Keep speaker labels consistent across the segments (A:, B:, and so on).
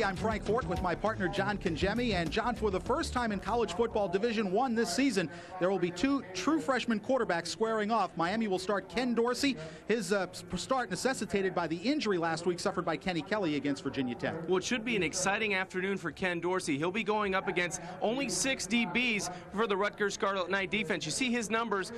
A: I'm Frank Fort with my partner John Congemi. And John, for the first time in college football Division I this season, there will be two true freshman quarterbacks squaring off. Miami will start Ken Dorsey. His start necessitated by the injury last week suffered by Kenny Kelly against Virginia Tech.
B: Well, it should be an exciting afternoon for Ken Dorsey. He'll be going up against only 6 DBs for the Rutgers Scarlet Knight defense. You see his numbers,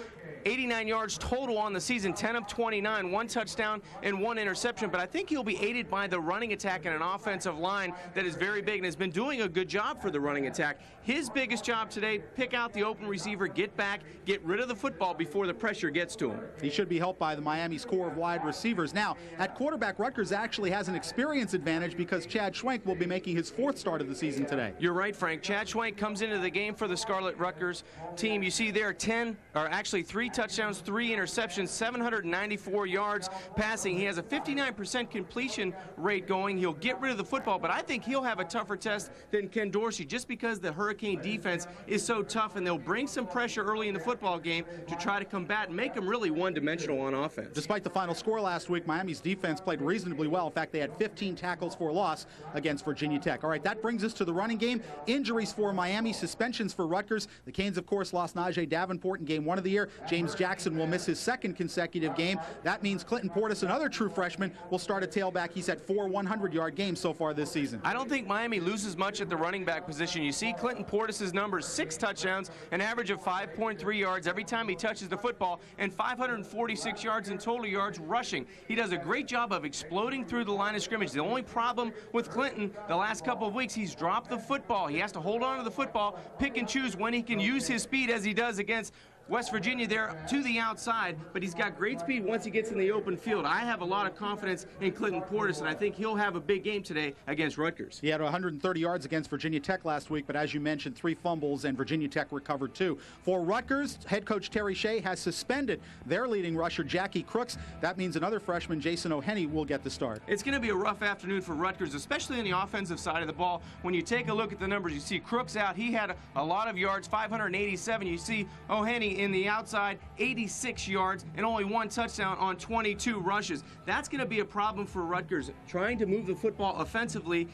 B: 89 yards total on the season, 10 of 29, 1 touchdown and 1 interception. But I think he'll be aided by the running attack and an offensive line that is very big and has been doing a good job for the running attack. His biggest job today, pick out the open receiver, get back, get rid of the football before the pressure gets to him.
A: He should be helped by the Miami's core of wide receivers. Now, at quarterback, Rutgers actually has an experience advantage because Chad Schwenk will be making his 4th start of the season today.
B: You're right, Frank. Chad Schwenk comes into the game for the Scarlet Rutgers team. You see there 3 touchdowns, 3 interceptions, 794 yards passing. He has a 59% completion rate going. He'll get rid of the football, but I think he'll have a tougher test than Ken Dorsey just because the Hurricane defense is so tough, and they'll bring some pressure early in the football game to try to combat and make them really one-dimensional on offense.
A: Despite the final score last week, Miami's defense played reasonably well. In fact, they had 15 tackles for loss against Virginia Tech. All right, that brings us to the running game. Injuries for Miami, suspensions for Rutgers. The Canes, of course, lost Najee Davenport in game 1 of the year. James Jackson will miss his 2nd consecutive game. That means Clinton Portis, another true freshman, will start at tailback. He's had 4 100-yard games so far this season.
B: I don't think Miami loses much at the running back position. You see Clinton Portis' numbers, 6 touchdowns, an average of 5.3 yards every time he touches the football, and 546 yards in total yards rushing. He does a great job of exploding through the line of scrimmage. The only problem with Clinton the last couple of weeks, he's dropped the football. He has to hold on to the football, pick and choose when he can use his speed as he does against West Virginia there to the outside, but he's got great speed once he gets in the open field. I have a lot of confidence in Clinton Portis, and I think he'll have a big game today against Rutgers.
A: He had 130 yards against Virginia Tech last week, but as you mentioned, 3 fumbles, and Virginia Tech recovered 2. For Rutgers, head coach Terry Shea has suspended their leading rusher, Jackie Crooks. That means another freshman, Jason O'Henny, will get the start.
B: It's going to be a rough afternoon for Rutgers, especially on the offensive side of the ball. When you take a look at the numbers, you see Crooks out. He had a lot of yards, 587. You see O'Henny in the outside, 86 yards and only 1 touchdown on 22 rushes. That's going to be a problem for Rutgers, trying to move the football offensively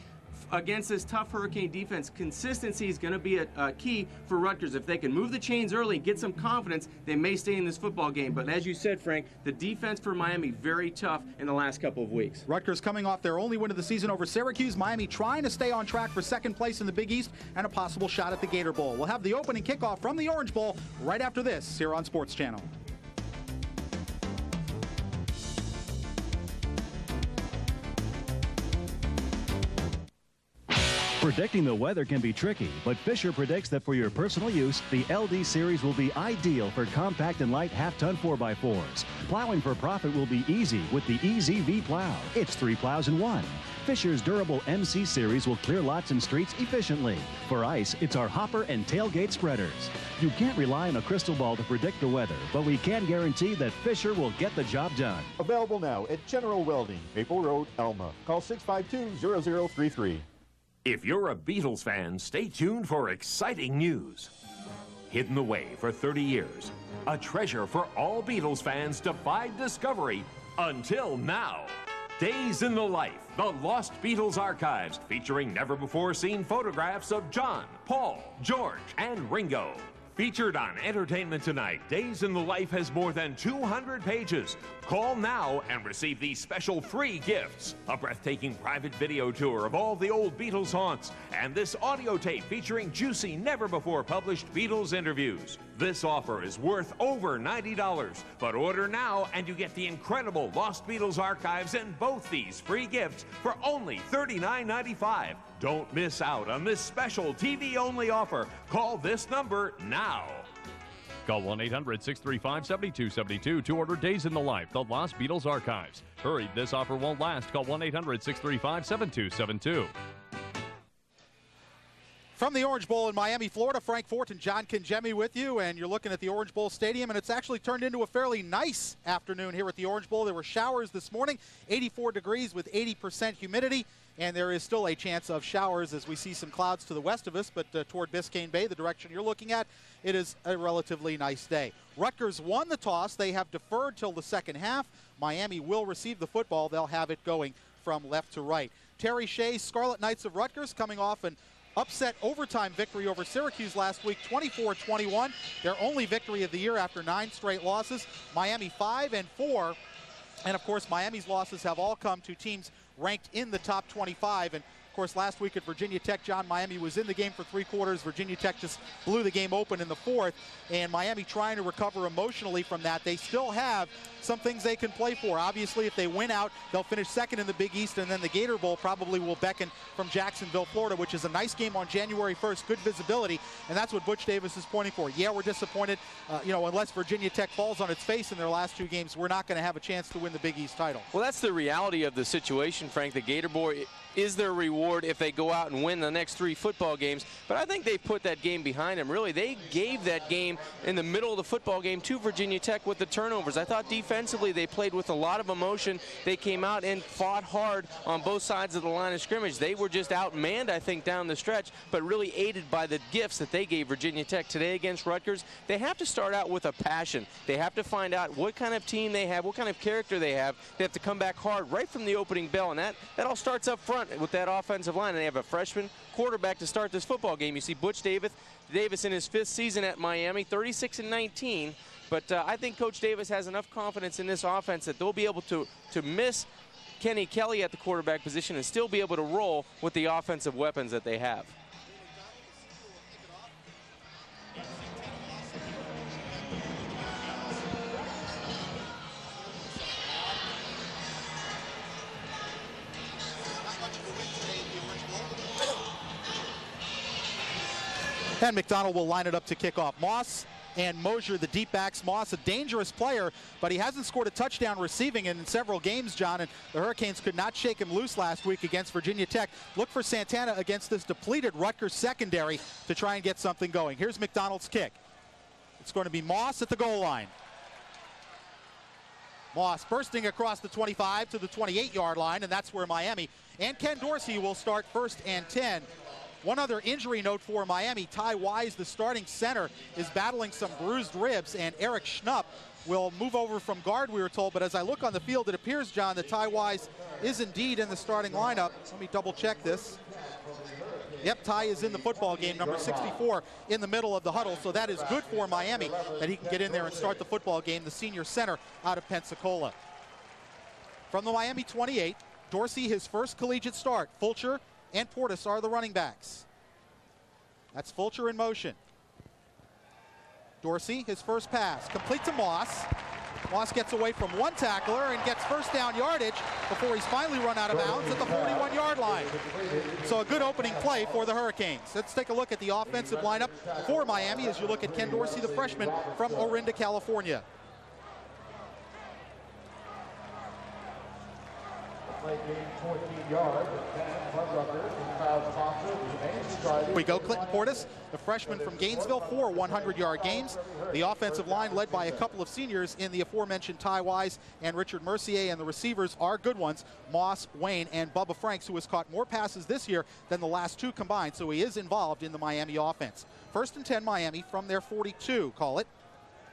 B: against this tough Hurricane defense. Consistency is going to be a key for Rutgers. If they can move the chains early, get some confidence, they may stay in this football game. But as you said, Frank, the defense for Miami very tough in the last couple of weeks.
A: Rutgers coming off their only win of the season over Syracuse. Miami trying to stay on track for 2nd place in the Big East and a possible shot at the Gator Bowl. We'll have the opening kickoff from the Orange Bowl right after this here on Sports Channel.
C: Predicting the weather can be tricky, but Fisher predicts that for your personal use, the LD Series will be ideal for compact and light half-ton 4x4s. Plowing for profit will be easy with the EZV plow. It's 3 plows in 1. Fisher's durable MC Series will clear lots and streets efficiently. For ice, it's our hopper and tailgate spreaders. You can't rely on a crystal ball to predict the weather, but we can guarantee that Fisher will get the job done.
D: Available now at General Welding, Maple Road, Elma. Call 652-0033.
E: If you're a Beatles fan, stay tuned for exciting news. Hidden away for 30 years, a treasure for all Beatles fans defied discovery until now. Days in the Life, the Lost Beatles Archives, featuring never-before-seen photographs of John, Paul, George, and Ringo. Featured on Entertainment Tonight, Days in the Life has more than 200 pages. Call now and receive these special free gifts. A breathtaking private video tour of all the old Beatles haunts, and this audio tape featuring juicy, never-before-published Beatles interviews. This offer is worth over $90, but order now and you get the incredible Lost Beatles Archives and both these free gifts for only $39.95. Don't miss out on this special TV-only offer. Call this number now.
F: Call 1-800-635-7272 to order Days in the Life, the Lost Beatles Archives. Hurry, this offer won't last. Call 1-800-635-7272.
A: From the Orange Bowl in Miami, Florida, Frank Fort and John Congemi with you, and you're looking at the Orange Bowl Stadium, and it's actually turned into a fairly nice afternoon here at the Orange Bowl. There were showers this morning, 84 degrees with 80% humidity, and there is still a chance of showers as we see some clouds to the west of us, but toward Biscayne Bay, the direction you're looking at, it is a relatively nice day. Rutgers won the toss. They have deferred till the second half. Miami will receive the football. They'll have it going from left to right. Terry Shea's Scarlet Knights of Rutgers coming off an upset overtime victory over Syracuse last week, 24-21. Their only victory of the year after 9 straight losses. Miami 5-4. And of course, Miami's losses have all come to teams ranked in the top 25. And of course, last week at Virginia Tech, John, Miami was in the game for 3 quarters. Virginia Tech just blew the game open in the 4th. And Miami trying to recover emotionally from that. They still have some things they can play for. Obviously, if they win out, they'll finish second in the Big East, and then the Gator Bowl probably will beckon from Jacksonville, Florida, which is a nice game on January 1st, good visibility, and that's what Butch Davis is pointing for. Yeah, we're disappointed, unless Virginia Tech falls on its face in their last 2 games, we're not going to have a chance to win the Big East title.
B: Well, that's the reality of the situation, Frank. The Gator Bowl is their reward if they go out and win the next 3 football games, but I think they put that game behind them. Really, they gave that game in the middle of the football game to Virginia Tech with the turnovers. I thought defensively they played with a lot of emotion. They came out and fought hard on both sides of the line of scrimmage. They were just outmanned, I think, down the stretch, but really aided by the gifts that they gave Virginia Tech today against Rutgers. They have to start out with a passion. They have to find out what kind of team they have, what kind of character they have. They have to come back hard right from the opening bell, and that all starts up front with that offensive line. And they have a freshman quarterback to start this football game. You see Butch Davis in his 5th season at Miami, 36-19. But I think Coach Davis has enough confidence in this offense that they'll be able to miss Kenny Kelly at the quarterback position and still be able to roll with the offensive weapons that they have.
A: And McDonald will line it up to kick off. Moss and Mosier, the deep backs. Moss, a dangerous player, but he hasn't scored a touchdown receiving in several games, John, and the Hurricanes could not shake him loose last week against Virginia Tech. Look for Santana against this depleted Rutgers secondary to try and get something going. Here's McDonald's kick. It's going to be Moss at the goal line. Moss bursting across the 25 to the 28-yard line, and that's where Miami and Ken Dorsey will start 1st and 10. One other injury note for Miami, Ty Wise, the starting center, is battling some bruised ribs, and Eric Schnupp will move over from guard, we were told. But as I look on the field, it appears, John, that Ty Wise is indeed in the starting lineup. Let me double check this. Yep, Ty is in the football game, number 64 in the middle of the huddle, so that is good for Miami that he can get in there and start the football game, the senior center out of Pensacola. From the Miami 28, Dorsey, his first collegiate start. Fulcher and Portis are the running backs. That's Fulcher in motion. Dorsey, his first pass, complete to Moss. Moss gets away from one tackler and gets first down yardage before he's finally run out of bounds at the 41-yard line. So a good opening play for the Hurricanes. Let's take a look at the offensive lineup for Miami as you look at Ken Dorsey, the freshman from Orinda, California. We go Clinton Portis, the freshman from Gainesville, 4 100-yard games. The offensive line led by a couple of seniors in the aforementioned Ty Wise and Richard Mercier, and the receivers are good ones, Moss, Wayne, and Bubba Franks, who has caught more passes this year than the last 2 combined, so he is involved in the Miami offense. 1st and 10 Miami from their 42, call it.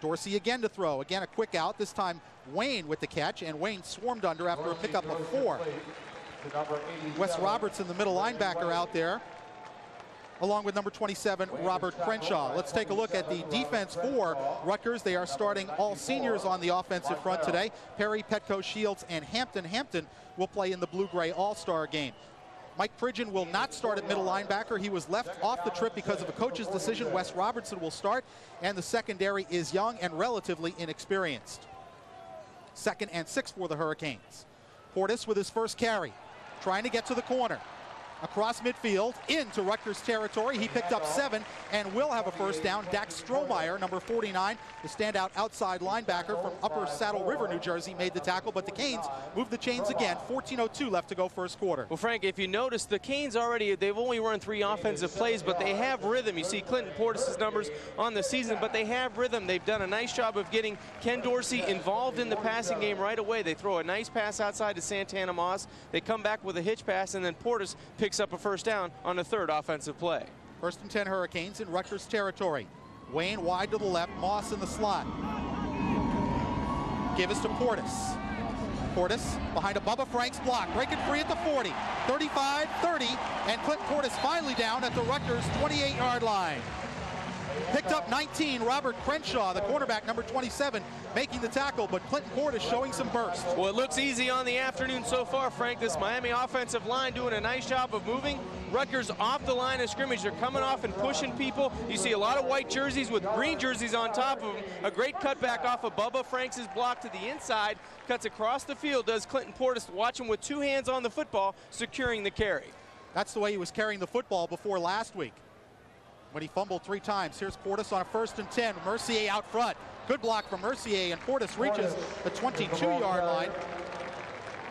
A: Dorsey again to throw. Again, a quick out. This time Wayne with the catch, and Wayne swarmed under after a pickup of 4. Wes Robertson, the middle linebacker, out there, along with number 27, Robert Crenshaw. Let's take a look at the defense for Rutgers. They are starting all seniors on the offensive front today. Perry, Petco, Shields, and Hampton. Hampton will play in the Blue-Gray All-Star game. Mike Pridgeon will not start at middle linebacker. He was left off the trip because of a coach's decision. Wes Robertson will start, and the secondary is young and relatively inexperienced. 2nd and 6 for the Hurricanes. Portis with his first carry, trying to get to the corner. Across midfield, into Rutgers territory. He picked up 7 and will have a first down. Dax Strohmeyer, number 49, the standout outside linebacker from Upper Saddle River, New Jersey, made the tackle, but the Canes moved the chains again. 14:02 left to go first quarter.
B: Well, Frank, if you notice, the Canes they've only run 3 offensive plays, but they have rhythm. You see Clinton Portis' numbers on the season, but they have rhythm. They've done a nice job of getting Ken Dorsey involved in the passing game right away. They throw a nice pass outside to Santana Moss. They come back with a hitch pass, and then Portis picks up a first down on the 3rd offensive play.
A: 1st and 10 Hurricanes in Rutgers territory. Wayne wide to the left, Moss in the slot. Give us to Portis. Portis behind a Bubba Franks block, breaking free at the 40, 35, 30, and Clinton Portis finally down at the Rutgers 28-yard line. Picked up 19, Robert Crenshaw, the cornerback, number 27, making the tackle, but Clinton Portis showing some burst.
B: Well, it looks easy on the afternoon so far, Frank. This Miami offensive line doing a nice job of moving. Rutgers off the line of scrimmage. They're coming off and pushing people. You see a lot of white jerseys with green jerseys on top of them. A great cutback off of Bubba Franks' block to the inside. Cuts across the field, does Clinton Portis. Watch him with 2 hands on the football, securing the carry.
A: That's the way he was carrying the football before last week, when he fumbled 3 times. Here's Portis on a 1st and 10. Mercier out front. Good block from Mercier, and Portis reaches the 22-yard line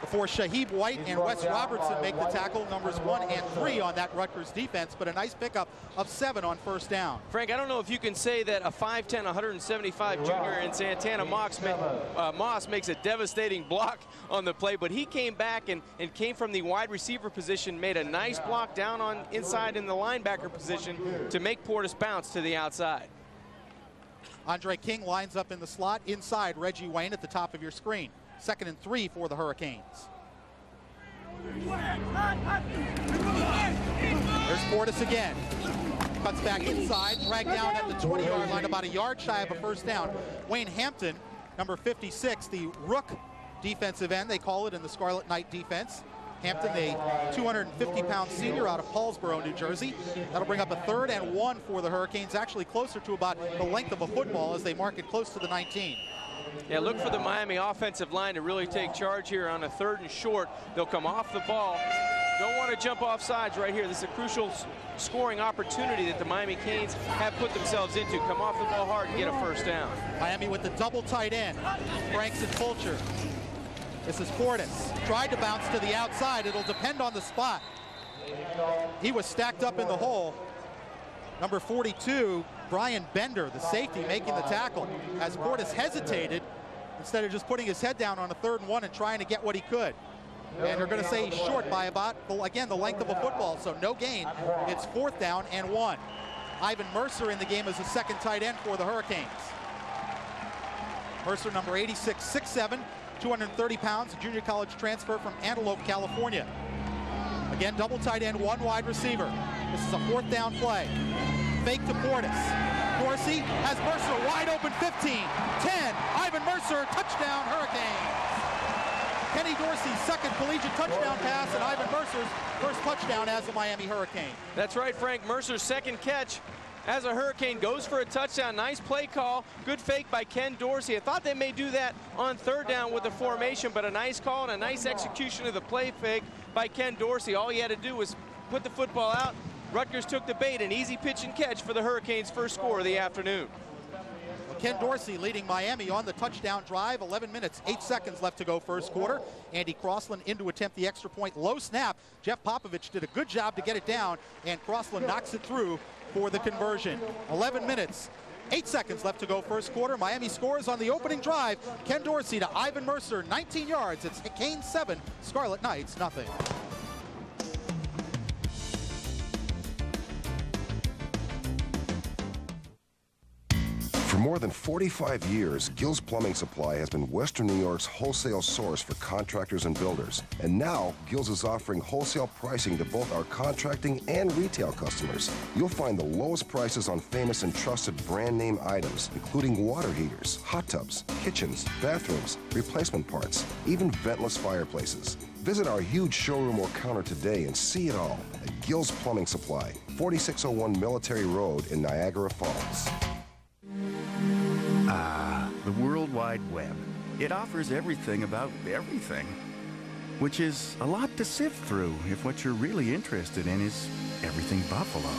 A: before Shaheeb White and Wes Robertson make the tackle, numbers 1 and 3 on that Rutgers defense, but a nice pickup of 7 on 1st down.
B: Frank, I don't know if you can say that a 5'10", 175 junior in Santana Moss makes a devastating block on the play, but he came back and came from the wide receiver position, made a nice block down on inside in the linebacker position to make Portis bounce to the outside.
A: Andre King lines up in the slot inside Reggie Wayne at the top of your screen. 2nd and 3 for the Hurricanes. There's Portis again. Cuts back inside, dragged down at the 20-yard line, about a yard shy of a 1st down. Wayne Hampton, number 56, the Rook defensive end, they call it in the Scarlet Knight defense. Hampton, a 250-pound senior out of Paulsboro, New Jersey. That'll bring up a 3rd and 1 for the Hurricanes, actually closer to about the length of a football as they mark it close to the 19.
B: Yeah, look for the Miami offensive line to really take charge here on a 3rd and short. They'll come off the ball. Don't want to jump off sides right here. This is a crucial scoring opportunity that the Miami Canes have put themselves into. Come off the ball hard and get a 1st down.
A: Miami with the double tight end, Franks and Fulcher. This is Portis. Tried to bounce to the outside. It'll depend on the spot. He was stacked up in the hole. Number 42, Brian Bender, the safety, making the tackle as Portis hesitated instead of just putting his head down on a 3rd and 1 and trying to get what he could. And they're going to say he's short by about, again, the length of a football, so no gain. It's 4th down and 1. Ivan Mercer in the game as a 2nd tight end for the Hurricanes. Mercer, number 86, 6'7", 230 pounds, a junior college transfer from Antelope, California. Again, double tight end, 1 wide receiver. This is a 4th down play. Fake to Portis. Dorsey has Mercer wide open, 15, 10. Ivan Mercer, touchdown Hurricanes. Kenny Dorsey's 2nd collegiate touchdown pass, and Ivan Mercer's 1st touchdown as a Miami Hurricane.
B: That's right, Frank. Mercer's 2nd catch as a Hurricane goes for a touchdown. Nice play call. Good fake by Ken Dorsey. I thought they may do that on 3rd down with the formation, but a nice call and a nice execution of the play fake by Ken Dorsey. All he had to do was put the football out. Rutgers took the bait, an easy pitch and catch for the Hurricanes' 1st score of the afternoon.
A: Ken Dorsey leading Miami on the touchdown drive. 11 minutes, 8 seconds left to go 1st quarter. Andy Crossland in to attempt the extra point. Low snap. Jeff Popovich did a good job to get it down, and Crossland knocks it through for the conversion. 11 minutes, 8 seconds left to go 1st quarter. Miami scores on the opening drive. Ken Dorsey to Ivan Mercer, 19 yards. It's Canes 7, Scarlet Knights nothing.
G: For more than 45 years, Gill's Plumbing Supply has been Western New York's wholesale source for contractors and builders. And now, Gill's is offering wholesale pricing to both our contracting and retail customers. You'll find the lowest prices on famous and trusted brand name items, including water heaters, hot tubs, kitchens, bathrooms, replacement parts, even ventless fireplaces. Visit our huge showroom or counter today and see it all at Gill's Plumbing Supply, 4601 Military Road in Niagara Falls.
H: The World Wide Web. It offers everything about everything, which is a lot to sift through if what you're really interested in is everything Buffalo.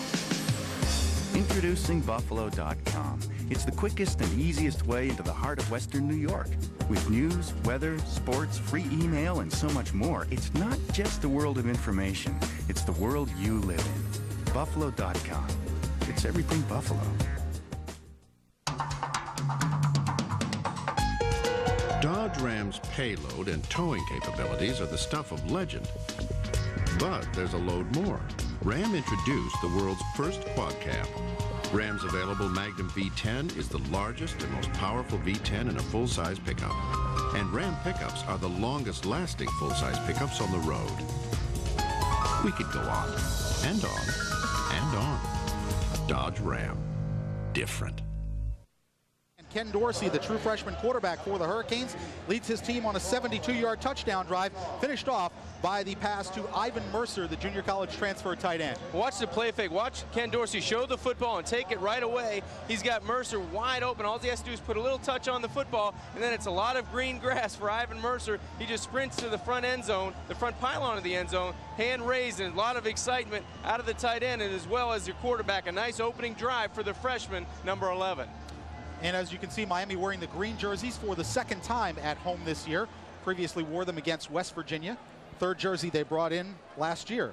H: Introducing Buffalo.com. It's the quickest and easiest way into the heart of Western New York. With news, weather, sports, free email, and so much more, it's not just a world of information. It's the world you live in. Buffalo.com. It's everything Buffalo.
I: Dodge Ram's payload and towing capabilities are the stuff of legend. But there's a load more. Ram introduced the world's first quad cab. Ram's available Magnum V10 is the largest and most powerful V10 in a full-size pickup. And Ram pickups are the longest-lasting full-size pickups on the road. We could go on, and on, and on. Dodge Ram. Different.
A: Ken Dorsey, the true freshman quarterback for the Hurricanes, leads his team on a 72-yard touchdown drive, finished off by the pass to Ivan Mercer, the junior college transfer tight end.
B: Watch the play fake. Watch Ken Dorsey show the football and take it right away. He's got Mercer wide open. All he has to do is put a little touch on the football, and then it's a lot of green grass for Ivan Mercer. He just sprints to the front end zone, the front pylon of the end zone, hand raised, and a lot of excitement out of the tight end, and as well as your quarterback. A nice opening drive for the freshman, number 11.
A: And as you can see, Miami wearing the green jerseys for the second time at home this year. Previously wore them against West Virginia. Third jersey they brought in last year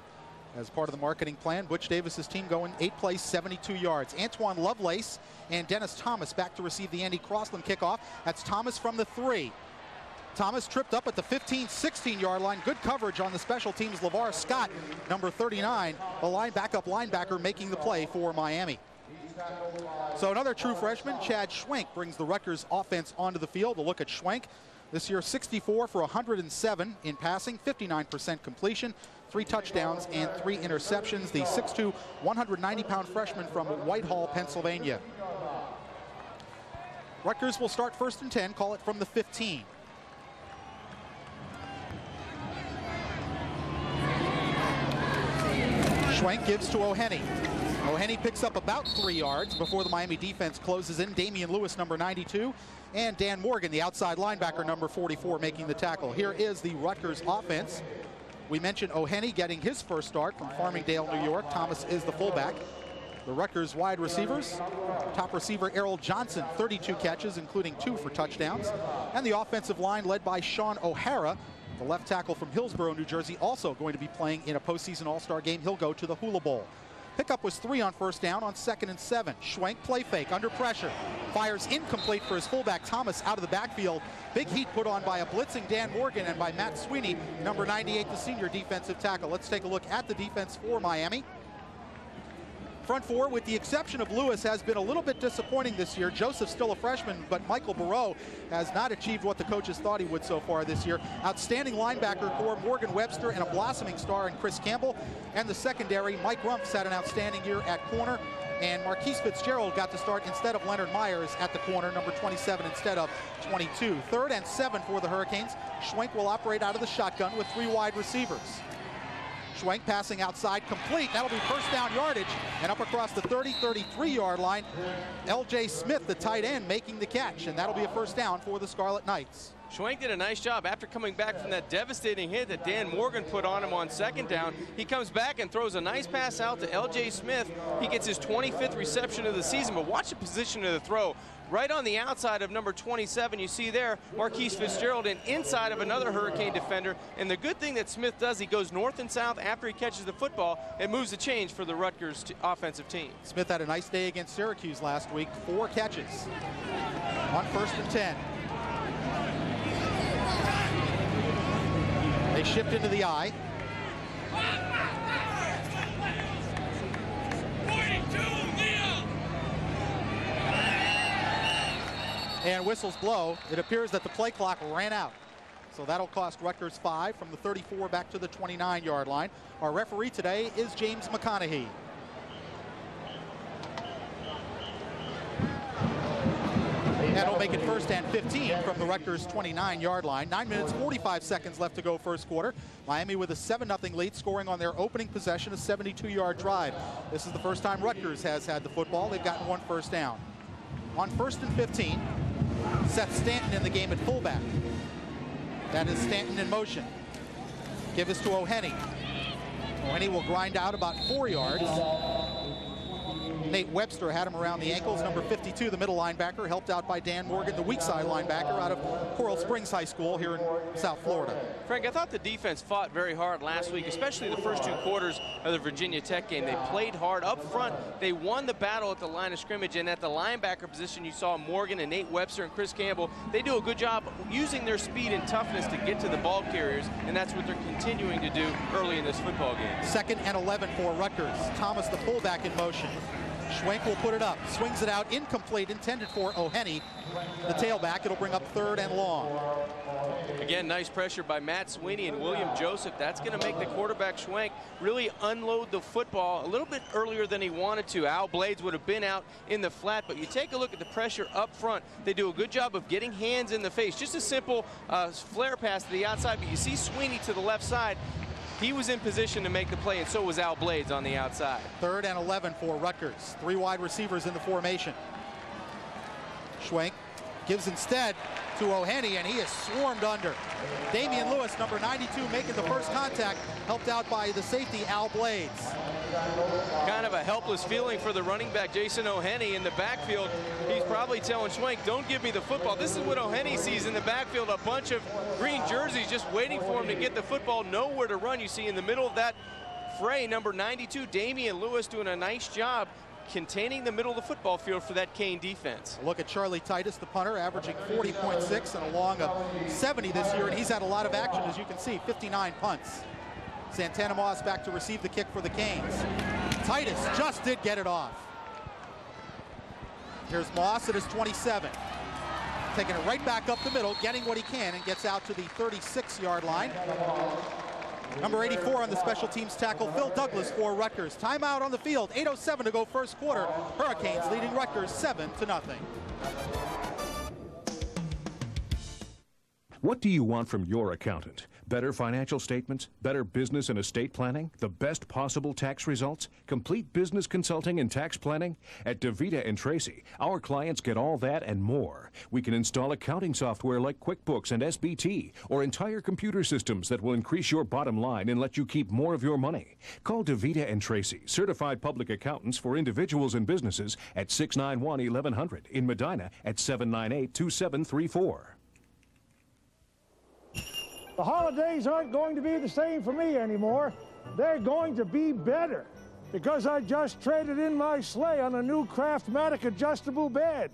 A: as part of the marketing plan. Butch Davis's team going 8 plays, 72 yards. Antoine Lovelace and Dennis Thomas back to receive the Andy Crossland kickoff. That's Thomas from the 3. Thomas tripped up at the 15-16-yard line. Good coverage on the special teams. LeVar Scott, number 39, a backup linebacker, making the play for Miami. So another true freshman, Chad Schwenk, brings the Rutgers offense onto the field. A look at Schwenk. This year, 64 for 107 in passing, 59% completion, 3 touchdowns and 3 interceptions. The 6'2", 190-pound freshman from Whitehall, Pennsylvania. Rutgers will start 1st and 10, call it from the 15. Schwenk gives to O'Henny. O'Henny picks up about 3 yards before the Miami defense closes in. Damian Lewis, number 92, and Dan Morgan, the outside linebacker, number 44, making the tackle. Here is the Rutgers offense. We mentioned O'Henny getting his first start from Farmingdale, New York. Thomas is the fullback. The Rutgers wide receivers, top receiver Errol Johnson, 32 catches, including 2 for touchdowns. And the offensive line led by Sean O'Hara, the left tackle from Hillsborough, New Jersey, also going to be playing in a postseason All-Star game. He'll go to the Hula Bowl. Pickup was 3 on 1st down on 2nd and 7. Schwenk, play fake, under pressure. Fires incomplete for his fullback, Thomas, out of the backfield. Big heat put on by a blitzing Dan Morgan and by Matt Sweeney, number 98, the senior defensive tackle. Let's take a look at the defense for Miami. Front 4, with the exception of Lewis, has been a little bit disappointing this year. Joseph's still a freshman, but Michael Barreau has not achieved what the coaches thought he would so far this year. Outstanding linebacker core, Morgan Webster, and a blossoming star in Chris Campbell. And the secondary, Mike Rumpf had an outstanding year at corner, and Marquise Fitzgerald got to start instead of Leonard Myers at the corner, number 27 instead of 22. 3rd and 7 for the Hurricanes. Schwenk will operate out of the shotgun with 3 wide receivers. Schwenk passing outside, complete. That'll be first down yardage. And up across the 33-yard line, L.J. Smith, the tight end, making the catch. And that'll be a first down for the Scarlet Knights.
B: Schwenk did a nice job after coming back from that devastating hit that Dan Morgan put on him on 2nd down. He comes back and throws a nice pass out to L.J. Smith. He gets his 25th reception of the season, but watch the position of the throw. Right on the outside of number 27, you see there Marquise Fitzgerald, and inside of another Hurricane defender. And the good thing that Smith does, he goes north and south after he catches the football. It moves the change for the Rutgers offensive team.
A: Smith had a nice day against Syracuse last week. 4 catches on 1st and 10. They shift into the eye. And whistles blow. It appears that the play clock ran out. So that'll cost Rutgers 5 from the 34 back to the 29-yard line. Our referee today is James McConaughey. And it'll make it 1st and 15 from the Rutgers 29-yard line. 9 minutes, 45 seconds left to go first quarter. Miami with a 7-0 lead, scoring on their opening possession, a 72-yard drive. This is the first time Rutgers has had the football. They've gotten 1 first down. On 1st and 15, Seth Stanton in the game at fullback. That is Stanton in motion. Give us to O'Henny. O'Henny will grind out about 4 yards. Nate Webster had him around the ankles. Number 52, the middle linebacker, helped out by Dan Morgan, the weak side linebacker out of Coral Springs High School here in South Florida.
B: Frank, I thought the defense fought very hard last week, especially the first 2 quarters of the Virginia Tech game. They played hard up front. They won the battle at the line of scrimmage, and at the linebacker position, you saw Morgan and Nate Webster and Chris Campbell. They do a good job using their speed and toughness to get to the ball carriers, and that's what they're continuing to do early in this football game.
A: 2nd and 11 for Rutgers. Thomas, the fullback, in motion. Schwenk will put it up, swings it out, incomplete, intended for O'Henny, the tailback. It'll bring up 3rd and long.
B: Again, nice pressure by Matt Sweeney and William Joseph. That's going to make the quarterback Schwenk really unload the football a little bit earlier than he wanted to. Al Blades would have been out in the flat, but you take a look at the pressure up front. They do a good job of getting hands in the face. Just a simple flare pass to the outside, but you see Sweeney to the left side. He was in position to make the play, and so was Al Blades on the outside.
A: 3rd and 11 for Rutgers. 3 wide receivers in the formation. Schwenk gives instead to O'Henny, and he is swarmed under. Damian Lewis, number 92, making the first contact, helped out by the safety, Al Blades.
B: Kind of a helpless feeling for the running back, Jason O'Henny, in the backfield. He's probably telling Schwenk, don't give me the football. This is what O'Henny sees in the backfield, a bunch of green jerseys just waiting for him to get the football, nowhere to run. You see in the middle of that fray, number 92, Damian Lewis, doing a nice job containing the middle of the football field for that Kane defense.
A: Look at Charlie Titus, the punter, averaging 40.6 and a long of 70 this year, and he's had a lot of action, as you can see, 59 punts. Santana Moss back to receive the kick for the Canes. Titus just did get it off. Here's Moss at his 27. Taking it right back up the middle, getting what he can, and gets out to the 36-yard line. Number 84 on the special teams tackle, Phil Douglas for Rutgers. Timeout on the field, 8:07 to go first quarter. Hurricanes leading Rutgers 7-0.
J: What do you want from your accountant? Better financial statements? Better business and estate planning? The best possible tax results? Complete business consulting and tax planning? At DeVita and Tracy, our clients get all that and more. We can install accounting software like QuickBooks and SBT, or entire computer systems that will increase your bottom line and let you keep more of your money. Call DeVita and Tracy, certified public accountants for individuals and businesses, at 691-1100, in Medina at 798-2734.
K: The holidays aren't going to be the same for me anymore. They're going to be better, because I just traded in my sleigh on a new Craftmatic adjustable bed.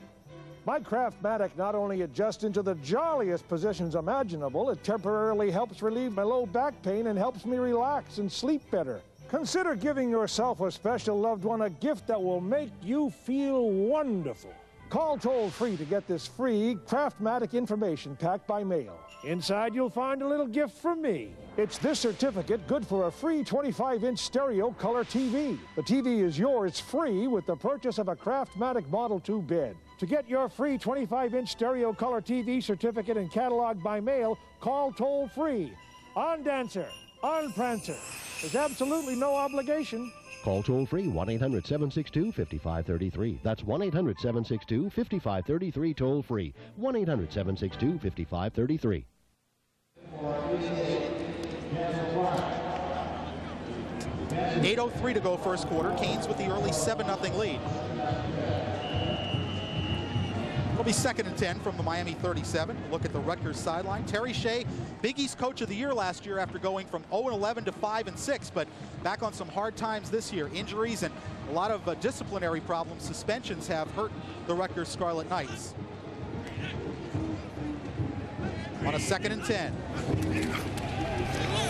K: My Craftmatic not only adjusts into the jolliest positions imaginable, it temporarily helps relieve my low back pain and helps me relax and sleep better. Consider giving yourself or special loved one a gift that will make you feel wonderful. Call toll-free to get this free Craftmatic information pack by mail. Inside, you'll find a little gift from me. It's this certificate, good for a free 25-inch stereo color TV. The TV is yours free with the purchase of a Craftmatic Model 2 bed. To get your free 25-inch stereo color TV certificate and catalog by mail, call toll-free. On Dancer, on Prancer. There's absolutely no obligation.
L: Call toll-free 1-800-762-5533. That's 1-800-762-5533 toll-free. 1-800-762-5533.
A: 8:03 to go first quarter. Canes with the early 7-0 lead. It'll be 2nd and 10 from the Miami 37. Look at the Rutgers sideline. Terry Shea, Big East Coach of the Year last year after going from 0-11 to 5-6, but back on some hard times this year. Injuries and a lot of disciplinary problems. Suspensions have hurt the Rutgers Scarlet Knights. On a 2nd and 10.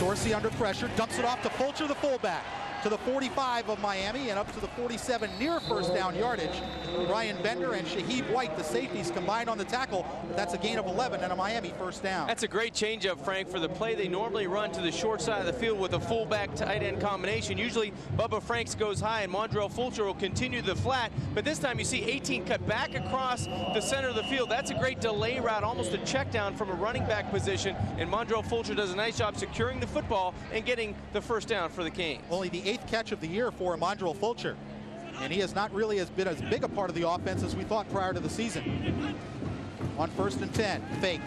A: Dorsey under pressure, dumps it off to Fulcher, the fullback, to the 45 of Miami and up to the 47 near first down yardage. Ryan Bender and Shaheed White, the safeties, combined on the tackle, but that's a gain of 11 and a Miami first down.
B: That's a great changeup, Frank, for the play they normally run to the short side of the field with a fullback tight end combination. Usually Bubba Franks goes high and Mondrell Fulcher will continue the flat, but this time you see 18 cut back across the center of the field. That's a great delay route, almost a check down from a running back position, and Mondrell Fulcher does a nice job securing the football and getting the first down for the Canes.
A: Only the 8th catch of the year for Mondrell Fulcher, and he has not really been as big a part of the offense as we thought prior to the season. On 1st and 10, fake.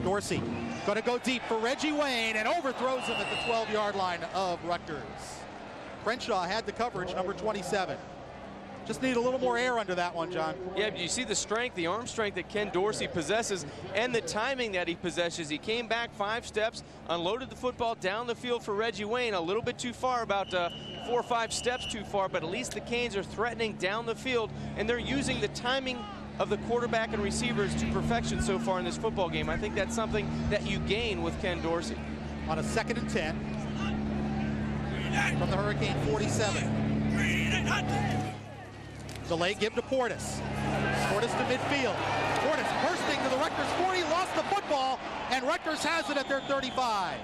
A: Dorsey going to go deep for Reggie Wayne and overthrows him at the 12-yard line of Rutgers. Crenshaw had the coverage, number 27. Just need a little more air under that one, John.
B: Yeah, but you see the strength, the arm strength that Ken Dorsey possesses and the timing that he possesses. He came back 5 steps, unloaded the football down the field for Reggie Wayne, a little bit too far, about 4 or 5 steps too far, but at least the Canes are threatening down the field, and they're using the timing of the quarterback and receivers to perfection so far in this football game. I think that's something that you gain with Ken Dorsey.
A: On a 2nd and 10 from the Hurricane 47. Delay give to Portis. Portis to midfield. Portis bursting to the Rutgers 40, lost the football, and Rutgers has it at their 35.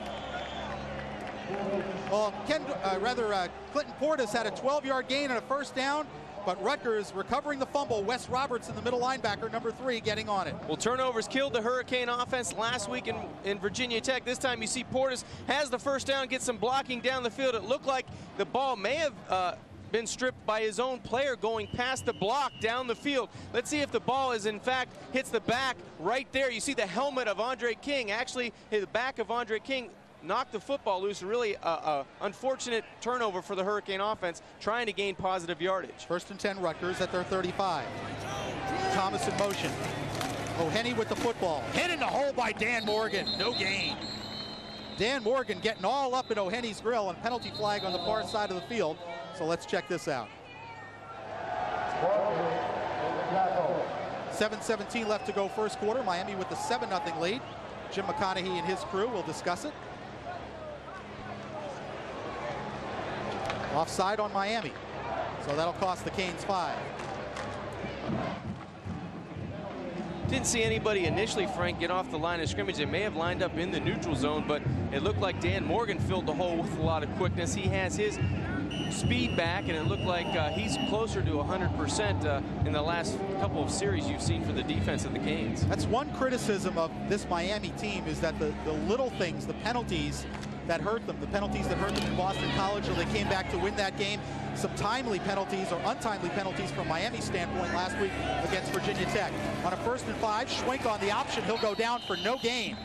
A: Well, Clinton Portis had a 12-yard gain and a first down, but Rutgers recovering the fumble. Wes Robertson, the middle linebacker, number 3, getting on it.
B: Well, turnovers killed the Hurricane offense last week in Virginia Tech. This time you see Portis has the first down, gets some blocking down the field. It looked like the ball may have been stripped by his own player going past the block down the field. Let's see if the ball is in fact hits the back right there. You see the helmet of Andre King. Actually, the back of Andre King knocked the football loose. Really unfortunate turnover for the Hurricane offense, trying to gain positive yardage.
A: 1st and 10 Rutgers at their 35. Thomas in motion. O'Henny with the football. Hit in the hole by Dan Morgan. No gain. Dan Morgan getting all up in O'Henny's grill, and penalty flag on the far side of the field. So let's check this out. 7:17 left to go first quarter. Miami with the 7-0 lead. Jim McConaughey and his crew will discuss it. Offside on Miami. So that'll cost the Canes 5.
B: Didn't see anybody initially, Frank, get off the line of scrimmage. They may have lined up in the neutral zone, but it looked like Dan Morgan filled the hole with a lot of quickness. He has his speed back, and it looked like he's closer to 100% in the last couple of series you've seen for the defense of the Canes.
A: That's one criticism of this Miami team, is that the little things, the penalties that hurt them, the penalties that hurt them in Boston College, or they came back to win that game. Some timely penalties or untimely penalties from Miami's standpoint last week against Virginia Tech. On a 1st and 5, Schwenk on the option. He'll go down for no gain.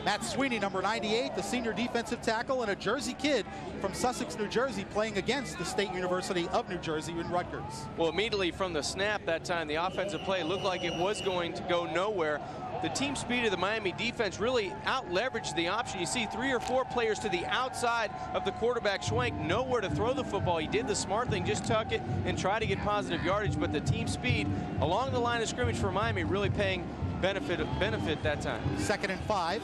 A: Matt Sweeney, number 98, the senior defensive tackle, and a Jersey kid from Sussex, New Jersey, playing against the State University of New Jersey in Rutgers.
B: Well, immediately from the snap that time, the offensive play looked like it was going to go nowhere. The team speed of the Miami defense really out-leveraged the option. You see 3 or 4 players to the outside of the quarterback, Schwenk, nowhere to throw the football. He did the smart thing, just tuck it and try to get positive yardage, but the team speed along the line of scrimmage for Miami really paying benefit that time.
A: 2nd and 5.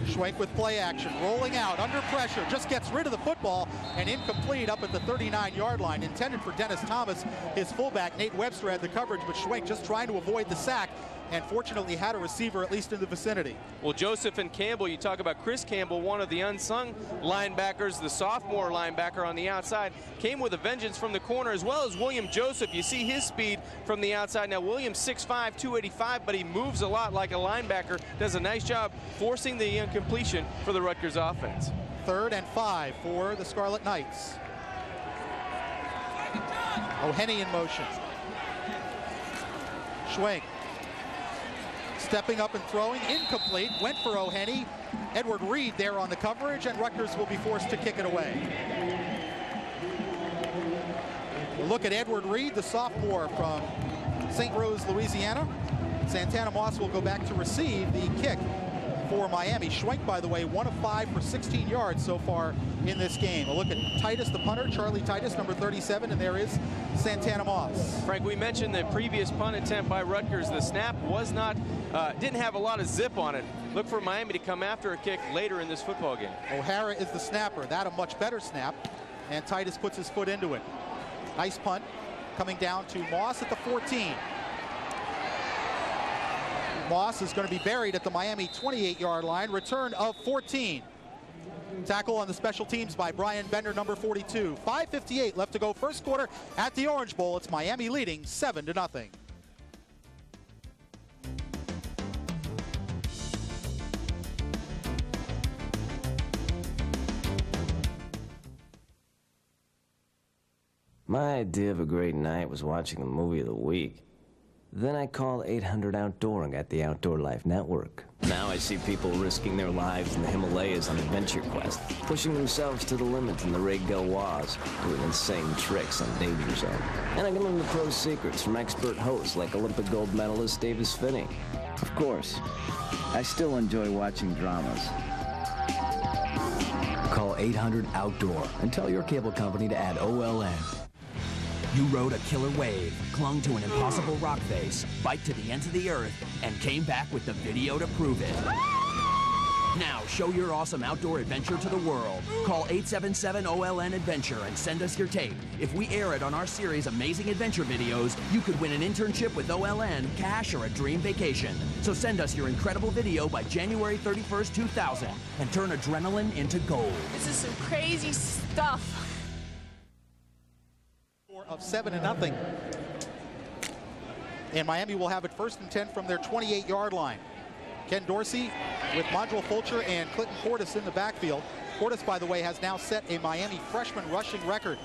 A: Schwenk with play action, rolling out, under pressure, just gets rid of the football, and incomplete up at the 39-yard line. Intended for Dennis Thomas, his fullback. Nate Webster had the coverage, but Schwenk just trying to avoid the sack, and fortunately had a receiver at least in the vicinity.
B: Well, Joseph and Campbell, you talk about Chris Campbell, one of the unsung linebackers, the sophomore linebacker on the outside, came with a vengeance from the corner, as well as William Joseph. You see his speed from the outside. Now, William's 6'5", 285, but he moves a lot like a linebacker, does a nice job forcing the incompletion for the Rutgers offense.
A: 3rd and 5 for the Scarlet Knights. O'Henny in motion. Schwenk stepping up and throwing, incomplete, went for O'Henny. Edward Reed there on the coverage, and Rutgers will be forced to kick it away. We'll look at Edward Reed, the sophomore from St. Rose, Louisiana. Santana Moss will go back to receive the kick for Miami. Schwenk, by the way, 1 of 5 for 16 yards so far in this game. A look at Titus, the punter, Charlie Titus, number 37, and there is Santana Moss.
B: Frank, we mentioned the previous punt attempt by Rutgers. The snap was not, didn't have a lot of zip on it. Look for Miami to come after a kick later in this football game.
A: O'Hara is the snapper. That a much better snap, and Titus puts his foot into it. Nice punt coming down to Moss at the 14. Moss is going to be buried at the Miami 28-yard line. Return of 14. Tackle on the special teams by Brian Bender, number 42. 5:58 left to go first quarter at the Orange Bowl. It's Miami leading 7-0.
L: My idea of a great night was watching the movie of the week. Then I called 800 Outdoor and got the Outdoor Life Network. Now I see people risking their lives in the Himalayas on adventure quests, pushing themselves to the limit in the Ray Gilwaz, doing insane tricks on Danger Zone. And I can learn the pro secrets from expert hosts like Olympic gold medalist Davis Finney. Of course, I still enjoy watching dramas. Call 800 Outdoor and tell your cable company to add OLN.
M: You rode a killer wave, clung to an impossible rock face, biked to the ends of the earth, and came back with the video to prove it. Now, show your awesome outdoor adventure to the world. Call 877-OLN-ADVENTURE and send us your tape. If we air it on our series Amazing Adventure Videos, you could win an internship with OLN, cash, or a dream vacation. So send us your incredible video by January 31st, 2000, and turn adrenaline into gold.
N: This is some crazy stuff.
A: Of 7-0. And Miami will have it 1st and 10 from their 28-yard line. Ken Dorsey with Mondrell Fulcher and Clinton Portis in the backfield. Portis, by the way, has now set a Miami freshman rushing record.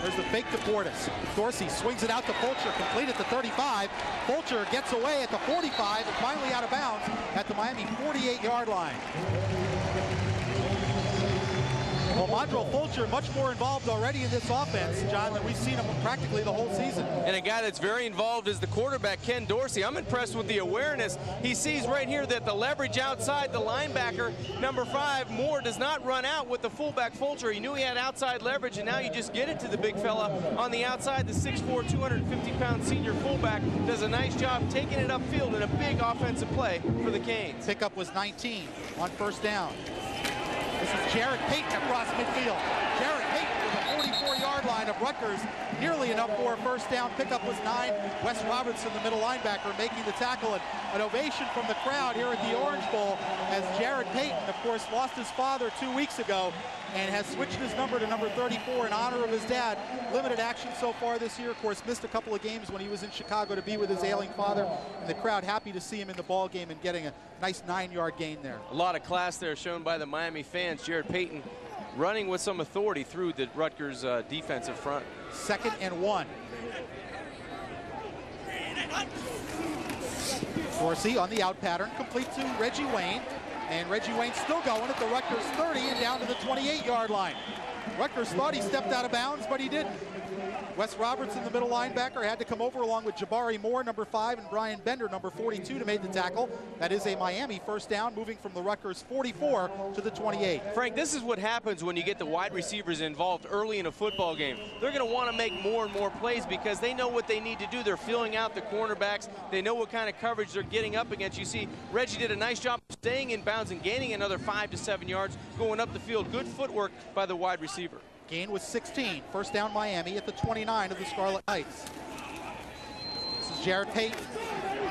A: There's the fake to Portis. Dorsey swings it out to Fulcher, complete at the 35. Fulcher gets away at the 45 and finally out of bounds at the Miami 48-yard line. Well, Mondrell Fulcher much more involved already in this offense, John, than we've seen him practically the whole season.
B: And a guy that's very involved is the quarterback, Ken Dorsey. I'm impressed with the awareness. He sees right here that the leverage outside the linebacker, number 5, Moore, does not run out with the fullback Fulcher. He knew he had outside leverage, and now you just get it to the big fella on the outside. The 6'4", 250-pound senior fullback does a nice job taking it upfield in a big offensive play for the Canes.
A: Pickup was 19 on 1st down. This is Jared Payton across midfield. Jared Payton with the 44-yard line of Rutgers, nearly enough for a 1st down. Pickup was 9. Wes Robertson, the middle linebacker, making the tackle. And an ovation from the crowd here at the Orange Bowl as Jared Payton, of course, lost his father 2 weeks ago and has switched his number to number 34 in honor of his dad. Limited action so far this year. Of course, missed a couple of games when he was in Chicago to be with his ailing father. And the crowd happy to see him in the ball game and getting a nice 9-yard gain there.
B: A lot of class there shown by the Miami fans. Jared Payton running with some authority through the Rutgers defensive front.
A: 2nd and 1. Dorsey on the out pattern, complete to Reggie Wayne. And Reggie Wayne still going at the Rutgers 30 and down to the 28-yard line. Rutgers thought he stepped out of bounds, but he didn't. Wes Robertson, the middle linebacker, had to come over along with Jabari Moore, number 5, and Brian Bender, number 42, to make the tackle. That is a Miami 1st down, moving from the Rutgers 44 to the 28.
B: Frank, this is what happens when you get the wide receivers involved early in a football game. They're going to want to make more and more plays because they know what they need to do. They're filling out the cornerbacks. They know what kind of coverage they're getting up against. You see, Reggie did a nice job staying in bounds and gaining another 5 to 7 yards, going up the field. Good footwork by the wide receiver.
A: Gain was 16. 1st down Miami at the 29 of the Scarlet Knights. This is Jared Payton.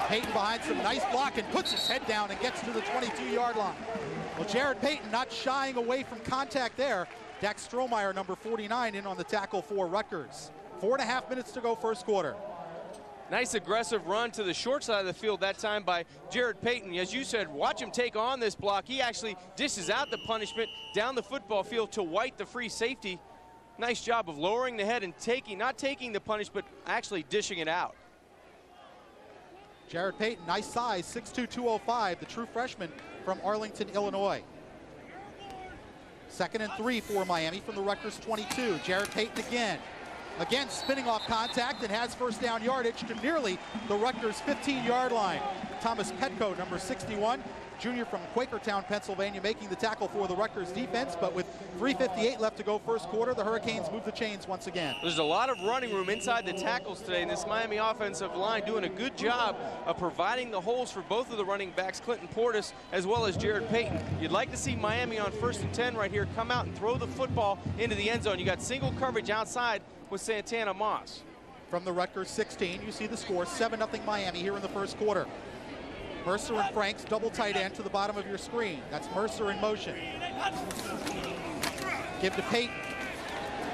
A: Payton behind some nice block and puts his head down and gets to the 22-yard line. Well, Jared Payton not shying away from contact there. Dax Strohmeyer, number 49, in on the tackle for Rutgers. 4.5 minutes to go, 1st quarter.
B: Nice aggressive run to the short side of the field that time by Jared Payton. As you said, watch him take on this block. He actually dishes out the punishment down the football field to White, the free safety. Nice job of lowering the head and not taking the punish, but actually dishing it out.
A: Jared Payton, nice size, 6'2", 205, the true freshman from Arlington, Illinois. 2nd and 3 for Miami from the Rutgers 22. Jared Payton again. Again, spinning off contact and has 1st down yardage to nearly the Rutgers 15-yard line. Thomas Petco, number 61, junior from Quakertown, Pennsylvania, making the tackle for the Rutgers defense. But with 3:58 left to go 1st quarter, the Hurricanes move the chains once again.
B: There's a lot of running room inside the tackles today, and this Miami offensive line doing a good job of providing the holes for both of the running backs, Clinton Portis as well as Jared Payton. You'd like to see Miami on 1st and 10 right here come out and throw the football into the end zone. You got single coverage outside with Santana Moss.
A: From the Rutgers 16, you see the score, 7-0 Miami here in the 1st quarter. Mercer and Franks, double tight end to the bottom of your screen. That's Mercer in motion. Give to Payton.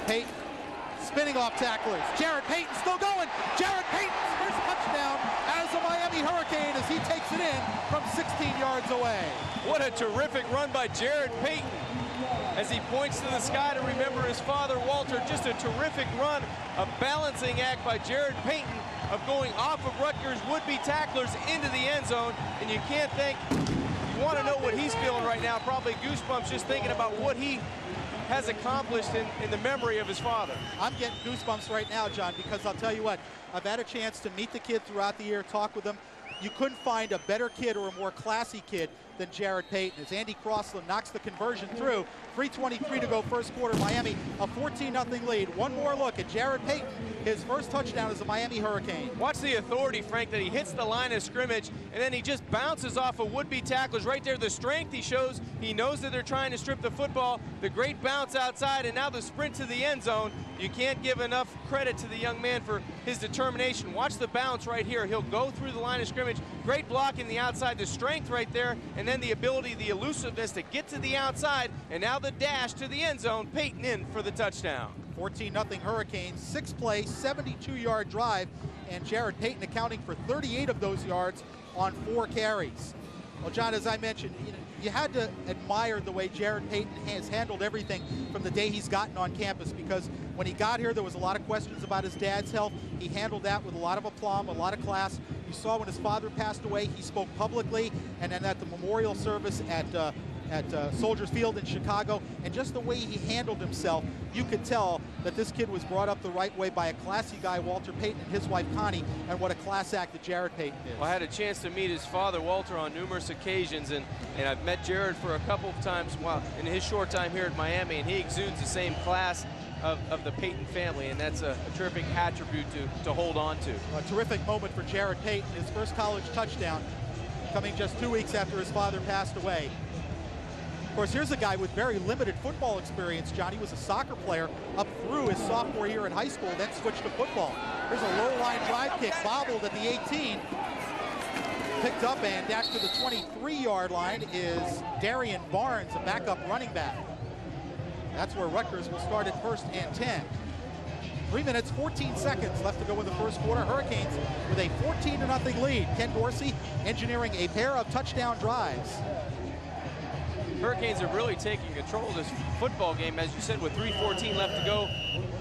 A: Payton spinning off tacklers. Jared Payton still going. Jared Payton's first touchdown as a Miami Hurricane as he takes it in from 16 yards away.
B: What a terrific run by Jared Payton. as he points to the sky to remember his father, Walter. Just a terrific run, a balancing act by Jared Payton of going off of Rutgers would-be tacklers into the end zone. And you can't think, you want to know what he's feeling right now. Probably goosebumps just thinking about what he has accomplished in the memory of his father.
A: I'm getting goosebumps right now, John, because I'll tell you what, I've had a chance to meet the kid throughout the year, talk with him. You couldn't find a better kid or a more classy kid than Jared Payton. As Andy Crossland knocks the conversion through, 3:23 to go first quarter, Miami a 14-0 lead. One more look at Jared Payton, his first touchdown as a Miami Hurricane.
B: Watch the authority, Frank, that he hits the line of scrimmage and then he just bounces off of would-be tacklers. Right there, the strength he shows. He knows that they're trying to strip the football. The great bounce outside and now the sprint to the end zone. You can't give enough credit to the young man for his determination. Watch the bounce right here. He'll go through the line of scrimmage. Great block in the outside, the strength right there, and then the ability, the elusiveness to get to the outside, and now the dash to the end zone. Payton in for the touchdown.
A: 14-0 Hurricanes, 6-play, 72-yard drive, and Jared Payton accounting for 38 of those yards on 4 carries. Well, John, as I mentioned, you had to admire the way Jared Payton has handled everything from the day he's gotten on campus, because when he got here, there was a lot of questions about his dad's health. He handled that with a lot of aplomb, a lot of class. You saw when his father passed away, he spoke publicly, and then at the memorial service at Soldiers Field in Chicago, and just the way he handled himself, you could tell that this kid was brought up the right way by a classy guy, Walter Payton, and his wife Connie, and what a class act that Jared Payton is.
B: Well, I had a chance to meet his father, Walter, on numerous occasions, and I've met Jared for a couple of times in his short time here at Miami, and he exudes the same class of the Payton family, and that's a terrific attribute to hold on to.
A: A terrific moment for Jared Payton, his first college touchdown, coming just 2 weeks after his father passed away. Of course, here's a guy with very limited football experience, John. He was a soccer player up through his sophomore year in high school, then switched to football. Here's a low-line drive kick, bobbled at the 18. Picked up, and back to the 23-yard line is Darian Barnes, a backup running back. That's where Rutgers will start at 1st and 10. 3 minutes, 14 seconds left to go in the first quarter. Hurricanes with a 14-0 lead. Ken Dorsey engineering a pair of touchdown drives.
B: Hurricanes are really taking control of this football game, as you said, with 3:14 left to go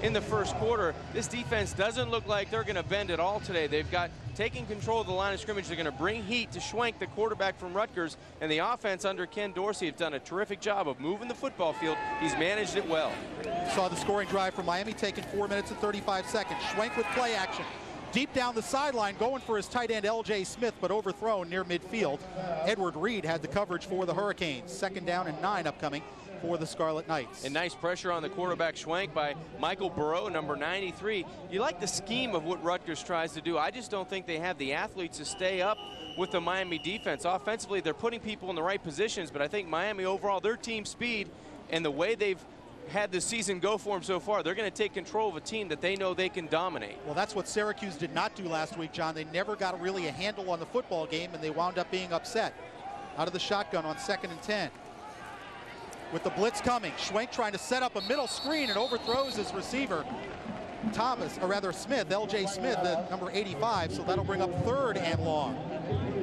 B: in the first quarter. This defense doesn't look like they're going to bend at all today. They've got taking control of the line of scrimmage. They're going to bring heat to Schwenk, the quarterback from Rutgers, and the offense under Ken Dorsey have done a terrific job of moving the football field. He's managed it well.
A: Saw the scoring drive for Miami taking 4 minutes and 35 seconds. Schwenk with play action. Deep down the sideline, going for his tight end, L.J. Smith, but overthrown near midfield. Edward Reed had the coverage for the Hurricanes. 2nd down and 9 upcoming for the Scarlet Knights.
B: And nice pressure on the quarterback, Schwenk, by Michael Burrow, number 93. You like the scheme of what Rutgers tries to do. I just don't think they have the athletes to stay up with the Miami defense. Offensively, they're putting people in the right positions, but I think Miami overall, their team speed and the way they've had the season go for them so far, they're going to take control of a team that they know they can dominate.
A: Well, that's what Syracuse did not do last week, John. They never got really a handle on the football game, and they wound up being upset. Out of the shotgun on 2nd and 10. With the blitz coming, Schwenk trying to set up a middle screen and overthrows his receiver, Smith, L.J. Smith, the number 85, so that'll bring up 3rd and long.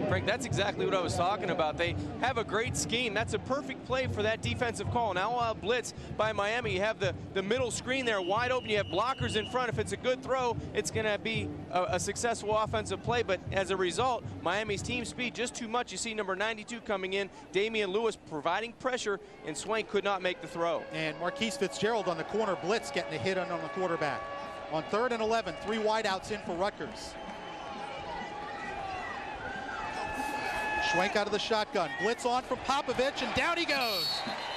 B: Frank, that's exactly what I was talking about. They have a great scheme. That's a perfect play for that defensive call. Now a blitz by Miami. You have the middle screen there wide open. You have blockers in front. If it's a good throw, it's going to be a successful offensive play. But as a result, Miami's team speed just too much. You see number 92 coming in, Damian Lewis providing pressure, and Schwenk could not make the throw.
A: And Marquise Fitzgerald on the corner blitz getting a hit on the quarterback. On 3rd and 11, 3 wideouts in for Rutgers. Schwenk out of the shotgun. Blitz on from Popovich, and down he goes.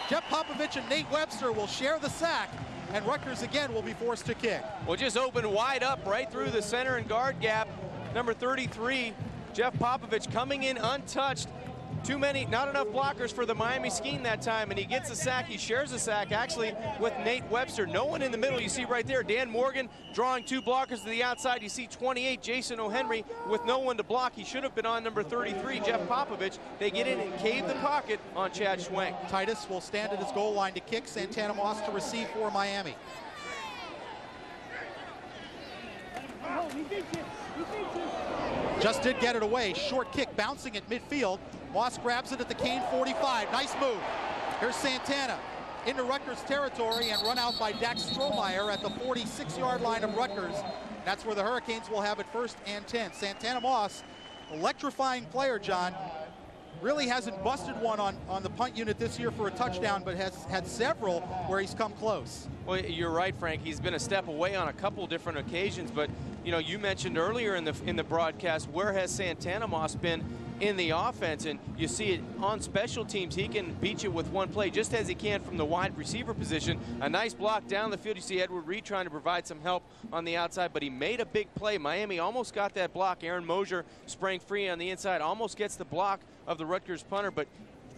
A: Jeff Popovich and Nate Webster will share the sack, and Rutgers again will be forced to kick.
B: Well, just opened wide up right through the center and guard gap. Number 33, Jeff Popovich, coming in untouched. Not enough blockers for the Miami scheme that time, and he gets a sack. He shares a sack actually with Nate Webster. No one in the middle. You see right there, Dan Morgan drawing 2 blockers to the outside. You see 28, Jason O'Henry, with no one to block. He should have been on number 33, Jeff Popovich. They get in and cave the pocket on Chad Schwenk.
A: Titus will stand at his goal line to kick. Santana Moss to receive for Miami. Just did get it away. Short kick bouncing at midfield. Moss grabs it at the Kane 45. Nice move. Here's Santana. into Rutgers territory and run out by Dax Strohmeyer at the 46-yard line of Rutgers. That's where the Hurricanes will have it 1st and 10. Santana Moss, electrifying player, John. Really hasn't busted one on the punt unit this year for a touchdown, but has had several where he's come close.
B: Well, you're right, Frank. He's been a step away on a couple different occasions, but you know, you mentioned earlier in the broadcast, where has Santana Moss been in the offense? And you see it on special teams. He can beat you with one play, just as he can from the wide receiver position. A nice block down the field. You see Edward Reed trying to provide some help on the outside, but he made a big play. Miami almost got that block. Aaron Mosier sprang free on the inside, almost gets the block of the Rutgers punter, but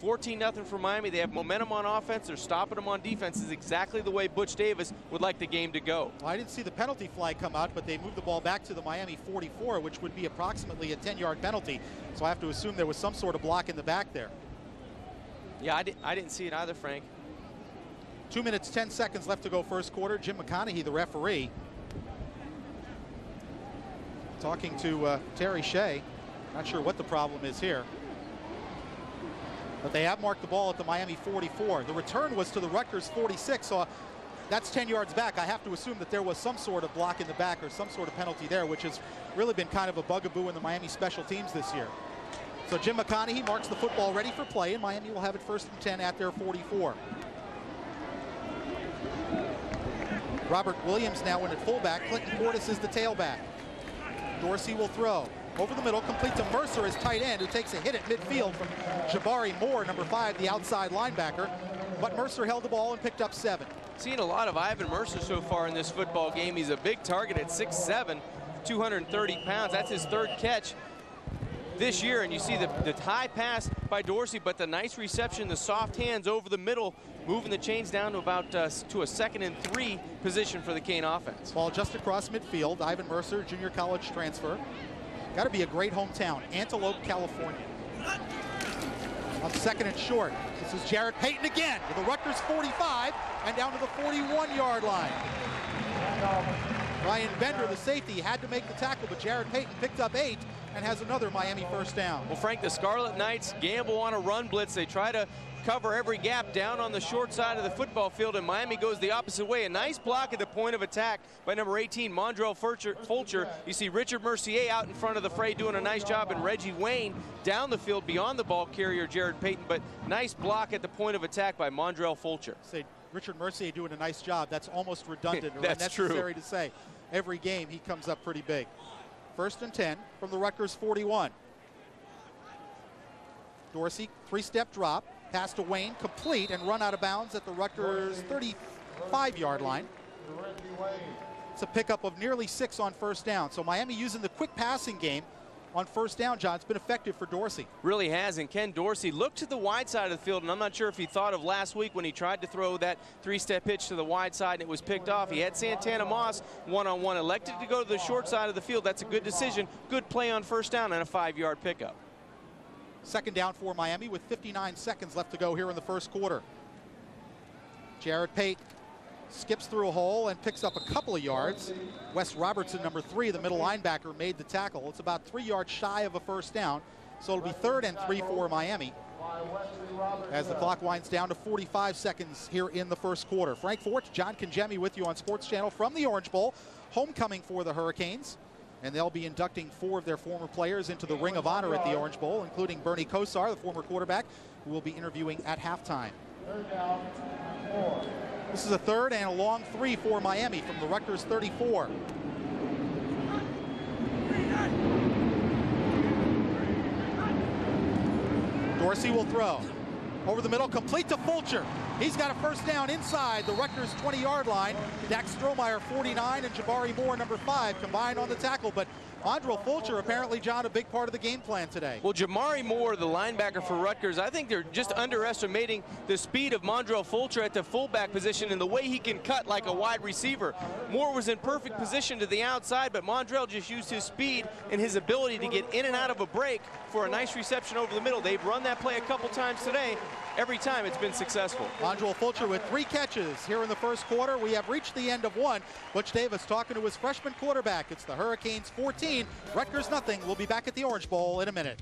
B: 14-0 for Miami. They have momentum on offense. They're stopping them on defense. This is exactly the way Butch Davis would like the game to go.
A: Well, I didn't see the penalty flag come out, but they moved the ball back to the Miami 44, which would be approximately a 10-yard penalty. So I have to assume there was some sort of block in the back there.
B: Yeah, I didn't see it either, Frank.
A: 2 minutes, 10 seconds left to go first quarter. Jim McConaughey, the referee, talking to Terry Shea. Not sure what the problem is here. But they have marked the ball at the Miami 44. The return was to the Rutgers 46, so that's 10 yards back. I have to assume that there was some sort of block in the back or some sort of penalty there, which has really been kind of a bugaboo in the Miami special teams this year. So Jim McConaughey marks the football ready for play, and Miami will have it 1st and 10 at their 44. Robert Williams now in at fullback. Clinton Portis is the tailback. Dorsey will throw. Over the middle, complete to Mercer as tight end, who takes a hit at midfield from Jabari Moore, number 5, the outside linebacker. But Mercer held the ball and picked up 7.
B: Seen a lot of Ivan Mercer so far in this football game. He's a big target at 6'7", 230 pounds. That's his 3rd catch this year. And you see the high pass by Dorsey, but the nice reception, the soft hands over the middle, moving the chains down to about to a 2nd and 3 position for the Cane offense.
A: Ball just across midfield. Ivan Mercer, junior college transfer. Got to be a great hometown, Antelope, California. On 2nd and short, this is Jarrett Payton again with the Rutgers 45 and down to the 41-yard line. Ryan Bender, the safety, had to make the tackle, but Jarrett Payton picked up 8 and has another Miami 1st down.
B: Well, Frank, the Scarlet Knights gamble on a run blitz. They try to cover every gap down on the short side of the football field, and Miami goes the opposite way. A nice block at the point of attack by number 18, Mondrell Fulcher. You see Richard Mercier out in front of the fray doing a nice job, and Reggie Wayne down the field beyond the ball carrier, Jarrett Payton, but nice block at the point of attack by Mondrell Fulcher.
A: Say Richard Mercier doing a nice job. That's almost redundant or
B: That's
A: unnecessary
B: true.
A: to say. Every game he comes up pretty big. 1st and 10 from the Rutgers 41. Dorsey, 3-step drop. Pass to Wayne, complete, and run out of bounds at the Rutgers 35-yard line. It's a pickup of nearly 6 on 1st down. So Miami using the quick passing game on 1st down, John. It's been effective for Dorsey.
B: Really has, and Ken Dorsey looked to the wide side of the field, and I'm not sure if he thought of last week when he tried to throw that 3-step pitch to the wide side and it was picked off. He had Santana Moss one-on-one, elected to go to the short side of the field. That's a good decision. Good play on 1st down and a 5-yard pickup.
A: 2nd down for Miami with 59 seconds left to go here in the first quarter. Jarrett Payton skips through a hole and picks up a couple of yards. Wes Robertson, number 3, the middle linebacker, made the tackle. It's about 3 yards shy of a 1st down. So it'll be 3rd and 3 for Miami as the clock winds down to 45 seconds here in the first quarter. Frank Fort, John Congemi with you on Sports Channel from the Orange Bowl. Homecoming for the Hurricanes. And they'll be inducting 4 of their former players into the Ring of Honor at the Orange Bowl, including Bernie Kosar, the former quarterback, who will be interviewing at halftime. This is a 3rd and a long 3 for Miami from the Rutgers 34. Dorsey will throw. Over the middle, complete to Fulcher. He's got a 1st down inside the Rutgers 20-yard line. Dax Strohmeyer, 49, and Jabari Moore, number 5, combined on the tackle. But Mondrell Fulcher, apparently, John, a big part of the game plan today.
B: Well, Jamari Moore, the linebacker for Rutgers, I think they're just underestimating the speed of Mondrell Fulcher at the fullback position and the way he can cut like a wide receiver. Moore was in perfect position to the outside, but Mondrell just used his speed and his ability to get in and out of a break for a nice reception over the middle. They've run that play a couple times today. Every time it's been successful.
A: Mondrell Fulcher with 3 catches here in the first quarter. We have reached the end of 1. Butch Davis talking to his freshman quarterback. It's the Hurricanes 14, Rutgers nothing. We'll be back at the Orange Bowl in a minute.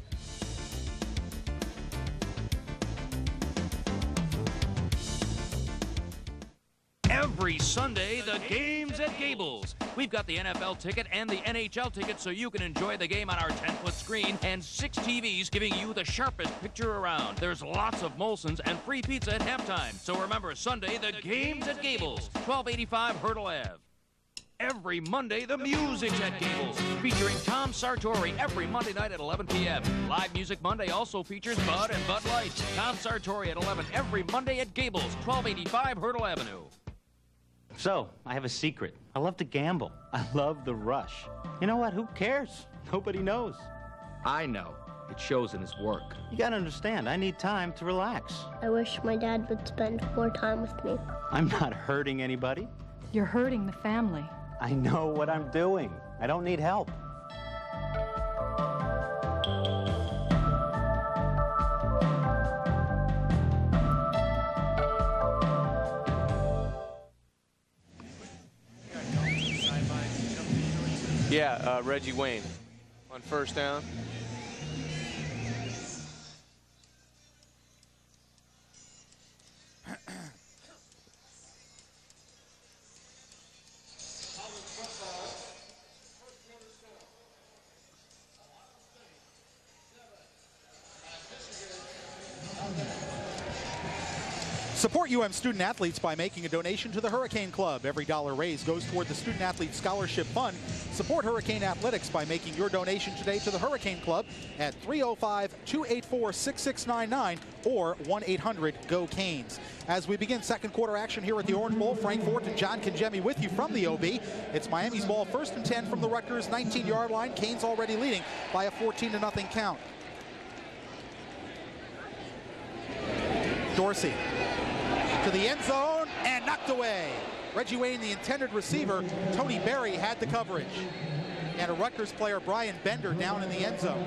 O: Every Sunday, the game's at Gables. We've got the NFL ticket and the NHL ticket so you can enjoy the game on our 10-foot screen and 6 TVs giving you the sharpest picture around. There's lots of Molson's and free pizza at halftime. So remember, Sunday, the game's at Gables, 1285 Hurdle Ave. Every Monday, the music's at Gables, featuring Tom Sartori every Monday night at 11 p.m. Live Music Monday also features Bud and Bud Light. Tom Sartori at 11 every Monday at Gables, 1285 Hurdle Avenue.
P: So, I have a secret. I love to gamble. I love the rush. You know what? Who cares? Nobody knows.
Q: I know. It shows in his work.
P: You gotta understand, I need time to relax.
R: I wish my dad would spend more time with me.
P: I'm not hurting anybody.
S: You're hurting the family.
P: I know what I'm doing. I don't need help.
B: Yeah, Reggie Wayne on first down.
A: Support UM student athletes by making a donation to the Hurricane Club. Every dollar raised goes toward the Student Athlete Scholarship Fund. Support Hurricane Athletics by making your donation today to the Hurricane Club at 305-284-6699 or 1-800-GO-CANES. As we begin second quarter action here at the Orange Bowl, Frank Fort and John Kinjemi with you from the OB. It's Miami's ball, 1st and 10 from the Rutgers 19-yard line. Canes already leading by a 14-0 count. Dorsey to the end zone and knocked away. Reggie Wayne, the intended receiver. Tony Berry had the coverage. And a Rutgers player, Brian Bender, down in the end zone.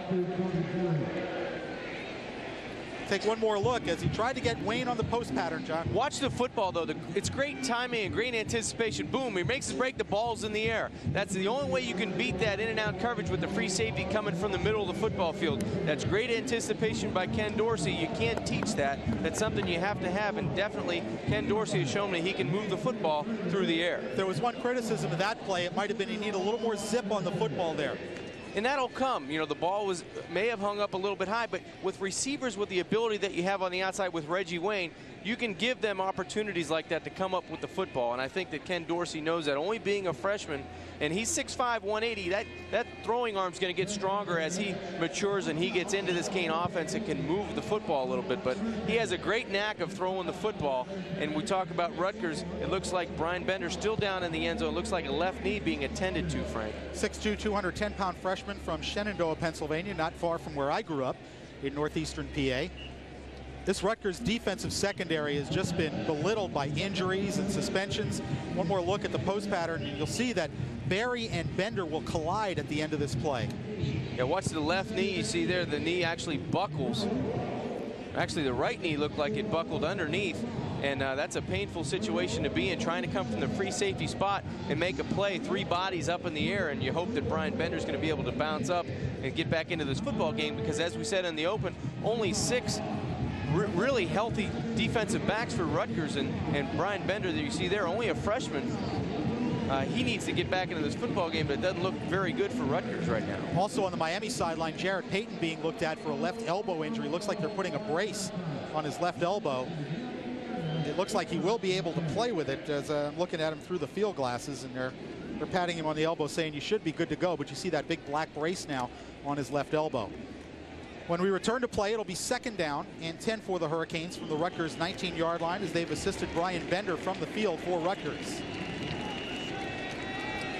A: Take one more look as he tried to get Wayne on the post pattern, John.
B: Watch the football, though. It's great timing and great anticipation. Boom, he makes his break, the ball's in the air. That's the only way you can beat that in-and-out coverage with the free safety coming from the middle of the football field. That's great anticipation by Ken Dorsey. You can't teach that. That's something you have to have, and definitely Ken Dorsey has shown that he can move the football through the air.
A: There was one criticism of that play. It might have been he needed a little more zip on the football there.
B: And that'll come. You know, the ball may have hung up a little bit high, but with receivers with the ability that you have on the outside with Reggie Wayne, you can give them opportunities like that to come up with the football. And I think that Ken Dorsey knows that. Only being a freshman, and he's 6'5", 180, that throwing arm's going to get stronger as he matures and he gets into this Cane offense and can move the football a little bit. But he has a great knack of throwing the football. And we talk about Rutgers, it looks like Brian Bender still down in the end zone. It looks like a left knee being attended to, Frank.
A: 6'2", 210-pound freshman from Shenandoah, Pennsylvania, not far from where I grew up in northeastern PA. This Rutgers defensive secondary has just been belittled by injuries and suspensions. One more look at the post pattern, and you'll see that Berry and Bender will collide at the end of this play.
B: Yeah, watch the left knee. You see there the knee actually buckles. Actually, the right knee looked like it buckled underneath, and that's a painful situation to be in, trying to come from the free safety spot and make a play, 3 bodies up in the air, and you hope that Brian Bender's going to be able to bounce up and get back into this football game, because as we said in the open, only 6 really healthy defensive backs for Rutgers, and Brian Bender that you see there, only a freshman. He needs to get back into this football game, but it doesn't look very good for Rutgers right now.
A: Also on the Miami sideline, Jarrett Payton being looked at for a left elbow injury. Looks like they're putting a brace on his left elbow. It looks like he will be able to play with it, as I'm looking at him through the field glasses, and they're patting him on the elbow saying you should be good to go, but you see that big black brace now on his left elbow. When we return to play, it'll be 2nd down and 10 for the Hurricanes from the Rutgers 19-yard line as they've assisted Brian Bender from the field for Rutgers.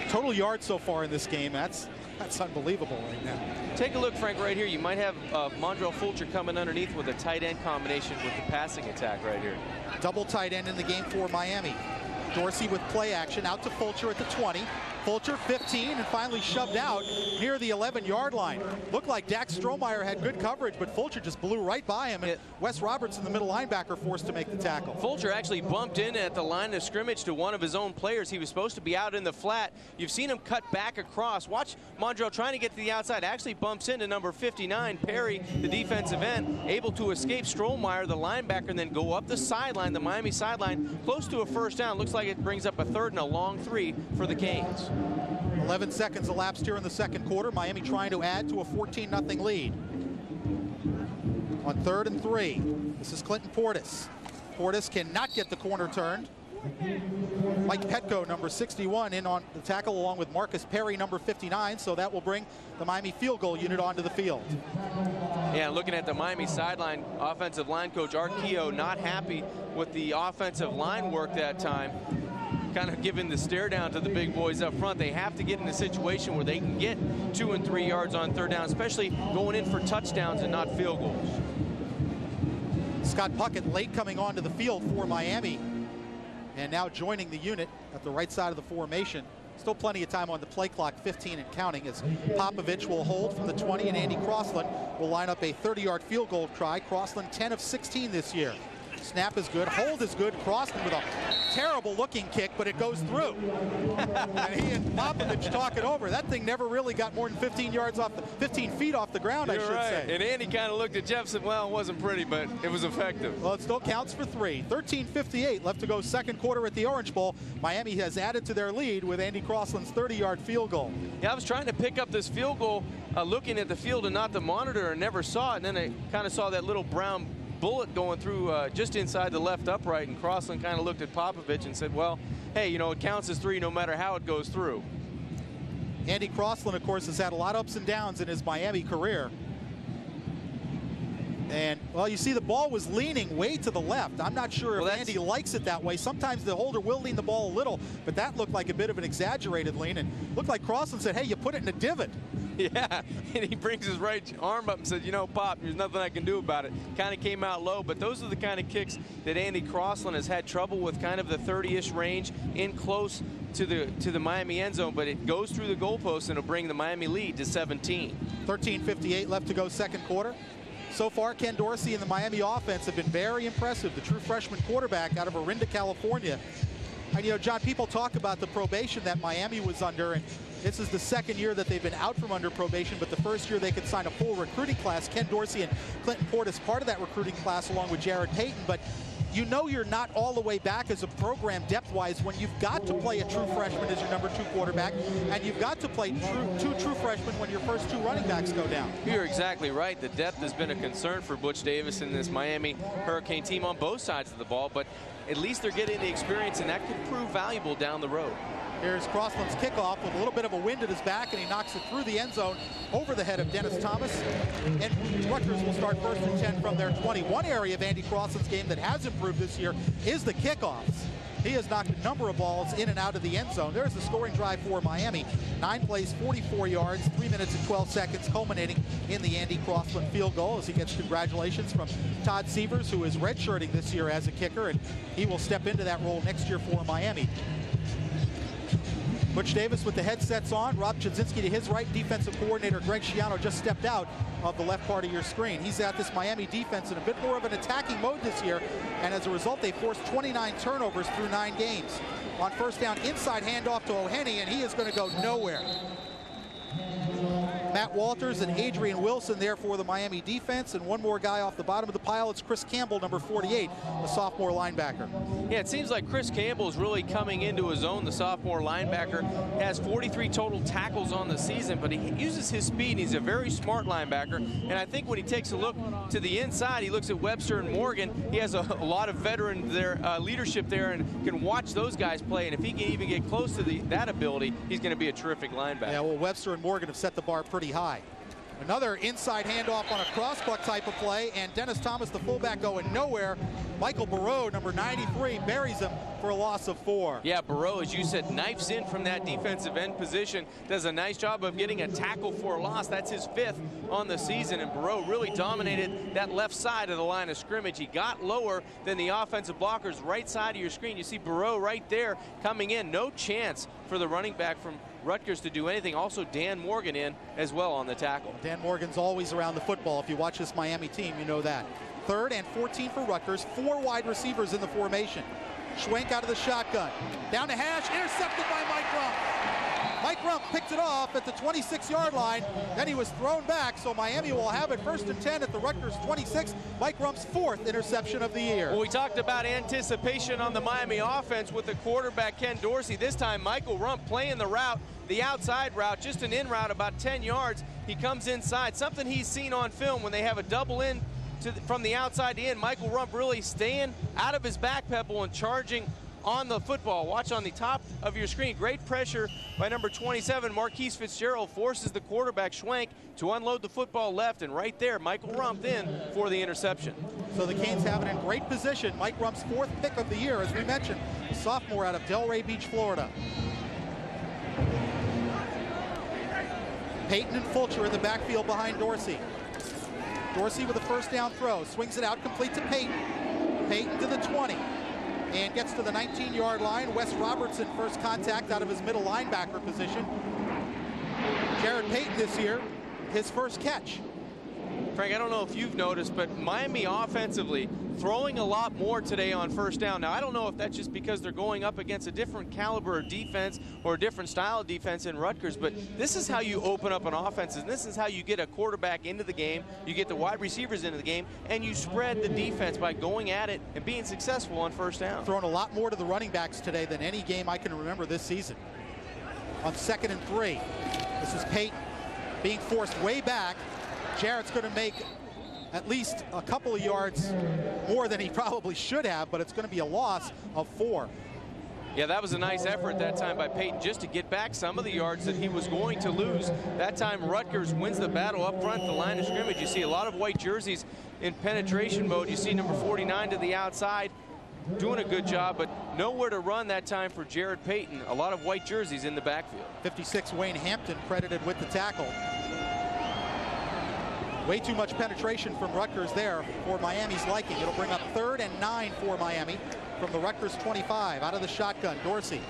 A: Total yards so far in this game, that's unbelievable right now.
B: Take a look, Frank, right here. You might have Mondrell Fulcher coming underneath with a tight end combination with the passing attack right here.
A: Double tight end in the game for Miami. Dorsey with play action out to Fulcher at the 20. Fulcher, 15, and finally shoved out near the 11-yard line. Looked like Dax Strohmeyer had good coverage, but Fulcher just blew right by him, and Wes Robertson, the middle linebacker, forced to make the tackle.
B: Fulcher actually bumped in at the line of scrimmage to one of his own players. He was supposed to be out in the flat. You've seen him cut back across. Watch Mondrell trying to get to the outside. Actually bumps into number 59, Perry, the defensive end, able to escape Strohmeyer, the linebacker, and then go up the sideline, the Miami sideline, close to a first down. Looks like it brings up a 3rd and a long 3 for the Canes.
A: 11 seconds elapsed here in the second quarter. Miami trying to add to a 14-0 lead. On 3rd and 3, this is Clinton Portis. Portis cannot get the corner turned. Mike Petco, number 61, in on the tackle along with Marcus Perry, number 59, so that will bring the Miami field goal unit onto the field.
B: Yeah, looking at the Miami sideline, offensive line coach Art Keogh not happy with the offensive line work that time. Kind of giving the stare down to the big boys up front. They have to get in a situation where they can get 2 and 3 yards on 3rd down, especially going in for touchdowns and not field goals.
A: Scott Puckett late coming onto the field for Miami, and now joining the unit at the right side of the formation. Still plenty of time on the play clock, 15 and counting, as Popovich will hold from the 20, and Andy Crossland will line up a 30-yard field goal try. Crossland 10 of 16 this year. Snap is good, hold is good. Crossland with a terrible looking kick, but it goes through. And he and Popovich talk it over. That thing never really got more than 15 feet off the ground, I should say.
B: And Andy kind of looked at Jeff and said, well, it wasn't pretty, but it was effective.
A: Well, it still counts for 3. 13:58 left to go second quarter at the Orange Bowl. Miami has added to their lead with Andy Crossland's 30-yard field goal.
B: Yeah, I was trying to pick up this field goal looking at the field and not the monitor, and never saw it. And then I kind of saw that little brown bullet going through just inside the left upright, and Crossland kind of looked at Popovich and said, well, hey, you know, it counts as 3 no matter how it goes through.
A: Andy Crossland, of course, has had a lot of ups and downs in his Miami career. And, well, you see the ball was leaning way to the left. I'm not sure if Andy likes it that way. Sometimes the holder will lean the ball a little, but that looked like a bit of an exaggerated lean, and looked like Crossland said, hey, you put it in a divot.
B: Yeah, and he brings his right arm up and said, you know, Pop, there's nothing I can do about it. Kind of came out low, but those are the kind of kicks that Andy Crossland has had trouble with, kind of the 30-ish range, in close to the Miami end zone, but it goes through the goalpost and it'll bring the Miami lead to 17.
A: 13:58 left to go second quarter. So far, Ken Dorsey and the Miami offense have been very impressive. The true freshman quarterback out of Orinda, California. And, you know, John, people talk about the probation that Miami was under, and this is the second year that they've been out from under probation, but the first year they could sign a full recruiting class. Ken Dorsey and Clinton Portis part of that recruiting class along with Jared Payton, but you know you're not all the way back as a program depth-wise when you've got to play a true freshman as your number 2 quarterback, and you've got to play two true freshmen when your first 2 running backs go down.
B: You're exactly right. The depth has been a concern for Butch Davis and this Miami Hurricane team on both sides of the ball, but at least they're getting the experience, and that could prove valuable down the road.
A: Here's Crossland's kickoff with a little bit of a wind at his back, and he knocks it through the end zone over the head of Dennis Thomas. And Rutgers will start 1st and 10 from their 20. One area of Andy Crossland's game that has improved this year is the kickoffs. He has knocked a number of balls in and out of the end zone. There's the scoring drive for Miami. 9 plays, 44 yards, 3 minutes and 12 seconds, culminating in the Andy Crossland field goal as he gets congratulations from Todd Sievers, who is redshirting this year as a kicker, and he will step into that role next year for Miami. Butch Davis with the headsets on. Rob Chudzinski to his right. Defensive coordinator Greg Schiano just stepped out of the left part of your screen. He's at this Miami defense in a bit more of an attacking mode this year, and as a result, they forced 29 turnovers through 9 games. On first down, inside handoff to O'Henny, and he is going to go nowhere. Matt Walters and Adrian Wilson there for the Miami defense, and one more guy off the bottom of the pile. It's Chris Campbell, number 48, the sophomore linebacker.
B: Yeah, it seems like Chris Campbell is really coming into his own. The sophomore linebacker has 43 total tackles on the season, but he uses his speed. He's a very smart linebacker, and I think when he takes a look to the inside, he looks at Webster and Morgan. He has a lot of veteran there, leadership there, and can watch those guys play, and if he can even get close to that ability, he's going to be a terrific linebacker.
A: Yeah, well, Webster and Morgan have set the bar pretty high. Another inside handoff on a crossbuck type of play, and Dennis Thomas, the fullback, going nowhere. Michael Barreau, number 93, buries him for a loss of 4.
B: Yeah, Barreau, as you said, knifes in from that defensive end position, does a nice job of getting a tackle for a loss. That's his 5th on the season, and Barreau really dominated that left side of the line of scrimmage. He got lower than the offensive blockers, right side of your screen. You see Barreau right there coming in. No chance for the running back from Rutgers to do anything. Also Dan Morgan in as well on the tackle.
A: Dan Morgan's always around the football. If you watch this Miami team, you know that. 3rd and 14 for Rutgers. 4 wide receivers in the formation. Schwenk out of the shotgun. Down to hash, intercepted by Mike Rump. Mike Rump picked it off at the 26-yard line. Then he was thrown back, so Miami will have it 1st and 10 at the Rutgers 26. Mike Rump's 4th interception of the year.
B: Well, we talked about anticipation on the Miami offense with the quarterback Ken Dorsey. This time, Michael Rump playing the route, the outside route, just an in route about 10 yards. He comes inside, something he's seen on film when they have a double in from the outside to in. Michael Rump really staying out of his back pedal and charging on the football. Watch on the top of your screen. Great pressure by number 27, Marquise Fitzgerald, forces the quarterback Schwenk to unload the football left, and right there, Michael Rump in for the interception.
A: So the Canes have it in great position. Mike Rump's 4th pick of the year, as we mentioned, a sophomore out of Delray Beach, Florida. Payton and Fulcher in the backfield behind Dorsey. Dorsey with a 1st down throw, swings it out, complete to Payton. Payton to the 20, and gets to the 19-yard line. Wes Robertson, first contact out of his middle linebacker position. Jared Payton this year, his 1st catch.
B: Frank, I don't know if you've noticed, but Miami offensively throwing a lot more today on 1st down. Now, I don't know if that's just because they're going up against a different caliber of defense or a different style of defense in Rutgers, but this is how you open up an offense, and this is how you get a quarterback into the game, you get the wide receivers into the game, and you spread the defense by going at it and being successful on 1st down.
A: Throwing a lot more to the running backs today than any game I can remember this season. On 2nd and 3, this is Payton being forced way back. Jarrett's going to make at least a couple of yards more than he probably should have, but it's going to be a loss of 4.
B: Yeah, that was a nice effort that time by Payton just to get back some of the yards that he was going to lose. That time Rutgers wins the battle up front, the line of scrimmage. You see a lot of white jerseys in penetration mode. You see number 49 to the outside doing a good job, but nowhere to run that time for Jared Payton. A lot of white jerseys in the backfield.
A: 56 Wayne Hampton credited with the tackle. Way too much penetration from Rutgers there for Miami's liking. It'll bring up 3rd and 9 for Miami from the Rutgers 25. Out of the shotgun, Dorsey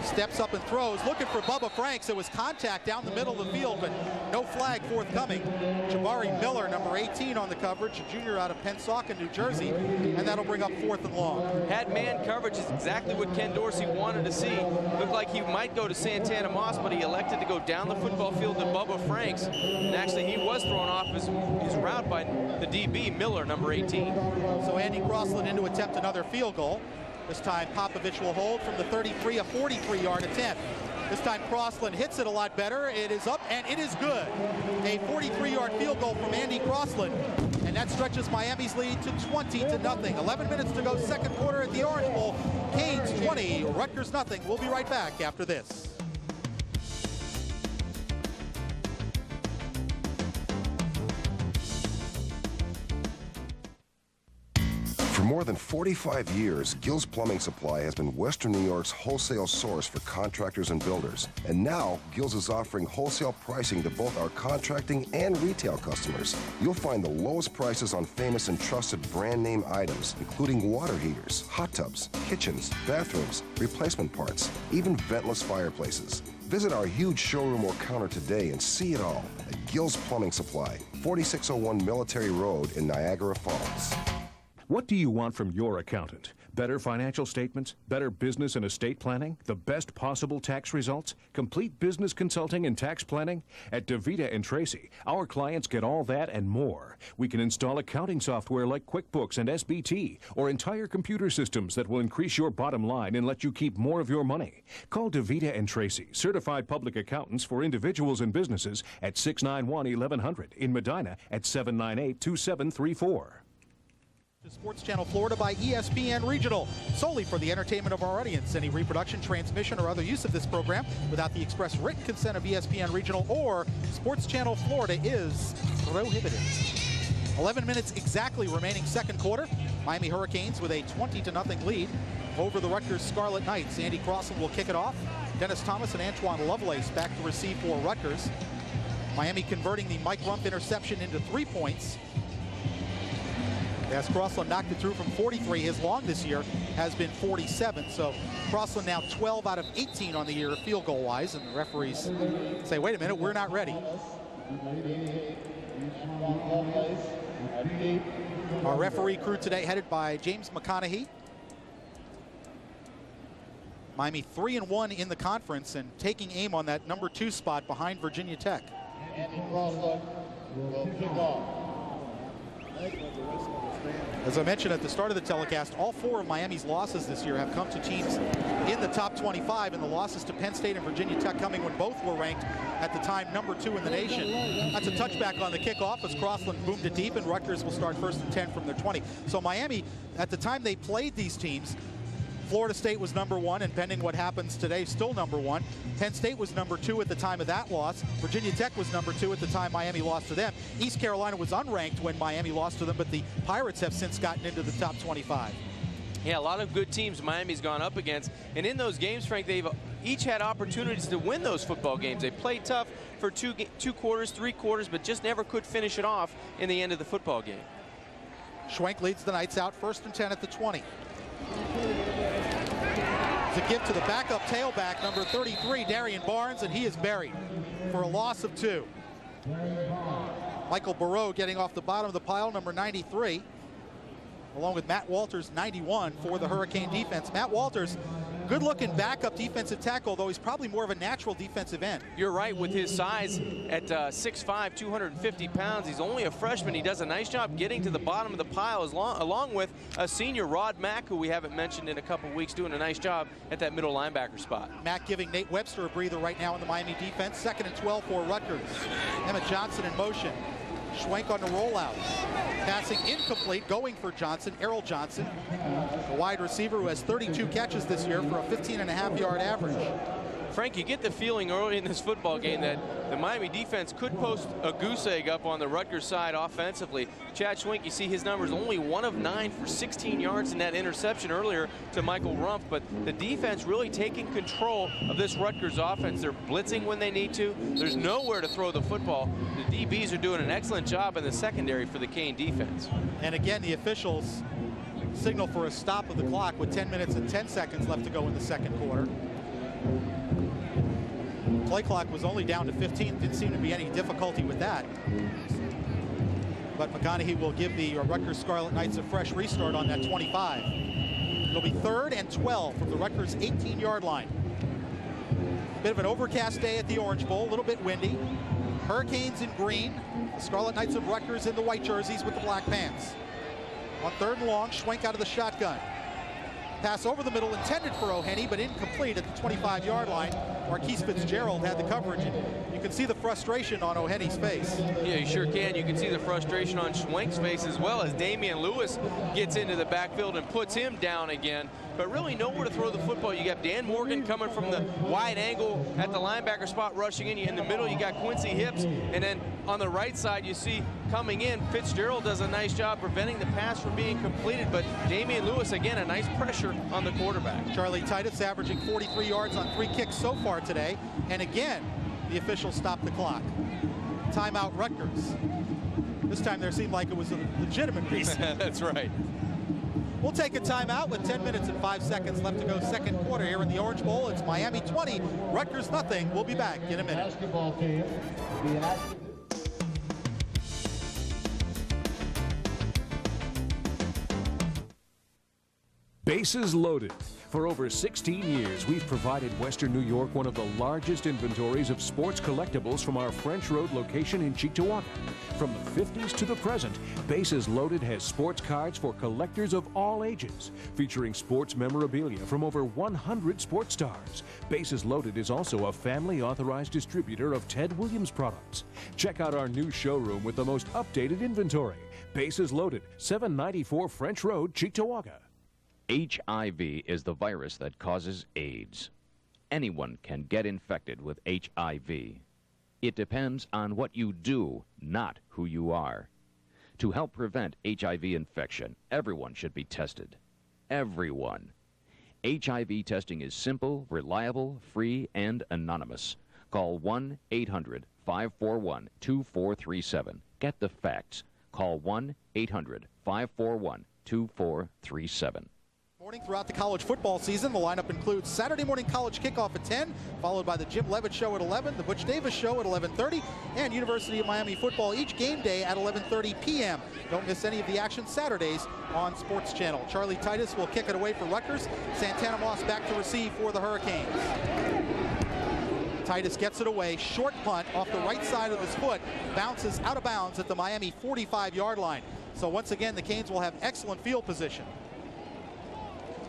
A: steps up and throws, looking for Bubba Franks. It was contact down the middle of the field, but no flag forthcoming. Jabari Miller, number 18 on the coverage, a junior out of Pensacola, New Jersey, and that'll bring up 4th and long.
B: Had man coverage is exactly what Ken Dorsey wanted to see. Looked like he might go to Santana Moss, but he elected to go down the football field to Bubba Franks. And actually, he was thrown off his route by the DB, Miller, number 18.
A: So Andy Crossland in to attempt another field goal. This time Popovich will hold from the 33, a 43-yard attempt. This time Crossland hits it a lot better. It is up and it is good. A 43-yard field goal from Andy Crossland, and that stretches Miami's lead to 20-0. 11 minutes to go, 2nd quarter at the Orange Bowl. Canes 20, Rutgers nothing. We'll be right back after this.
G: For more than 45 years, Gill's Plumbing Supply has been Western New York's wholesale source for contractors and builders. And now, Gill's is offering wholesale pricing to both our contracting and retail customers. You'll find the lowest prices on famous and trusted brand name items, including water heaters, hot tubs, kitchens, bathrooms, replacement parts, even ventless fireplaces. Visit our huge showroom or counter today and see it all at Gill's Plumbing Supply, 4601 Military Road in Niagara Falls.
J: What do you want from your accountant? Better financial statements, better business and estate planning, the best possible tax results, complete business consulting and tax planning? At DeVita and Tracy, our clients get all that and more. We can install accounting software like QuickBooks and SBT, or entire computer systems that will increase your bottom line and let you keep more of your money. Call DeVita and Tracy, certified public accountants for individuals and businesses, at 691-1100, in Medina at 798-2734.
A: Sports Channel Florida by ESPN Regional, solely for the entertainment of our audience. Any reproduction, transmission, or other use of this program without the express written consent of ESPN Regional or Sports Channel Florida is prohibited. 11 minutes exactly remaining 2nd quarter. Miami Hurricanes with a 20-0 lead over the Rutgers Scarlet Knights. Andy Crossland will kick it off. Dennis Thomas and Antoine Lovelace back to receive for Rutgers. Miami converting the Mike Rump interception into 3 points. As Crossland knocked it through from 43, his long this year has been 47. So Crossland now 12 out of 18 on the year field goal wise, and the referees say, wait a minute, we're not ready. Our referee crew today headed by James McConaughey. Miami 3-1 in the conference and taking aim on that number 2 spot behind Virginia Tech. As I mentioned at the start of the telecast, all 4 of Miami's losses this year have come to teams in the top 25, and the losses to Penn State and Virginia Tech coming when both were ranked at the time number 2 in the nation. That's a touchback on the kickoff as Crossland boomed it deep, and Rutgers will start 1st and 10 from their 20. So Miami, at the time they played these teams, Florida State was number 1, and pending what happens today, still number 1. Penn State was number 2 at the time of that loss. Virginia Tech was number 2 at the time Miami lost to them. East Carolina was unranked when Miami lost to them, but the Pirates have since gotten into the top 25.
B: Yeah, a lot of good teams Miami's gone up against, and in those games, Frank, they've each had opportunities to win those football games. They played tough for two quarters, 3 quarters, but just never could finish it off in the end of the football game.
A: Schwenk leads the Knights out 1st and 10 at the 20. It's a give to the backup tailback, number 33, Darian Barnes, and he is buried for a loss of 2. Michael Burrow getting off the bottom of the pile, number 93, along with Matt Walters, 91, for the Hurricane defense. Matt Walters, good-looking backup defensive tackle, though he's probably more of a natural defensive end.
B: You're right, with his size at 6'5", 250 pounds. He's only a freshman. He does a nice job getting to the bottom of the pile, along with a senior, Rod Mack, who we haven't mentioned in a couple weeks, doing a nice job at that middle linebacker spot.
A: Mack giving Nate Webster a breather right now in the Miami defense. 2nd and 12 for Rutgers. Emmett Johnson in motion. Schwenk on the rollout. Passing incomplete, going for Johnson, Errol Johnson, a wide receiver who has 32 catches this year for a 15.5-yard average.
B: Frank, you get the feeling early in this football game that the Miami defense could post a goose egg up on the Rutgers side offensively. Chad Schwenk, you see his numbers, only 1 of 9 for 16 yards in that interception earlier to Michael Rumpf, but the defense really taking control of this Rutgers offense. They're blitzing when they need to. There's nowhere to throw the football. The DBs are doing an excellent job in the secondary for the Cane defense.
A: And again, the officials signal for a stop of the clock with 10 minutes and 10 seconds left to go in the 2nd quarter. Play clock was only down to 15. Didn't seem to be any difficulty with that. But McConaughey will give the Rutgers Scarlet Knights a fresh restart on that 25. It'll be 3rd and 12 from the Rutgers 18-yard line. Bit of an overcast day at the Orange Bowl, a little bit windy. Hurricanes in green, the Scarlet Knights of Rutgers in the white jerseys with the black pants. On 3rd and long, Schwenk out of the shotgun. Pass over the middle intended for O'Henny, but incomplete at the 25-yard line. Marquise Fitzgerald had the coverage, and you can see the frustration on O'Henny's face.
B: Yeah, you sure can. You can see the frustration on Schwenk's face as well as Damian Lewis gets into the backfield and puts him down again. But really nowhere to throw the football. You got Dan Morgan coming from the wide angle at the linebacker spot rushing in. In the middle, you got Quincy Hips. And then on the right side, you see coming in, Fitzgerald does a nice job preventing the pass from being completed. But Damian Lewis, again, a nice pressure on the quarterback.
A: Charlie Titus averaging 43 yards on 3 kicks so far today. And again, the officials stopped the clock. Timeout Rutgers. This time there seemed like it was a legitimate reason.
B: That's right.
A: We'll take a timeout with 10 minutes and 5 seconds left to go 2nd quarter here in the Orange Bowl. It's Miami 20, Rutgers nothing. We'll be back in a minute.
T: Basketball team.
J: Bases loaded. For over 16 years, we've provided Western New York one of the largest inventories of sports collectibles from our French Road location in Cheektowaga. From the 50s to the present, Bases Loaded has sports cards for collectors of all ages, featuring sports memorabilia from over 100 sports stars. Bases Loaded is also a family-authorized distributor of Ted Williams products. Check out our new showroom with the most updated inventory. Bases Loaded, 794 French Road, Cheektowaga.
U: HIV is the virus that causes AIDS. Anyone can get infected with HIV. It depends on what you do, not who you are. To help prevent HIV infection, everyone should be tested. Everyone. HIV testing is simple, reliable, free, and anonymous. Call 1-800-541-2437. Get the facts. Call 1-800-541-2437. 541-2437.
A: Morning throughout the college football season. The lineup includes Saturday morning college kickoff at 10, followed by the Jim Levitt Show at 11, the Butch Davis Show at 11:30, and University of Miami football each game day at 11:30 p.m. Don't miss any of the action Saturdays on Sports Channel. Charlie Titus will kick it away for Rutgers. Santana Moss back to receive for the Hurricanes. Titus gets it away. Short punt off the right side of his foot. Bounces out of bounds at the Miami 45-yard line. So once again, the Canes will have excellent field position.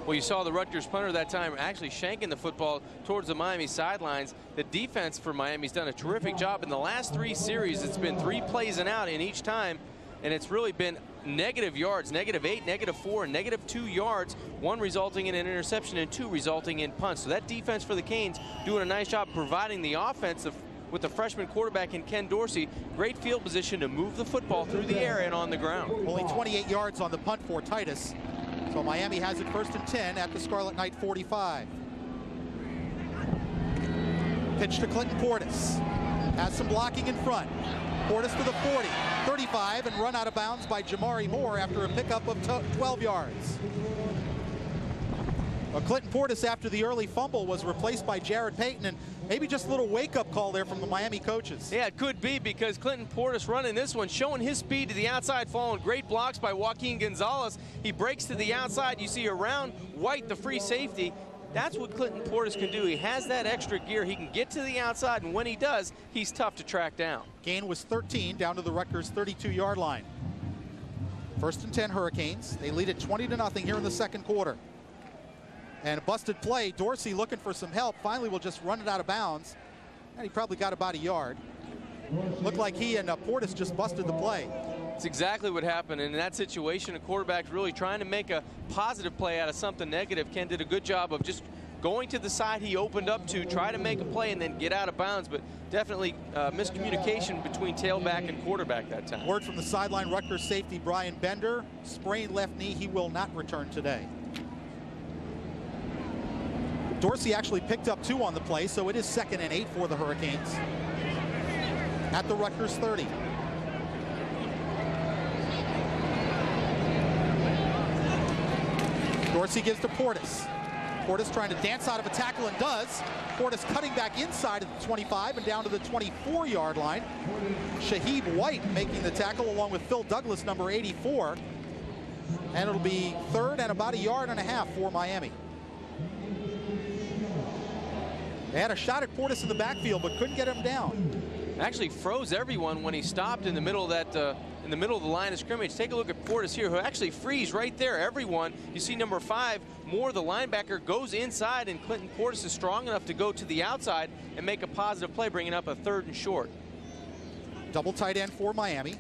B: Well, you saw the Rutgers punter that time actually shanking the football towards the Miami sidelines. The defense for Miami's done a terrific job. In the last 3 series, it's been 3 plays and out in each time, and it's really been negative yards, -8, -4, and -2 yards, 1 resulting in an interception and 2 resulting in punts. So that defense for the Canes doing a nice job providing the offense with the freshman quarterback in Ken Dorsey. Great field position to move the football through the air and on the ground.
A: Only 28 yards on the punt for Titus. So Miami has it 1st and 10 at the Scarlet Knight 45. Pitch to Clinton Portis. Has some blocking in front. Portis to the 40, 35, and run out of bounds by Jamari Moore after a pickup of 12 yards. Well, Clinton Portis, after the early fumble, was replaced by Jared Payton, and maybe just a little wake-up call there from the Miami coaches.
B: Yeah, it could be, because Clinton Portis running this one, showing his speed to the outside, following great blocks by Joaquin Gonzalez. He breaks to the outside. You see around White, the free safety. That's what Clinton Portis can do. He has that extra gear. He can get to the outside, and when he does, he's tough to track down.
A: Gain was 13 down to the Rutgers 32-yard line. 1st and 10 Hurricanes. They lead it 20-0 here in the second quarter. And a busted play. Dorsey looking for some help. Finally will just run it out of bounds. And he probably got about a yard. Looked like he and Portis just busted the play.
B: That's exactly what happened. And in that situation, a quarterback's really trying to make a positive play out of something negative. Ken did a good job of just going to the side he opened up to, try to make a play and then get out of bounds. But definitely miscommunication between tailback and quarterback that time.
A: Word from the sideline, Rutgers safety Brian Bender. Sprained left knee. He will not return today. Dorsey actually picked up 2 on the play, so it is 2nd and 8 for the Hurricanes. At the Rutgers 30. Dorsey gives to Portis. Portis trying to dance out of a tackle and does. Portis cutting back inside of the 25 and down to the 24-yard line. Shaheed White making the tackle along with Phil Douglas, number 84. And it'll be 3rd and about 1.5 yards for Miami. They had a shot at Portis in the backfield, but couldn't get him down.
B: Actually froze everyone when he stopped in the middle of that, in the middle of the line of scrimmage. Take a look at Portis here, who actually frees right there. Everyone, you see number 5, Moore, the linebacker, goes inside, and Clinton Portis is strong enough to go to the outside and make a positive play, bringing up a 3rd and short.
A: Double tight end for Miami.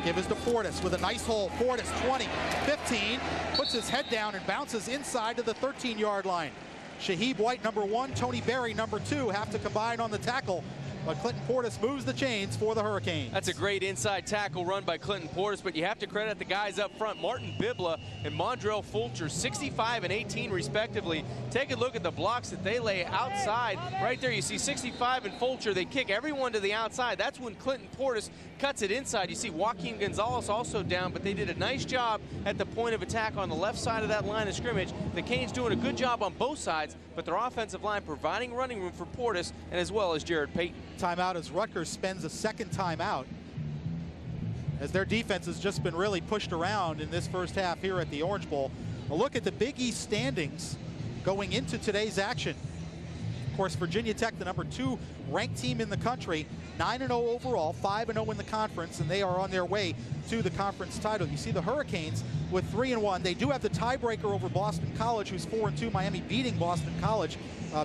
A: Give us to Portis with a nice hole. Portis 20, 15, puts his head down and bounces inside to the 13-yard line. Shaheed White, number 1, Tony Berry, number 2, have to combine on the tackle. But Clinton Portis moves the chains for the Hurricanes.
B: That's a great inside tackle run by Clinton Portis, but you have to credit the guys up front, Martin Bibla and Mondrell Fulcher, 65 and 18 respectively. Take a look at the blocks that they lay outside. Right there, you see 65 and Fulcher. They kick everyone to the outside. That's when Clinton Portis cuts it inside. You see Joaquin Gonzalez also down, but they did a nice job at the point of attack on the left side of that line of scrimmage. The Canes doing a good job on both sides, but their offensive line providing running room for Portis and as well as Jared Payton.
A: Timeout as Rutgers spends a 2nd timeout, as their defense has just been really pushed around in this first half here at the Orange Bowl. A look at the Big East standings going into today's action. Of course, Virginia Tech, the number 2 ranked team in the country, 9-0 overall, 5-0 in the conference, and they are on their way to the conference title. You see the Hurricanes with 3-1. They do have the tiebreaker over Boston College, who's 4-2. Miami beating Boston College.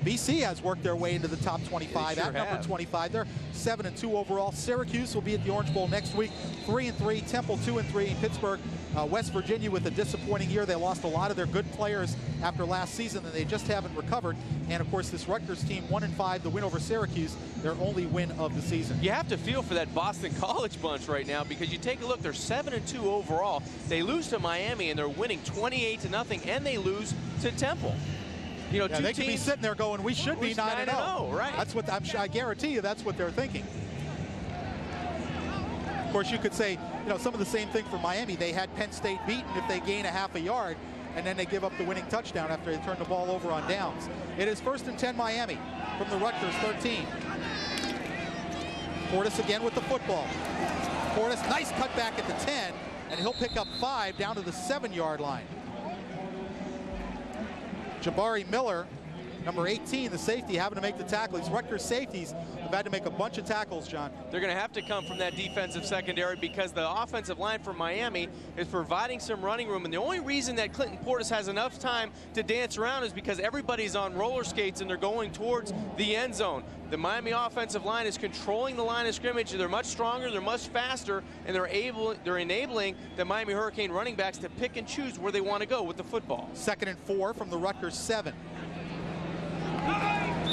A: BC has worked their way into the top 25 at number 25. They're 7-2 overall. Syracuse will be at the Orange Bowl next week, 3-3. Temple 2-3. Pittsburgh, West Virginia with a disappointing year. They lost a lot of their good players after last season, and they just haven't recovered. And of course, this Rutgers team, 1-5, the win over Syracuse, their only win of the season.
B: You have to feel for that Boston College bunch right now, because you take a look, they're 7-2 overall. They lose to Miami, and they're winning 28-0, and they lose to Temple. You know,
A: yeah, they could be sitting there going, we should be 9-0.
B: Right.
A: That's what I guarantee you. That's what they're thinking. Of course, you could say, you know, some of the same thing for Miami. They had Penn State beaten if they gain a half a yard, and then they give up the winning touchdown after they turn the ball over on downs. It is 1st and 10 Miami from the Rutgers 13. Portis again with the football. Portis, nice cutback at the 10, and he'll pick up 5 down to the 7-yard line. Jabari Miller, number 18, the safety, having to make the tackle. These Rutgers safeties have had to make a bunch of tackles, John.
B: They're going to have to come from that defensive secondary because the offensive line for Miami is providing some running room. And the only reason that Clinton Portis has enough time to dance around is because everybody's on roller skates and they're going towards the end zone. The Miami offensive line is controlling the line of scrimmage. They're much stronger, they're much faster, and they're enabling the Miami Hurricane running backs to pick and choose where they want to go with the football.
A: 2nd and 4 from the Rutgers 7.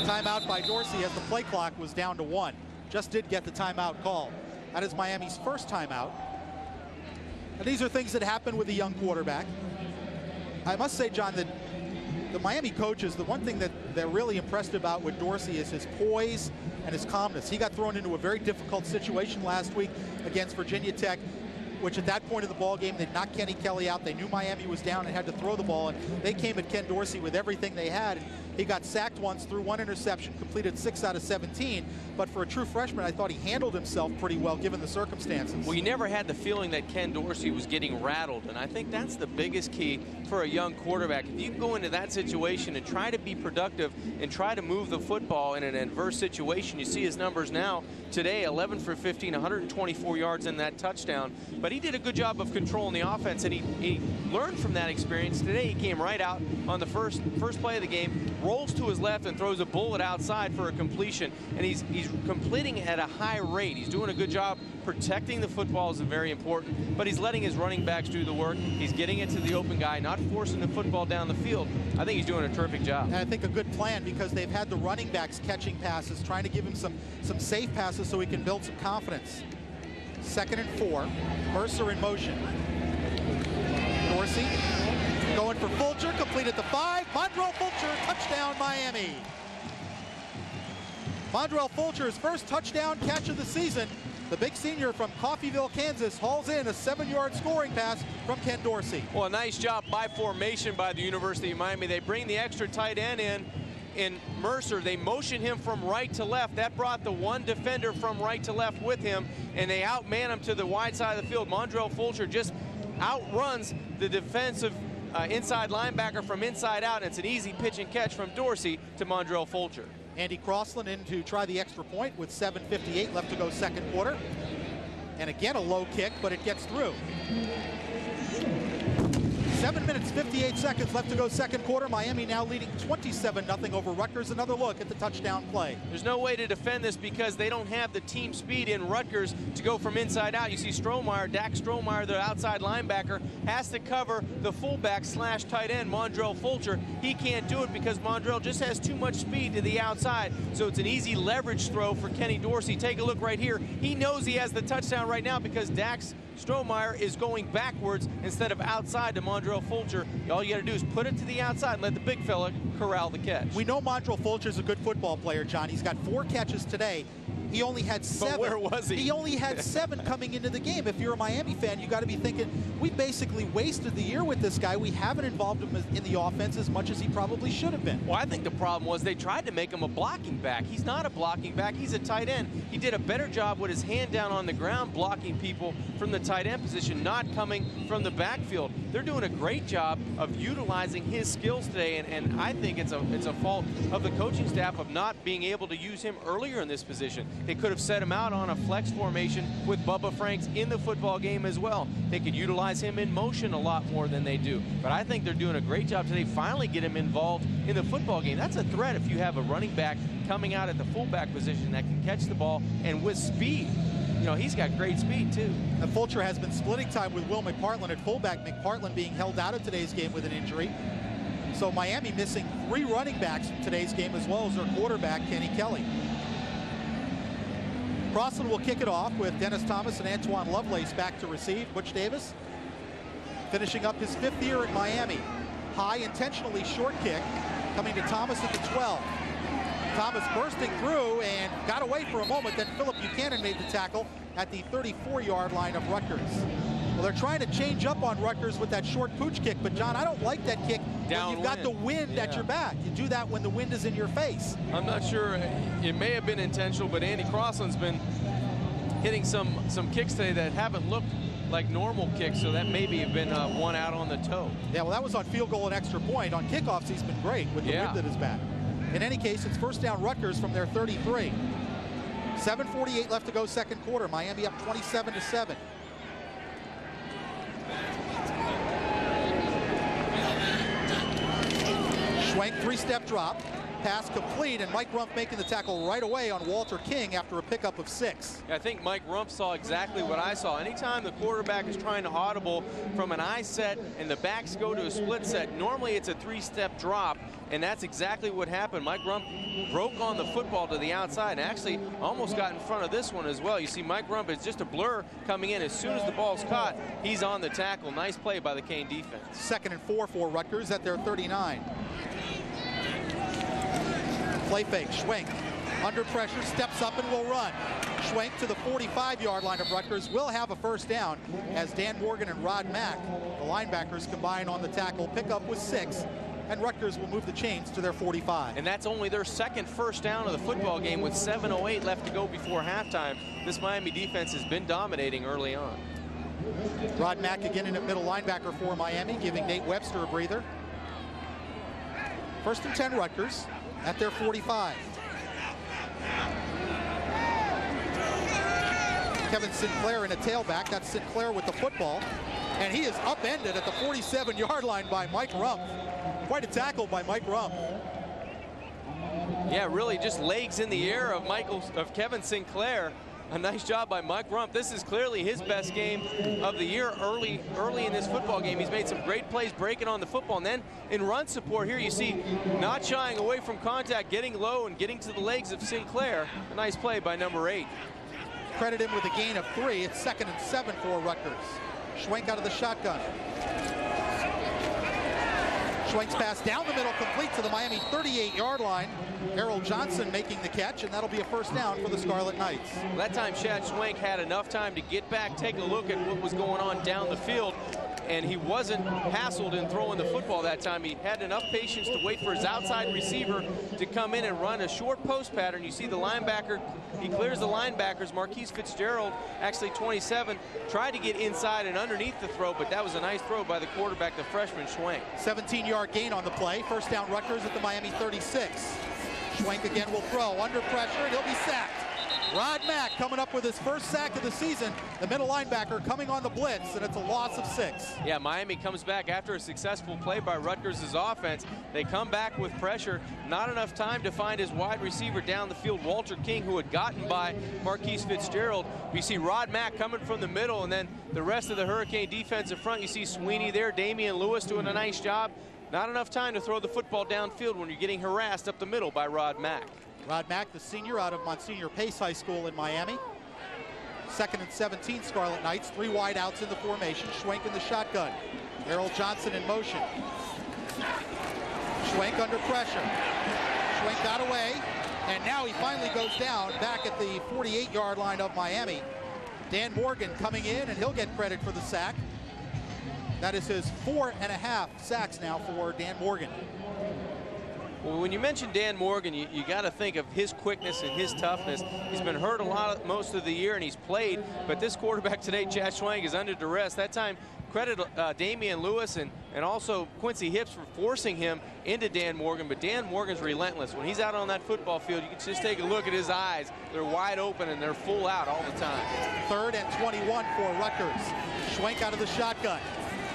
A: Timeout by Dorsey as the play clock was down to 1. Just did get the timeout call. That is Miami's first timeout. And these are things that happen with a young quarterback. I must say, John, that the Miami coaches, the one thing that they're really impressed about with Dorsey is his poise and his calmness. He got thrown into a very difficult situation last week against Virginia Tech, which at that point of the ball game, they'd knocked Kenny Kelly out. They knew Miami was down and had to throw the ball, and they came at Ken Dorsey with everything they had. He got sacked once, threw 1 interception, completed 6 out of 17. But for a true freshman, I thought he handled himself pretty well given the circumstances.
B: Well, you never had the feeling that Ken Dorsey was getting rattled, and I think that's the biggest key for a young quarterback. If you go into that situation and try to be productive and try to move the football in an adverse situation, you see his numbers now today, 11 for 15, 124 yards in that touchdown. But he did a good job of controlling the offense, and he learned from that experience. Today he came right out on the first play of the game, rolls to his left and throws a bullet outside for a completion, and he's completing at a high rate. He's doing a good job protecting the football is very important, but he's letting his running backs do the work. He's getting it to the open guy, not forcing the football down the field. I think he's doing a terrific job.
A: And I think a good plan because they've had the running backs catching passes, trying to give him some safe passes so he can build some confidence. 2nd and 4, Mercer in motion. Dorsey going for Fulcher, completed the 5. Mondrell Fulcher, touchdown Miami. Mondrell Fulcher's first touchdown catch of the season. The big senior from Coffeyville, Kansas, hauls in a 7-yard scoring pass from Ken Dorsey.
B: Well, a nice job by formation by the University of Miami. They bring the extra tight end in Mercer. They motion him from right to left. That brought the one defender from right to left with him, and they outman him to the wide side of the field. Mondrell Fulcher just outruns the defensive inside linebacker from inside out, and it's an easy pitch and catch from Dorsey to Mondrell Fulcher.
A: Andy Crossland in to try the extra point with 7:58 left to go second quarter. And again, a low kick, but it gets through. 7 minutes, 58 seconds left to go second quarter. Miami now leading 27-0 over Rutgers. Another look at the touchdown play.
B: There's no way to defend this because they don't have the team speed in Rutgers to go from inside out. You see Strohmeyer, Dax Strohmeyer, the outside linebacker, has to cover the fullback slash tight end, Mondrell Fulcher. He can't do it because Mondrell just has too much speed to the outside. So it's an easy leverage throw for Kenny Dorsey. Take a look right here. He knows he has the touchdown right now because Dax Strohmeyer is going backwards instead of outside to Mondrell Fulcher. All you got to do is put it to the outside and let the big fella corral the catch.
A: We know Mondrell Fulcher is a good football player, John. He's got 4 catches today. He only had 7.
B: But where was he?
A: He only had 7 coming into the game. If you're a Miami fan, you got to be thinking, we basically wasted the year with this guy. We haven't involved him in the offense as much as he probably should have been.
B: Well, I think the problem was they tried to make him a blocking back. He's not a blocking back. He's a tight end. He did a better job with his hand down on the ground blocking people from the tight end position, not coming from the backfield. They're doing a great job of utilizing his skills today, and I think it's a fault of the coaching staff of not being able to use him earlier in this position. They could have set him out on a flex formation with Bubba Franks in the football game as well. They could utilize him in motion a lot more than they do. But I think they're doing a great job today. Finally get him involved in the football game. That's a threat if you have a running back coming out at the fullback position that can catch the ball and with speed. You know, he's got great speed too.
A: And Fulcher has been splitting time with Will McPartland at fullback. McPartland being held out of today's game with an injury. So Miami missing 3 running backs from today's game as well as their quarterback, Kenny Kelly. Crossland will kick it off with Dennis Thomas and Antoine Lovelace back to receive. Butch Davis finishing up his 5th year in Miami. High, intentionally short kick coming to Thomas at the 12. Thomas bursting through and got away for a moment. Then Philip Buchanan made the tackle at the 34-yard line of Rutgers. Well, they're trying to change up on Rutgers with that short pooch kick, but John, I don't like that kick when you've got the wind at your back. You do that when the wind is in your face.
B: I'm not sure. It may have been intentional, but Andy Crossland's been hitting some kicks today that haven't looked like normal kicks, so that maybe have been one out on the toe.
A: Yeah, well, that was on field goal and extra point. On kickoffs, he's been great with the wind at his back. In any case, it's first down Rutgers from their 33. 7:48 left to go, second quarter. Miami up 27-7. Schwenk, three-step drop. Pass complete, and Mike Rumpf making the tackle right away on Walter King after a pickup of 6.
B: I think Mike Rumpf saw exactly what I saw. Anytime the quarterback is trying to audible from an I set and the backs go to a split set, normally it's a three-step drop, and that's exactly what happened. Mike Rumpf broke on the football to the outside and actually almost got in front of this one as well. You see Mike Rumpf is just a blur coming in. As soon as the ball's caught, he's on the tackle. Nice play by the Kane defense. 2nd and 4 for Rutgers at their 39. Play fake, Schwenk under pressure, steps up and will run. Schwenk to the 45-yard line of Rutgers will have a first down as Dan Morgan and Rod Mack, the linebackers, combine on the tackle. Pickup was 6, and Rutgers will move the chains to their 45. And that's only their second first down of the football game with 7:08 left to go before halftime. This Miami defense has been dominating early on.
A: Rod Mack again in at middle linebacker for Miami, giving Nate Webster a breather. 1st and 10 Rutgers at their 45. Kevin Sinclair in a tailback. That's Sinclair with the football. And he is upended at the 47-yard line by Mike Rumpf. Quite a tackle by Mike Rumpf.
B: Yeah, really just legs in the air of Kevin Sinclair. A nice job by Mike Rumpf. This is clearly his best game of the year early in this football game. He's made some great plays breaking on the football. And then in run support here, you see not shying away from contact, getting low and getting to the legs of Sinclair. A nice play by number 8.
A: Credit him with a gain of 3. It's 2nd and 7 for Rutgers. Schwenk out of the shotgun. Schwenk's pass down the middle, complete to the Miami 38-yard line. Harold Johnson making the catch, and that'll be a first down for the Scarlet Knights.
B: That time Chad Schwenk had enough time to get back, take a look at what was going on down the field, and he wasn't hassled in throwing the football that time. He had enough patience to wait for his outside receiver to come in and run a short post pattern. You see the linebacker, he clears the linebackers. Marquise Fitzgerald, actually 27, tried to get inside and underneath the throw, but that was a nice throw by the quarterback, the freshman Schwenk.
A: 17-yard gain on the play. First down Rutgers at the Miami 36. Schwenk again will throw under pressure, and he'll be sacked. Rod Mack coming up with his first sack of the season. The middle linebacker coming on the blitz, and it's a loss of 6.
B: Yeah, Miami comes back after a successful play by Rutgers' offense. They come back with pressure. Not enough time to find his wide receiver down the field, Walter King, who had gotten by Marquise Fitzgerald. You see Rod Mack coming from the middle, and then the rest of the Hurricane defensive front. You see Sweeney there, Damian Lewis doing a nice job. Not enough time to throw the football downfield when you're getting harassed up the middle by Rod Mack.
A: Rod Mack, the senior out of Monsignor Pace High School in Miami. 2nd and 17 Scarlet Knights. 3 wide outs in the formation. Schwenk in the shotgun. Harold Johnson in motion. Schwenk under pressure. Schwenk got away, and now he finally goes down back at the 48-yard line of Miami. Dan Morgan coming in, and he'll get credit for the sack. That is his 4.5 sacks now for Dan Morgan.
B: Well, when you mention Dan Morgan, you got to think of his quickness and his toughness. He's been hurt most of the year, and he's played. But this quarterback today, Chad Schwenk, is under duress. That time, credit Damian Lewis and also Quincy Hips for forcing him into Dan Morgan. But Dan Morgan's relentless. When he's out on that football field, you can just take a look at his eyes. They're wide open, and they're full out all the time.
A: 3rd and 21 for Rutgers. Schwenk out of the shotgun.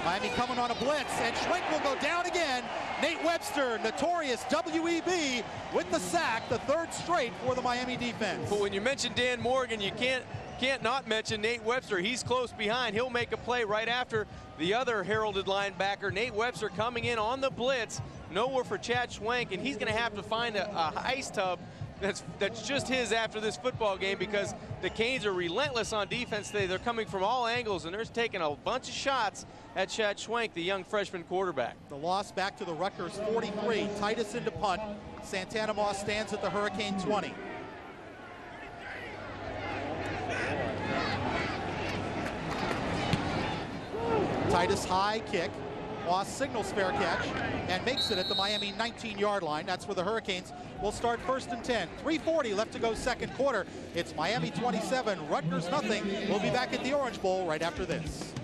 A: Miami coming on a blitz, and Schwenk will go down again. Nate Webster, notorious WEB, with the sack, the 3rd straight for the Miami defense.
B: But when you mention Dan Morgan, you can't not mention Nate Webster. He's close behind. He'll make a play right after the other heralded linebacker. Nate Webster coming in on the blitz. Nowhere for Chad Schwenk, and he's going to have to find a ice tub that's just his after this football game, because the Canes are relentless on defense today. They're coming from all angles, and they're taking a bunch of shots at Chad Schwenk, the young freshman quarterback.
A: The loss back to the Rutgers 43. Titus into punt. Santana Moss stands at the Hurricane 20. Titus high kick. Moss signals fair catch and makes it at the Miami 19-yard line. That's where the Hurricanes will start 1st and 10. 3:40 left to go second quarter. It's Miami 27, Rutgers nothing. We'll be back at the Orange Bowl right after this.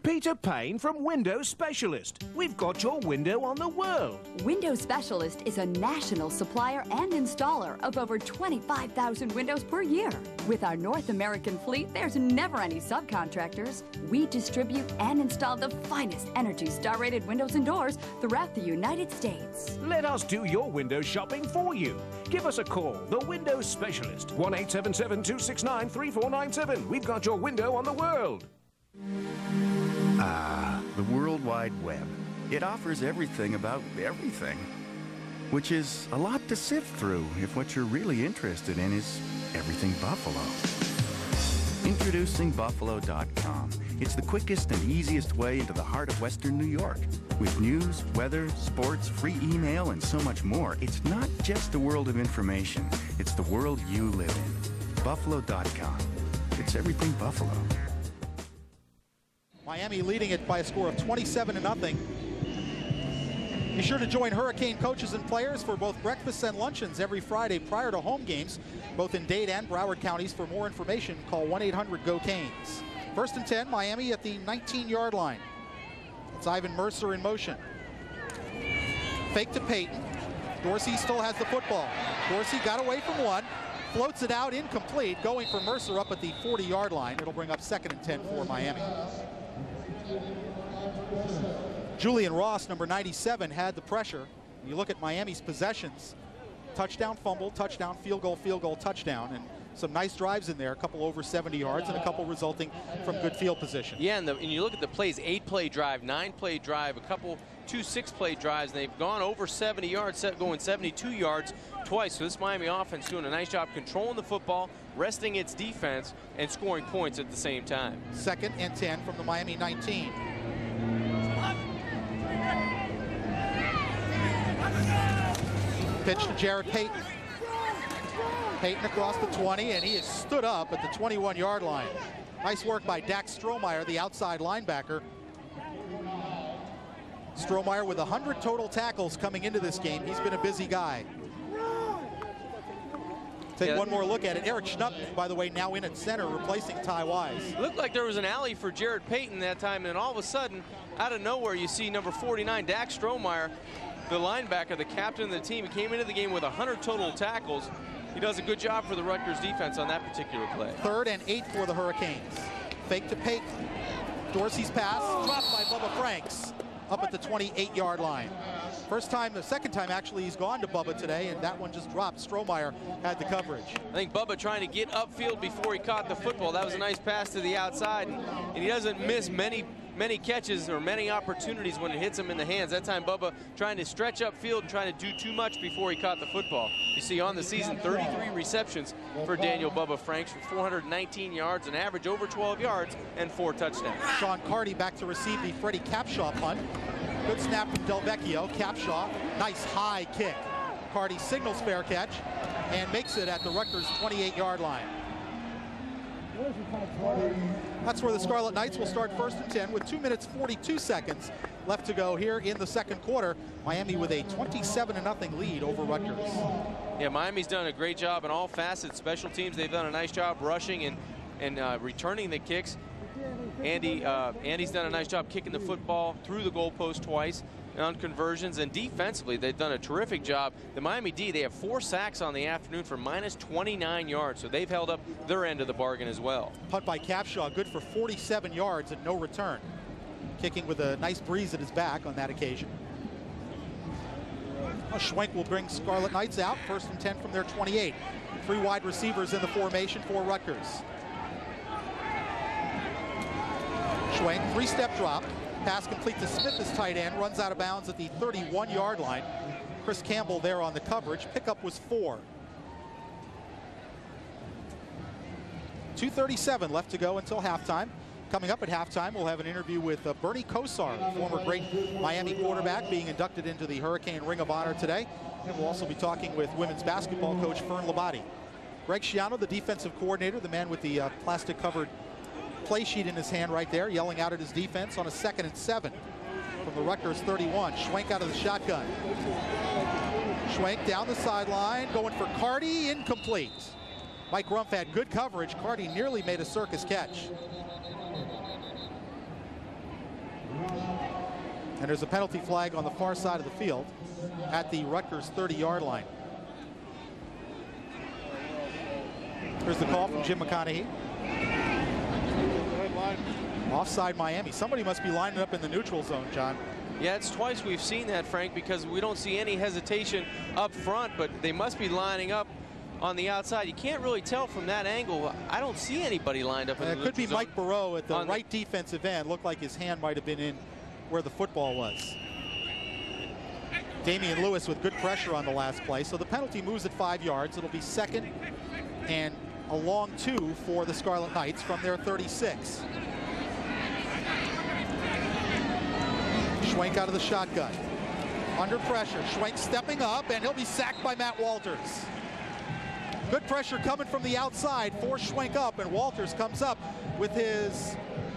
T: Peter Payne from Window Specialist. We've got your window on the world.
V: Window Specialist is a national supplier and installer of over 25,000 windows per year. With our North American fleet, there's never any subcontractors. We distribute and install the finest Energy Star-rated windows and doors throughout the United States.
T: Let us do your window shopping for you. Give us a call, the Window Specialist. 1-877-269-3497. We've got your window on the world.
H: Ah, the World Wide Web. It offers everything about everything, which is a lot to sift through if what you're really interested in is everything Buffalo. Introducing Buffalo.com. It's the quickest and easiest way into the heart of Western New York. With news, weather, sports, free email, and so much more, it's not just a world of information. It's the world you live in. Buffalo.com. It's everything Buffalo.
A: Miami leading it by a score of 27-0. Be sure to join Hurricane coaches and players for both breakfasts and luncheons every Friday prior to home games, both in Dade and Broward counties. For more information, call 1-800-GO-CANES. 1st and 10, Miami at the 19-yard line. It's Ivan Mercer in motion. Fake to Payton. Dorsey still has the football. Dorsey got away from one. Floats it out, incomplete, going for Mercer up at the 40-yard line. It'll bring up 2nd and 10 for Miami. Julian Ross, number 97, had the pressure. You look at Miami's possessions: touchdown, fumble, touchdown, field goal, touchdown, and some nice drives in there, a couple over 70 yards and a couple resulting from good field position.
B: Yeah, and you look at the plays: 8-play drive, 9-play drive, two 6-play drives, and they've gone over 70 yards, going 72 yards twice. So this Miami offense doing a nice job controlling the football, resting its defense, and scoring points at the same time. 2nd and 10 from the Miami 19.
A: Pitch to Jared Payton. Payton across the 20, and he is stood up at the 21-yard line. Nice work by Dax Strohmeyer, the outside linebacker. Strohmeyer with 100 total tackles coming into this game. He's been a busy guy. Take one more look at it. Eric Schnupp, by the way, now in at center, replacing Ty Wise.
B: Looked like there was an alley for Jared Payton that time, and all of a sudden, out of nowhere, you see number 49, Dax Strohmeyer, the linebacker, the captain of the team. He came into the game with 100 total tackles. He does a good job for the Rutgers defense on that particular play.
A: 3rd and 8 for the Hurricanes. Fake to Payton. Dorsey's pass dropped by Bubba Franks up at the 28-yard line. Second time actually he's gone to Bubba today, and that one just dropped. Strohmeyer had the coverage.
B: I think Bubba trying to get upfield before he caught the football. That was a nice pass to the outside, and he doesn't miss many catches or many opportunities when it hits him in the hands. That time Bubba trying to stretch upfield and trying to do too much before he caught the football. You see on the season 33 receptions for Daniel Bubba Franks for 419 yards, an average over 12 yards, and 4 touchdowns.
A: Sean Carty back to receive the Freddie Capshaw punt. Good snap from Del Vecchio. Capshaw, nice high kick. Carty signals fair catch and makes it at the Rutgers 28-yard line. That's where the Scarlet Knights will start 1st and 10 with 2 minutes 42 seconds left to go here in the second quarter. Miami with a 27-0 lead over Rutgers.
B: Yeah, Miami's done a great job in all facets. Special teams, they've done a nice job rushing and returning the kicks. Andy's done a nice job kicking the football through the goalpost twice on conversions, and defensively they've done a terrific job. The Miami D, they have 4 sacks on the afternoon for minus 29 yards, so they've held up their end of the bargain as well.
A: Punt by Capshaw, good for 47 yards and no return. Kicking with a nice breeze at his back on that occasion. Schwenk will bring Scarlet Knights out, 1st and 10 from their 28. 3 wide receivers in the formation for Rutgers. Schwenk, 3-step drop. Pass complete to Smith as tight end. Runs out of bounds at the 31-yard line. Chris Campbell there on the coverage. Pickup was 4. 2:37 left to go until halftime. Coming up at halftime, we'll have an interview with Bernie Kosar, former great Miami quarterback, being inducted into the Hurricane Ring of Honor today. And we'll also be talking with women's basketball coach Fern Labate. Greg Schiano, the defensive coordinator, the man with the plastic-covered play sheet in his hand right there, yelling out at his defense on a 2nd and 7 from the Rutgers 31. Schwenk out of the shotgun. Schwenk down the sideline, going for Carty, incomplete. Mike Rumpf had good coverage. Carty nearly made a circus catch. And there's a penalty flag on the far side of the field at the Rutgers 30-yard line. Here's the call from Jim McConaughey. Offside Miami. Somebody must be lining up in the neutral zone, John.
C: Yeah, it's twice we've seen that, Frank, because we don't see any hesitation up front, but they must be lining up on the outside. You can't really tell from that angle. I don't see anybody lined up in the neutral zone.
A: It could be Mike Burrow at the right defensive end. Looked like his hand might have been in where the football was. Damian Lewis with good pressure on the last play. So the penalty moves at 5 yards. It'll be 2nd and a long 2 for the Scarlet Knights from their 36. Schwenk out of the shotgun. Under pressure. Schwenk stepping up, and he'll be sacked by Matt Walters. Good pressure coming from the outside. Force Schwenk up, and Walters comes up with his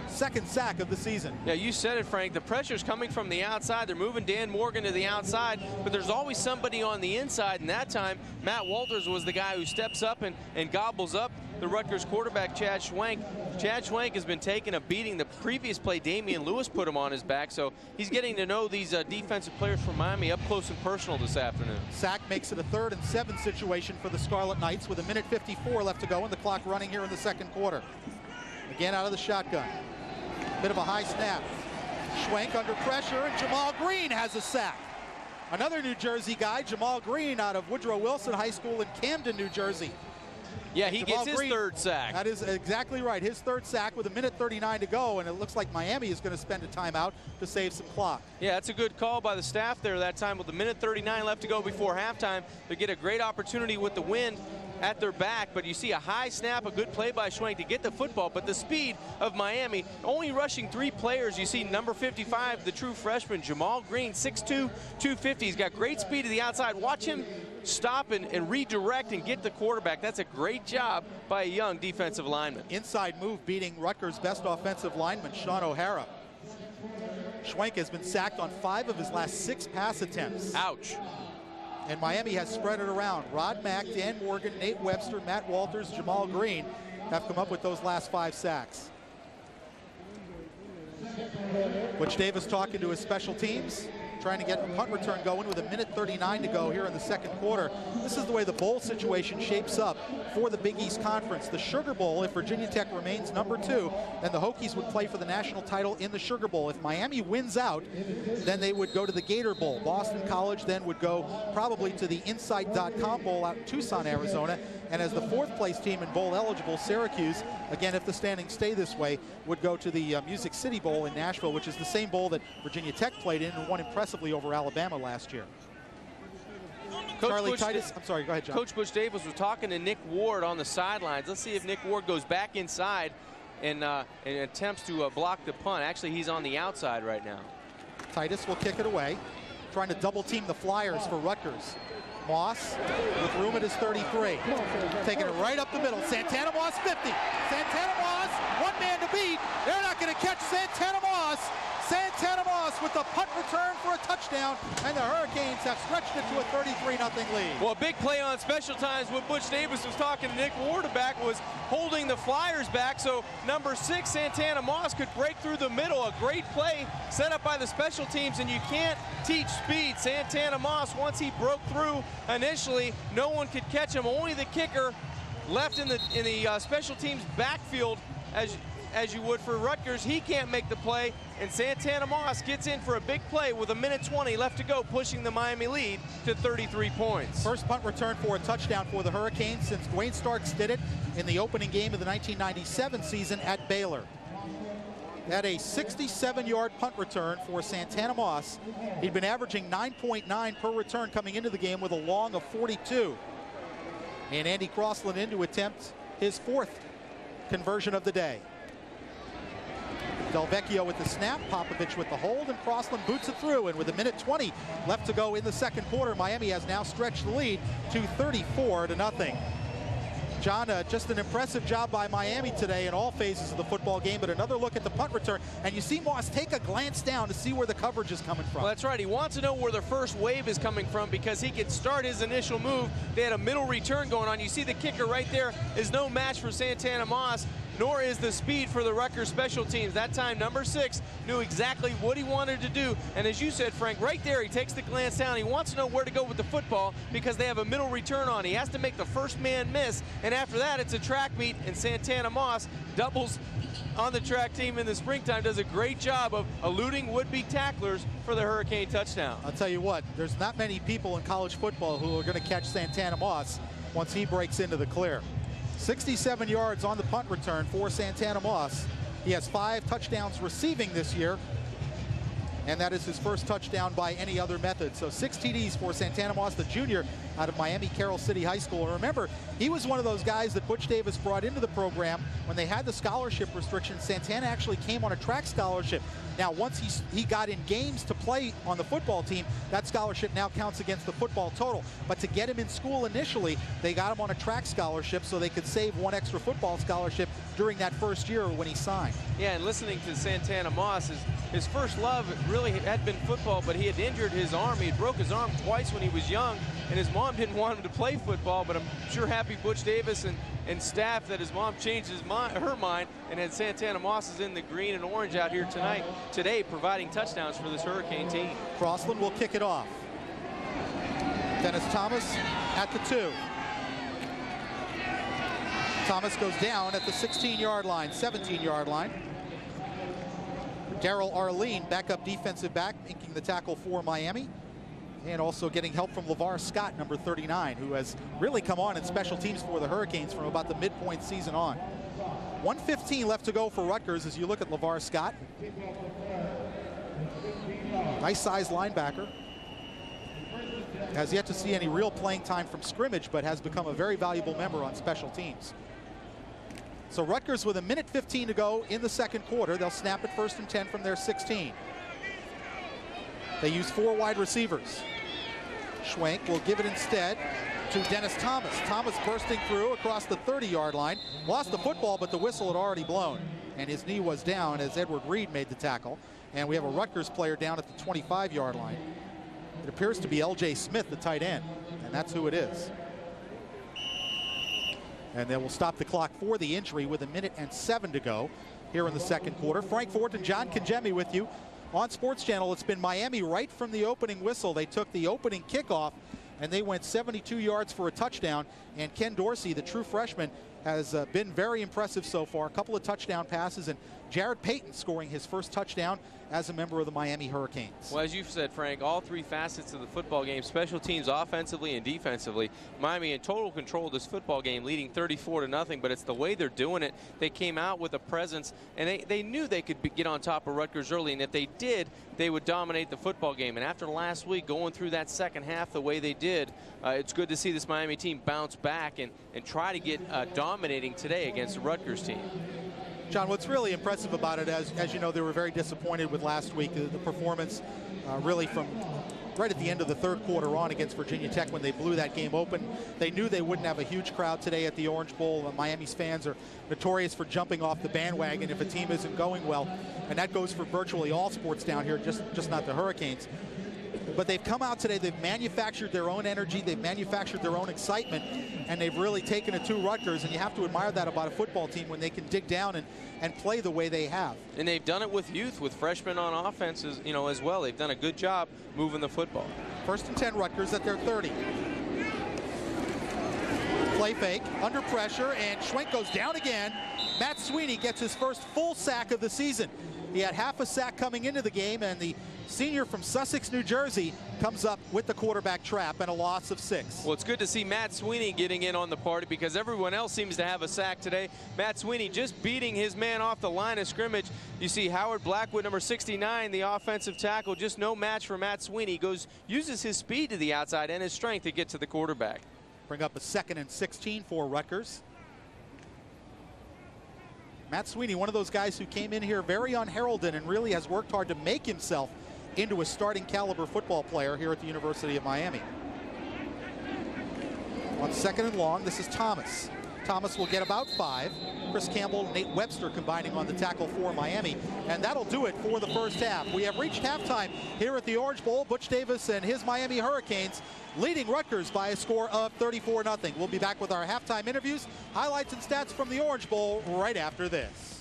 A: 2nd sack of the season.
C: Yeah, you said it, Frank. The pressure's coming from the outside. They're moving Dan Morgan to the outside, but there's always somebody on the inside, and that time Matt Walters was the guy who steps up and gobbles up the Rutgers quarterback, Chad Schwenk. Chad Schwenk has been taking a beating. The previous play, Damian Lewis put him on his back, so he's getting to know these defensive players from Miami up close and personal this afternoon.
A: Sack makes it a 3rd and 7 situation for the Scarlet Knights with 1:54 left to go and the clock running here in the 2nd quarter. Again out of the shotgun. Bit of a high snap. Schwenk under pressure, and Jamal Green has a sack. Another New Jersey guy, Jamal Green, out of Woodrow Wilson High School in Camden, New Jersey.
C: Yeah, he gets his 3rd sack.
A: That is exactly right. His 3rd sack with 1:39 to go, and it looks like Miami is going to spend a timeout to save some clock.
C: Yeah, that's a good call by the staff there that time with 1:39 left to go before halftime. They get a great opportunity with the wind at their back, but you see a high snap, a good play by Schwenk to get the football, but the speed of Miami, only rushing 3 players. You see number 55, the true freshman, Jamal Green, 6'2", 250. He's got great speed to the outside. Watch him stop and redirect and get the quarterback. That's a great job by a young defensive lineman.
A: Inside move beating Rutgers' best offensive lineman, Sean O'Hara. Schwenk has been sacked on 5 of his last 6 pass attempts.
C: Ouch.
A: And Miami has spread it around. Rod Mack, Dan Morgan, Nate Webster, Matt Walters, Jamal Green have come up with those last 5 sacks. Butch Davis talking to his special teams, trying to get a punt return going with 1:39 to go here in the 2nd quarter. This is the way the bowl situation shapes up for the Big East Conference. The Sugar Bowl, if Virginia Tech remains number 2, then the Hokies would play for the national title in the Sugar Bowl. If Miami wins out, then they would go to the Gator Bowl. Boston College then would go probably to the Insight.com Bowl out in Tucson, Arizona. And as the 4th place team in bowl eligible, Syracuse, again, if the standings stay this way, would go to the Music City Bowl in Nashville, which is the same bowl that Virginia Tech played in and won impressively over Alabama last year. Charlie Titus, I'm sorry, go ahead, John.
C: Coach Butch Davis was talking to Nick Ward on the sidelines. Let's see if Nick Ward goes back inside and attempts to block the punt. Actually, he's on the outside right now.
A: Titus will kick it away, trying to double team the Flyers for Rutgers. Moss with room at his 33. Taking it right up the middle. Santana Moss 50. Santana Moss, 1 man to beat. They're not going to catch Santana Moss. Santana Moss with the punt return for a touchdown, and the Hurricanes have stretched it to a 33-0 lead.
C: Well, a big play on special times. What Butch Davis was talking to Nick Ward about was holding the Flyers back, so number 6, Santana Moss, could break through the middle. A great play set up by the special teams, and you can't teach speed. Santana Moss, once he broke through initially, no one could catch him. Only the kicker left in the special teams backfield as you would for Rutgers. He can't make the play, and Santana Moss gets in for a big play with 1:20 left to go, pushing the Miami lead to 33 points.
A: First punt return for a touchdown for the Hurricanes since Dwayne Starks did it in the opening game of the 1997 season at Baylor. At a 67-yard punt return for Santana Moss. He'd been averaging 9.9 per return coming into the game with a long of 42. And Andy Crossland in to attempt his 4th conversion of the day. Del Vecchio with the snap, Popovich with the hold, and Crossland boots it through. And with 1:20 left to go in the second quarter, Miami has now stretched the lead to 34-0. John, just an impressive job by Miami today in all phases of the football game, but another look at the punt return, and you see Moss take a glance down to see where the coverage is coming from.
C: Well, that's right. He wants to know where the first wave is coming from because he could start his initial move. They had a middle return going on. You see the kicker right there is no match for Santana Moss, nor is the speed for the Rutgers special teams. That time, number 6 knew exactly what he wanted to do. And as you said, Frank, right there, he takes the glance down. He wants to know where to go with the football because they have a middle return on. He has to make the first man miss. And after that, it's a track meet, and Santana Moss doubles on the track team in the springtime, does a great job of eluding would-be tacklers for the Hurricane touchdown.
A: I'll tell you what, there's not many people in college football who are going to catch Santana Moss once he breaks into the clear. 67 yards on the punt return for Santana Moss. He has 5 touchdowns receiving this year, and that is his first touchdown by any other method. So 6 TDs for Santana Moss, the junior out of Miami Carroll City High School. And remember, he was one of those guys that Butch Davis brought into the program when they had the scholarship restrictions. Santana actually came on a track scholarship. Now, once he got in games to play on the football team, that scholarship now counts against the football total. But to get him in school initially, they got him on a track scholarship so they could save 1 extra football scholarship during that first year when he signed.
C: Yeah, and listening to Santana Moss, his first love really had been football, but he had injured his arm. He had broke his arm twice when he was young, and his mom didn't want him to play football, but I'm sure happy Butch Davis and staff that his mom changed her mind and had Santana Moss is in the green and orange out here today providing touchdowns for this Hurricane team.
A: Crossland will kick it off. Dennis Thomas at the 2. Thomas goes down at the 16-yard line, 17-yard line. Darrell Arlene, backup defensive back, inking the tackle for Miami. And also getting help from LeVar Scott, number 39, who has really come on in special teams for the Hurricanes from about the midpoint season on. 1:15 left to go for Rutgers as you look at LeVar Scott. Nice sized linebacker. Has yet to see any real playing time from scrimmage, but has become a very valuable member on special teams. So Rutgers with 1:15 to go in the second quarter. They'll snap it 1st and 10 from their 16. They use 4 wide receivers. Schwenk will give it instead to Dennis Thomas. Thomas bursting through across the 30-yard line. Lost the football, but the whistle had already blown. And his knee was down as Edward Reed made the tackle. And we have a Rutgers player down at the 25-yard line. It appears to be L.J. Smith, the tight end. And that's who it is. And they will stop the clock for the injury with 1:07 to go here in the second quarter. Frank Fort and John Congemi with you. On Sports Channel, it's been Miami right from the opening whistle. They took the opening kickoff, and they went 72 yards for a touchdown. And Ken Dorsey, the true freshman, has been very impressive so far. A couple of touchdown passes, and Jared Payton scoring his first touchdown as a member of the Miami Hurricanes.
C: Well, as you've said, Frank, all 3 facets of the football game, special teams, offensively and defensively, Miami in total control of this football game, leading 34-0, but it's the way they're doing it. They came out with a presence, and they knew they could get on top of Rutgers early, and if they did, they would dominate the football game. And after last week, going through that second half the way they did, it's good to see this Miami team bounce back and try to get dominating today against the Rutgers team.
A: John, what's really impressive about it, as you know, they were very disappointed with last week. The performance really from right at the end of the third quarter on against Virginia Tech when they blew that game open. They knew they wouldn't have a huge crowd today at the Orange Bowl. Miami's fans are notorious for jumping off the bandwagon if a team isn't going well. And that goes for virtually all sports down here, just not the Hurricanes. But they've come out today, they've manufactured their own energy, they've manufactured their own excitement, and they've really taken it to Rutgers, and you have to admire that about a football team when they can dig down and play the way they have.
C: And they've done it with youth, with freshmen on offenses, as well. They've done a good job moving the football.
A: 1st and 10 Rutgers at their 30. Play fake, under pressure, and Schwenk goes down again. Matt Sweeney gets his first full sack of the season. He had half a sack coming into the game, and the senior from Sussex, New Jersey, comes up with the quarterback trap and a loss of 6.
C: Well, it's good to see Matt Sweeney getting in on the party because everyone else seems to have a sack today. Matt Sweeney just beating his man off the line of scrimmage. You see Howard Blackwood, number 69, the offensive tackle, just no match for Matt Sweeney. Uses his speed to the outside and his strength to get to the quarterback.
A: Bring up a 2nd and 16 for Rutgers. Matt Sweeney, one of those guys who came in here very unheralded and really has worked hard to make himself into a starting caliber football player here at the University of Miami. On second and long, this is Thomas. Thomas will get about 5. Chris Campbell, Nate Webster combining on the tackle for Miami. And that'll do it for the first half. We have reached halftime here at the Orange Bowl. Butch Davis and his Miami Hurricanes leading Rutgers by a score of 34-0. We'll be back with our halftime interviews, highlights and stats from the Orange Bowl right after this.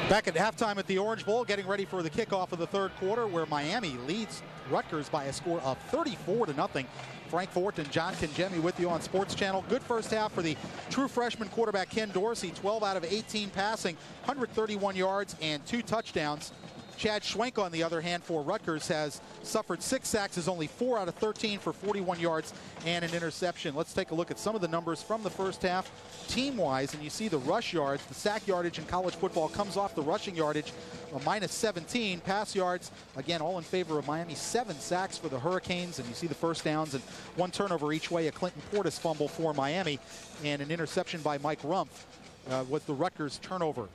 A: Back at halftime at the Orange Bowl, getting ready for the kickoff of the third quarter, where Miami leads Rutgers by a score of 34-0. Frank Fort and John Kengemi with you on Sports Channel. Good first half for the true freshman quarterback Ken Dorsey. 12 out of 18 passing, 131 yards and 2 touchdowns. Chad Schwenk, on the other hand, for Rutgers, has suffered 6 sacks, is only 4 out of 13 for 41 yards and an interception. Let's take a look at some of the numbers from the first half team-wise, and you see the rush yards. The sack yardage in college football comes off the rushing yardage, a -17. Pass yards, again, all in favor of Miami. 7 sacks for the Hurricanes, and you see the first downs and 1 turnover each way. A Clinton Portis fumble for Miami, and an interception by Mike Rumpf with the Rutgers turnover.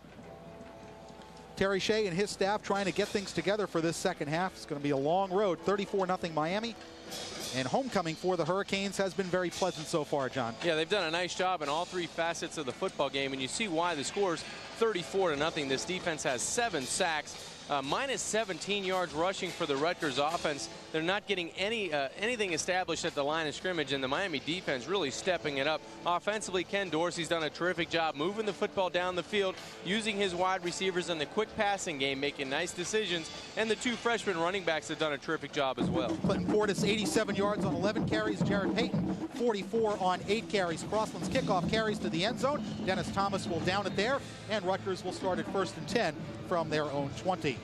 A: Terry Shea and his staff trying to get things together for this second half. It's going to be a long road. 34-0 Miami. And homecoming for the Hurricanes has been very pleasant so far, John.
C: Yeah, they've done a nice job in all 3 facets of the football game, and you see why the score's 34-0. This defense has 7 sacks. -17 yards rushing for the Rutgers offense. They're not getting anything established at the line of scrimmage, and the Miami defense really stepping it up. Offensively, Ken Dorsey's done a terrific job moving the football down the field, using his wide receivers in the quick passing game, making nice decisions, and the 2 freshman running backs have done a terrific job as well.
A: Clinton Portis, 87 yards on 11 carries. Jared Payton, 44 on 8 carries. Crossland's kickoff carries to the end zone. Dennis Thomas will down it there, and Rutgers will start at 1st and 10 from their own 20.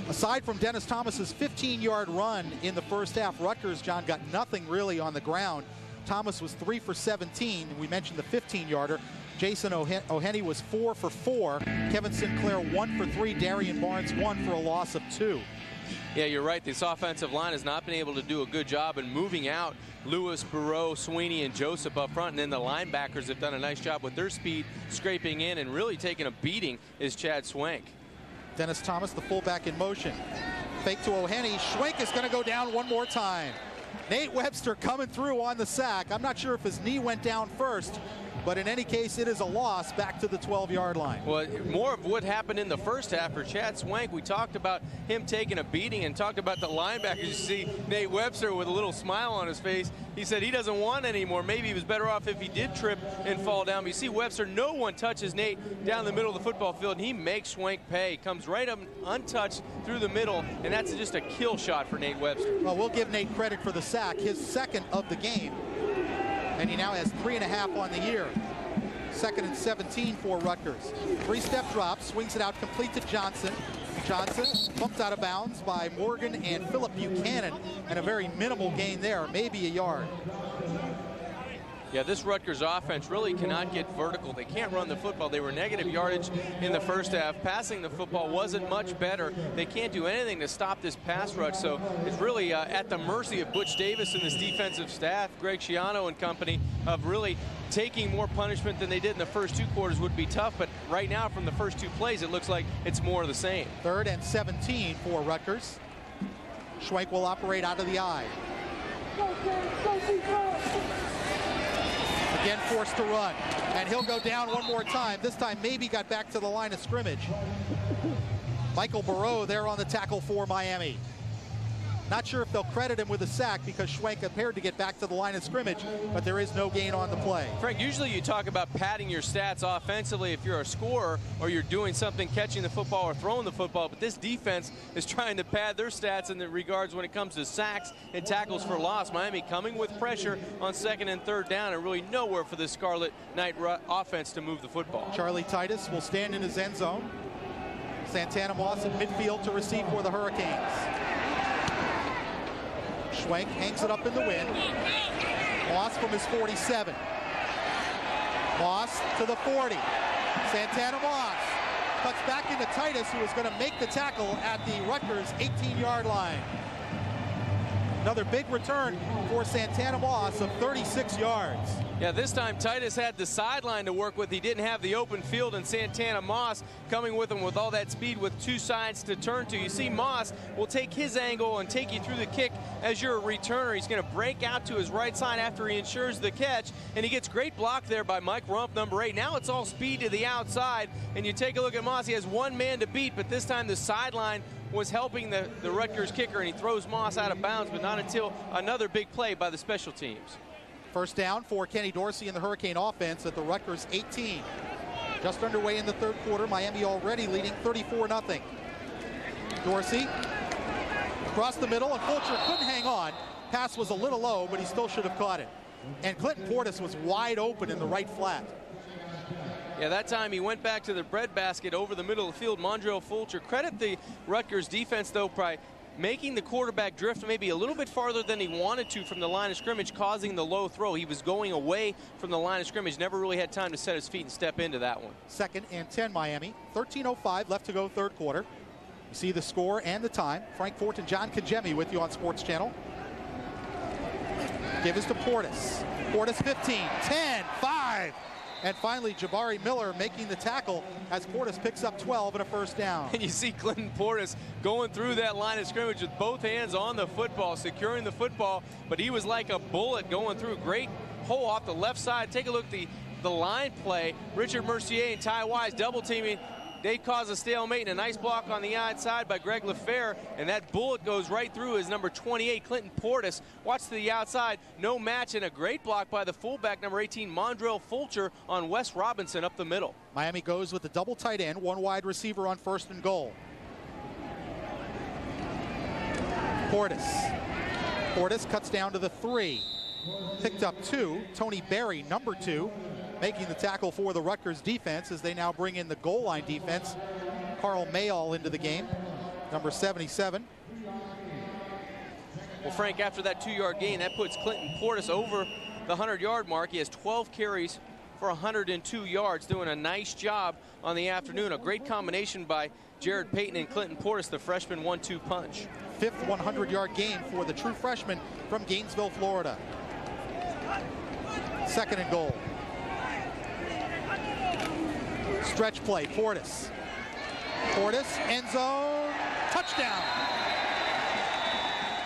A: Aside from Dennis Thomas's 15-yard run in the first half, Rutgers, John, got nothing really on the ground. Thomas was 3 for 17. We mentioned the 15-yarder. Jason O'Henny was 4 for 4. Kevin Sinclair 1 for 3. Darian Barnes 1 for a loss of 2.
C: Yeah, you're right. This offensive line has not been able to do a good job in moving out Lewis, Burrow, Sweeney, and Joseph up front. And then the linebackers have done a nice job with their speed, scraping in, and really taking a beating is Chad Schwenk.
A: Dennis Thomas, the fullback, in motion. Fake to O'Henny. Schwenk is going to go down one more time. Nate Webster coming through on the sack. I'm not sure if his knee went down first, but in any case, it is a loss back to the 12-yard line.
C: Well, more of what happened in the first half for Chad Schwenk. We talked about him taking a beating and talked about the linebackers. You see Nate Webster with a little smile on his face. He said he doesn't want anymore. Maybe he was better off if he did trip and fall down. But you see Webster, no one touches Nate down the middle of the football field, and he makes Schwenk pay. Comes right up untouched through the middle, and that's just a kill shot for Nate Webster.
A: Well, we'll give Nate credit for the sack, his 2nd of the game. And he now has 3.5 on the year. 2nd and 17 for Rutgers. 3-step drop, swings it out, complete to Johnson. Johnson bumped out of bounds by Morgan and Philip Buchanan, and a very minimal gain there, maybe a yard.
C: Yeah, this Rutgers offense really cannot get vertical. They can't run the football. They were negative yardage in the first half. Passing the football wasn't much better. They can't do anything to stop this pass rush, so it's really at the mercy of Butch Davis and his defensive staff, Greg Schiano and company, of really taking more punishment than they did in the first 2 quarters would be tough, but right now from the first 2 plays, it looks like it's more of the same.
A: 3rd and 17 for Rutgers. Schwenk will operate out of the eye. Again forced to run, and he'll go down one more time. This time maybe got back to the line of scrimmage. Michael Burrow there on the tackle for Miami. Not sure if they'll credit him with a sack because Schwenk appeared to get back to the line of scrimmage, but there is no gain on the play.
C: Frank, usually you talk about padding your stats offensively if you're a scorer or you're doing something, catching the football or throwing the football, but this defense is trying to pad their stats in the regards when it comes to sacks and tackles for loss. Miami coming with pressure on 2nd and 3rd down, and really nowhere for the Scarlet Knight offense to move the football.
A: Charlie Titus will stand in his end zone. Santana Moss in midfield to receive for the Hurricanes. Schwenk hangs it up in the wind. Moss from his 47. Moss to the 40. Santana Moss cuts back into Titus, who is going to make the tackle at the Rutgers 18-yard line. Another big return for Santana Moss of 36 yards.
C: Yeah, this time Titus had the sideline to work with. He didn't have the open field, and Santana Moss coming with him with all that speed with two sides to turn to. You see Moss will take his angle and take you through the kick as you're a returner. He's going to break out to his right side after he ensures the catch, and he gets great block there by Mike Rump, number 8. Now it's all speed to the outside, and you take a look at Moss. He has one man to beat, but this time the sideline was helping the Rutgers kicker, and he throws Moss out of bounds, but not until another big play by the special teams.
A: First down for Kenny Dorsey and the Hurricane offense at the Rutgers 18. Just underway in the third quarter. Miami already leading 34-0. Dorsey across the middle, and Fulcher couldn't hang on. Pass was a little low, but he still should have caught it. And Clinton Portis was wide open in the right flat.
C: Yeah, that time he went back to the breadbasket over the middle of the field. Mondrell Fulcher. Credit the Rutgers defense, though, by making the quarterback drift maybe a little bit farther than he wanted to from the line of scrimmage, causing the low throw. He was going away from the line of scrimmage, never really had time to set his feet and step into that one. 2nd
A: and 10 Miami. 13:05 left to go third quarter. You see the score and the time. Frank Fort and John Kajemi with you on Sports Channel. Give us to Portis. Portis 15, 10, 5. And finally, Jabari Miller making the tackle as Portis picks up 12 and a first down.
C: And you see Clinton Portis going through that line of scrimmage with both hands on the football, securing the football, but he was like a bullet going through. Great hole off the left side. Take a look at the line play. Richard Mercier and Ty Wise double teaming. They cause a stalemate, and a nice block on the outside by Greg LaFleur, and that bullet goes right through his number 28, Clinton Portis. Watch to the outside, no match, and a great block by the fullback, number 18, Mondrell Fulcher, on Wes Robinson up the middle.
A: Miami goes with the double tight end, one wide receiver on 1st and goal. Portis cuts down to the 3. Picked up 2. Tony Berry, number 2. Making the tackle for the Rutgers defense as they now bring in the goal line defense. Carl Mayall into the game, number 77.
C: Well, Frank, after that 2-yard gain, that puts Clinton Portis over the 100-yard mark. He has 12 carries for 102 yards, doing a nice job on the afternoon. A great combination by Jared Payton and Clinton Portis, the freshman 1-2 punch.
A: 5th 100-yard game for the true freshman from Gainesville, Florida. 2nd and goal. Stretch play, Portis, end zone, touchdown.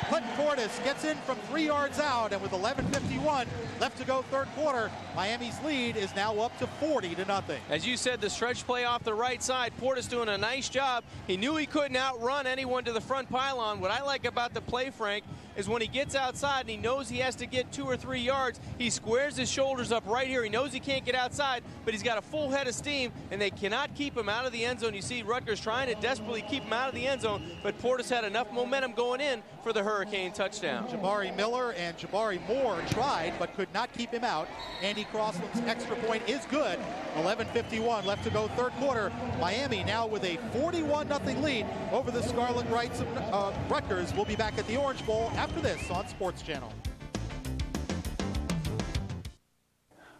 A: Clinton Portis gets in from 3 yards out, and with 11:51 left to go third quarter, Miami's lead is now up to 40-0.
C: As you said, the stretch play off the right side, Portis doing a nice job. He knew he couldn't outrun anyone to the front pylon. What I like about the play, Frank, is when he gets outside and he knows he has to get 2 or 3 yards, he squares his shoulders up right here. He knows he can't get outside, but he's got a full head of steam, and they cannot keep him out of the end zone. You see Rutgers trying to desperately keep him out of the end zone, but Portis had enough momentum going in for the Hurricane touchdown.
A: Jabari Miller and Jabari Moore tried, but could not keep him out. Andy Crossland's extra point is good. 11:51 left to go third quarter. Miami now with a 41-0 lead over the Scarlet Knights of Rutgers. We'll be back at the Orange Bowl after this on Sports Channel.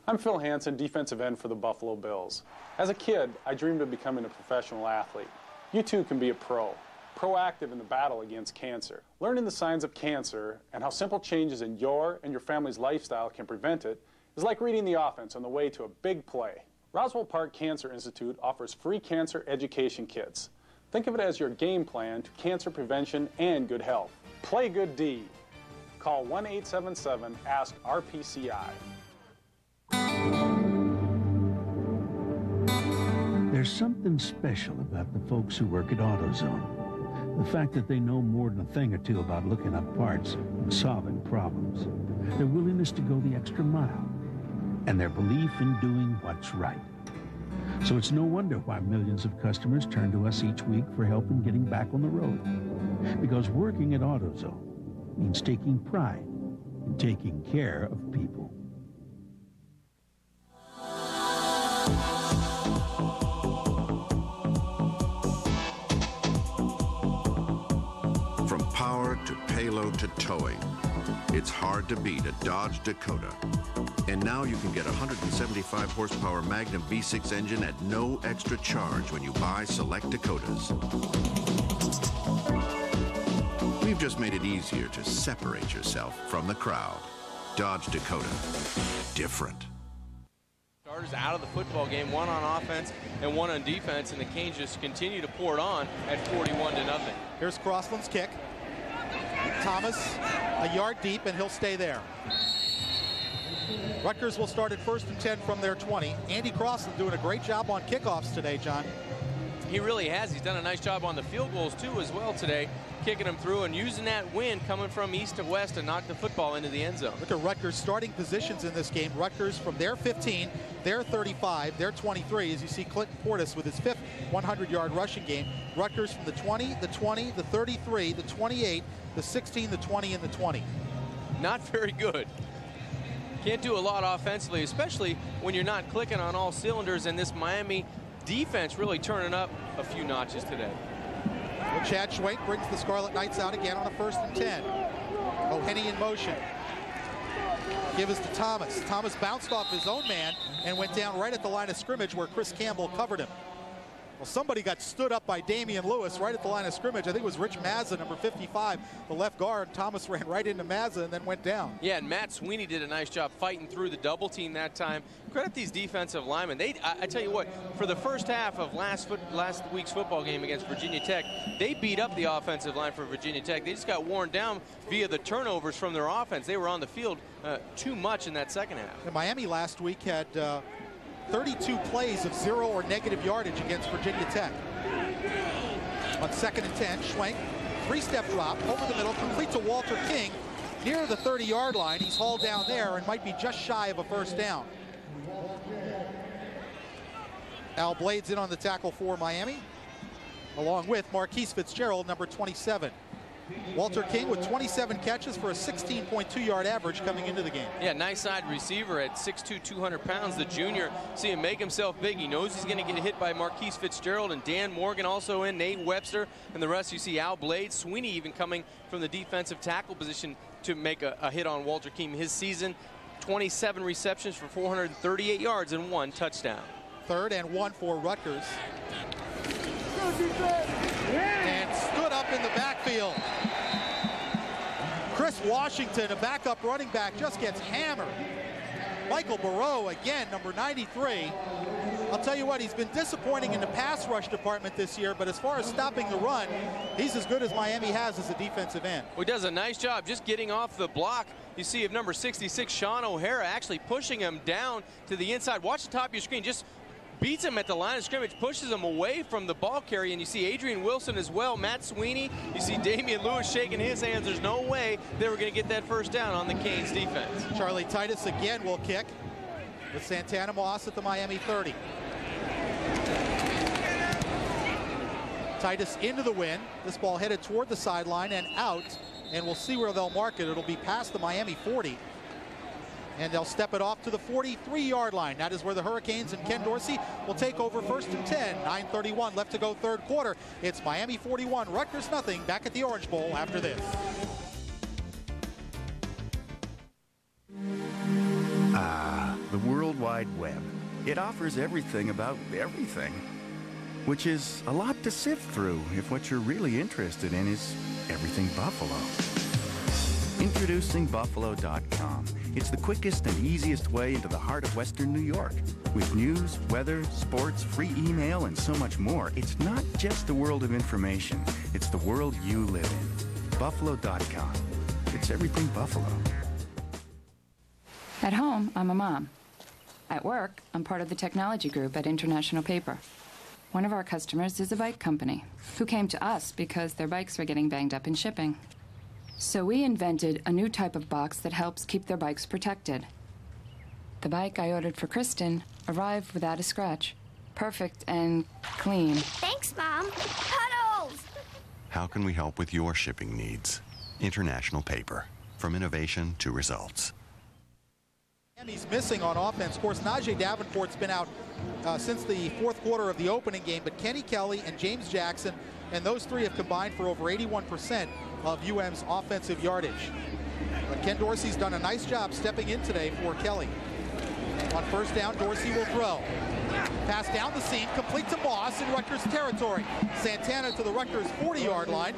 D: I'm Phil Hansen, defensive end for the Buffalo Bills. As a kid, I dreamed of becoming a professional athlete. You too can be a pro, proactive in the battle against cancer. Learning the signs of cancer and how simple changes in your and your family's lifestyle can prevent it is like reading the offense on the way to a big play. Roswell Park Cancer Institute offers free cancer education kits. Think of it as your game plan to cancer prevention and good health. Play Good D. Call 1-877-ASK-RPCI.
E: There's something special about the folks who work at AutoZone. The fact that they know more than a thing or two about looking up parts and solving problems. Their willingness to go the extra mile. And their belief in doing what's right. So it's no wonder why millions of customers turn to us each week for help in getting back on the road. Because working at AutoZone means taking pride in taking care of people.
I: From power to payload to towing, it's hard to beat a Dodge Dakota. And now you can get a 175 horsepower Magnum V6 engine at no extra charge when you buy select Dakotas. We've just made it easier to separate yourself from the crowd. Dodge Dakota. Different.
C: Starters out of the football game, one on offense and one on defense, and the Canes just continue to pour it on at 41-0.
A: Here's Crossland's kick. Thomas a yard deep, and he'll stay there. Rutgers will start at 1st and 10 from their 20. Andy Crossland doing a great job on kickoffs today, John.
C: He really has. He's done a nice job on the field goals too as well today, kicking them through and using that wind coming from east to west to knock the football into the end zone.
A: Look at Rutgers starting positions in this game. Rutgers from their 15, their 35, their 23, as you see Clinton Portis with his 5th 100-yard rushing game. Rutgers from the 20, the 20, the 33, the 28, the 16, the 20, and the 20.
C: Not very good. Can't do a lot offensively, especially when you're not clicking on all cylinders, and this Miami defense really turning up a few notches today.
A: Well, Chad Schwenk brings the Scarlet Knights out again on a 1st and 10. O'Henny in motion. Give us to Thomas. Thomas bounced off his own man and went down right at the line of scrimmage where Chris Campbell covered him. Well, somebody got stood up by Damian Lewis right at the line of scrimmage. I think it was Rich Mazza, number 55, the left guard. Thomas ran right into Mazza and then went down.
C: Yeah, and Matt Sweeney did a nice job fighting through the double team that time. Credit these defensive linemen. I tell you what, for the first half of last week's football game against Virginia Tech, they beat up the offensive line for Virginia Tech. They just got worn down via the turnovers from their offense. They were on the field too much in that second half.
A: And Miami last week had 32 plays of 0 or negative yardage against Virginia Tech. On 2nd and 10, Schwenk, 3-step drop over the middle, complete to Walter King near the 30-yard line. He's hauled down there and might be just shy of a 1st down. Al Blades in on the tackle for Miami, along with Marquise Fitzgerald, number 27. Walter King with 27 catches for a 16.2-yard average coming into the game.
C: Yeah, nice side receiver at 6'2", 200 pounds. The junior, see him make himself big. He knows he's going to get hit by Marquise Fitzgerald, and Dan Morgan also in, Nate Webster, and the rest you see Al Blades. Sweeney even coming from the defensive tackle position to make a hit on Walter King. His season, 27 receptions for 438 yards and 1 touchdown.
A: 3rd and 1 for Rutgers. And stood up in the backfield. Chris Washington, a backup running back, just gets hammered. Michael Barreau, again, number 93. I'll tell you what, he's been disappointing in the pass rush department this year, but as far as stopping the run, he's as good as Miami has as a defensive end.
C: Well, he does a nice job just getting off the block. You see of number 66, Sean O'Hara, actually pushing him down to the inside. Watch the top of your screen. Just beats him at the line of scrimmage, pushes him away from the ball carrier, and you see Adrian Wilson as well, Matt Sweeney, you see Damian Lewis shaking his hands. There's no way they were going to get that 1st down on the Canes defense.
A: Charlie Titus again will kick with Santana Moss at the Miami 30. Titus into the wind. This ball headed toward the sideline and out, and we'll see where they'll mark it. It'll be past the Miami 40. And they'll step it off to the 43-yard line. That is where the Hurricanes and Ken Dorsey will take over 1st and 10. 9:31 left to go 3rd quarter. It's Miami 41, Rutgers nothing. Back at the Orange Bowl after this.
H: Ah, the World Wide Web. It offers everything about everything, which is a lot to sift through if what you're really interested in is everything Buffalo. Introducing Buffalo.com. It's the quickest and easiest way into the heart of Western New York. With news, weather, sports, free email, and so much more, it's not just the world of information. It's the world you live in. Buffalo.com. It's everything Buffalo.
F: At home, I'm a mom. At work, I'm part of the technology group at International Paper. One of our customers is a bike company who came to us because their bikes were getting banged up in shipping. So we invented a new type of box that helps keep their bikes protected. The bike I ordered for Kristen arrived without a scratch. Perfect and clean.
R: Thanks, Mom. Puddles!
K: How can we help with your shipping needs? International Paper. From innovation to results.
A: And he's missing on offense. Of course, Najee Davenport's been out since the 4th quarter of the opening game, but Kenny Kelly and James Jackson, and those three have combined for over 81% of UM's offensive yardage. But Ken Dorsey's done a nice job stepping in today for Kelly. On first down, Dorsey will throw. Pass down the seam, complete to Moss in Rutgers territory. Santana to the Rutgers 40-yard line,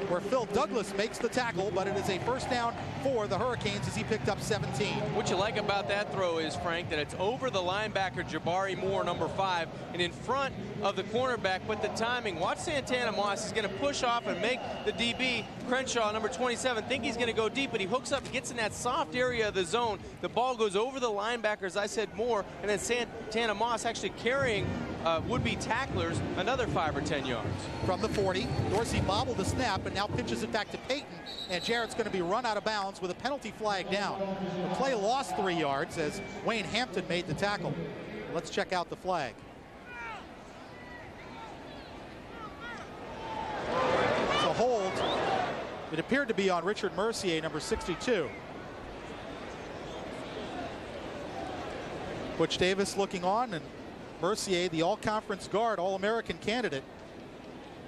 A: where Phil Douglas makes the tackle, but it is a first down for the Hurricanes as he picked up 17.
C: What you like about that throw is, Frank, that it's over the linebacker, Jabari Moore, number 5, and in front of the cornerback, but the timing. Watch Santana Moss is going to push off and make the DB, Crenshaw, number 27, think he's going to go deep, but he hooks up and gets in that soft area of the zone. The ball goes over the linebacker, as I said, Moore, and then Santana Moss actually carrying would-be tacklers another 5 or 10 yards.
A: From the 40, Dorsey bobbled the snap, but now pitches it back to Payton, and Jarrett's going to be run out of bounds with a penalty flag down. The play lost 3 yards as Wayne Hampton made the tackle. Let's check out the flag. It's a hold. It appeared to be on Richard Mercier, number 62. Butch Davis looking on, and Mercier, the all-conference guard, all-American candidate.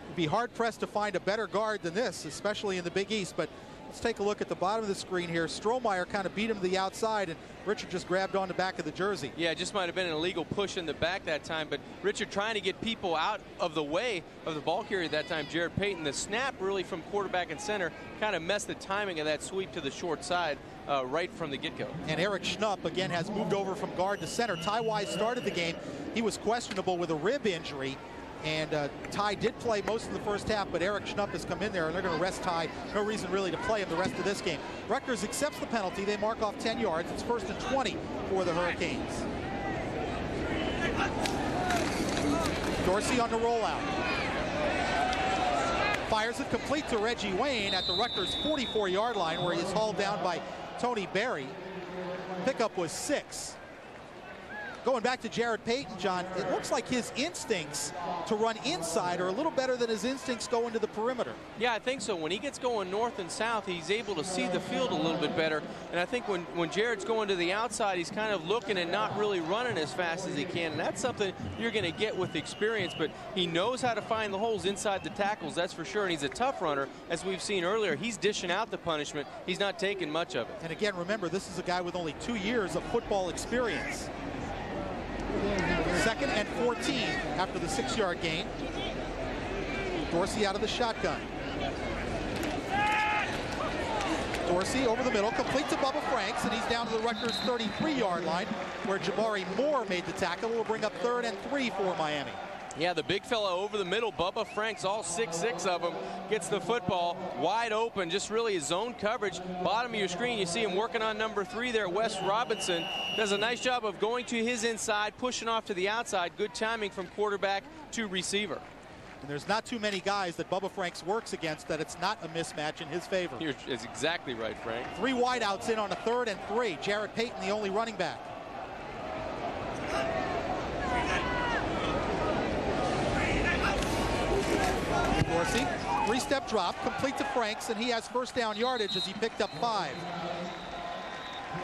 A: Would be hard-pressed to find a better guard than this, especially in the Big East. But let's take a look at the bottom of the screen here. Strohmeyer kind of beat him to the outside, and Richard just grabbed on the back of the jersey.
C: Yeah, it just might have been an illegal push in the back that time, but Richard trying to get people out of the way of the ball carrier that time, Jarrett Payton. The snap really from quarterback and center kind of messed the timing of that sweep to the short side right from the get-go.
A: And Eric Schnupp, again, has moved over from guard to center. Ty Wise started the game. He was questionable with a rib injury, and Ty did play most of the first half, but Eric Schnupp has come in there, and they're going to rest Ty. No reason really to play him the rest of this game. Rutgers accepts the penalty. They mark off 10 yards. It's 1st and 20 for the Hurricanes. Dorsey on the rollout. Fires it complete to Reggie Wayne at the Rutgers 44-yard line, where he is hauled down by Tony Berry. Pickup was 6. Going back to Jarrett Payton, John, it looks like his instincts to run inside are a little better than his instincts going to the perimeter.
C: Yeah, I think so. When he gets going north and south, he's able to see the field a little bit better. And I think when Jarrett's going to the outside, he's kind of looking and not really running as fast as he can. And that's something you're going to get with experience. But he knows how to find the holes inside the tackles, that's for sure. And he's a tough runner. As we've seen earlier, he's dishing out the punishment. He's not taking much of it.
A: And again, remember, this is a guy with only 2 years of football experience. 2nd and 14 after the 6-yard gain. Dorsey out of the shotgun. Dorsey over the middle, complete to Bubba Franks, and he's down to the Rutgers 33-yard line, where Jabari Moore made the tackle. Will bring up 3rd and 3 for Miami.
C: Yeah, the big fella over the middle, Bubba Franks, all 6'6" of them, gets the football wide open, just really his zone coverage. Bottom of your screen, you see him working on number 3 there, Wes Robinson. Does a nice job of going to his inside, pushing off to the outside. Good timing from quarterback to receiver.
A: And there's not too many guys that Bubba Franks works against that it's not a mismatch in his favor.
C: You're exactly right, Frank.
A: 3 wideouts in on a 3rd and 3. Jarrett Payton, the only running back. Dorsey, 3-step drop, complete to Franks, and he has first down yardage as he picked up 5.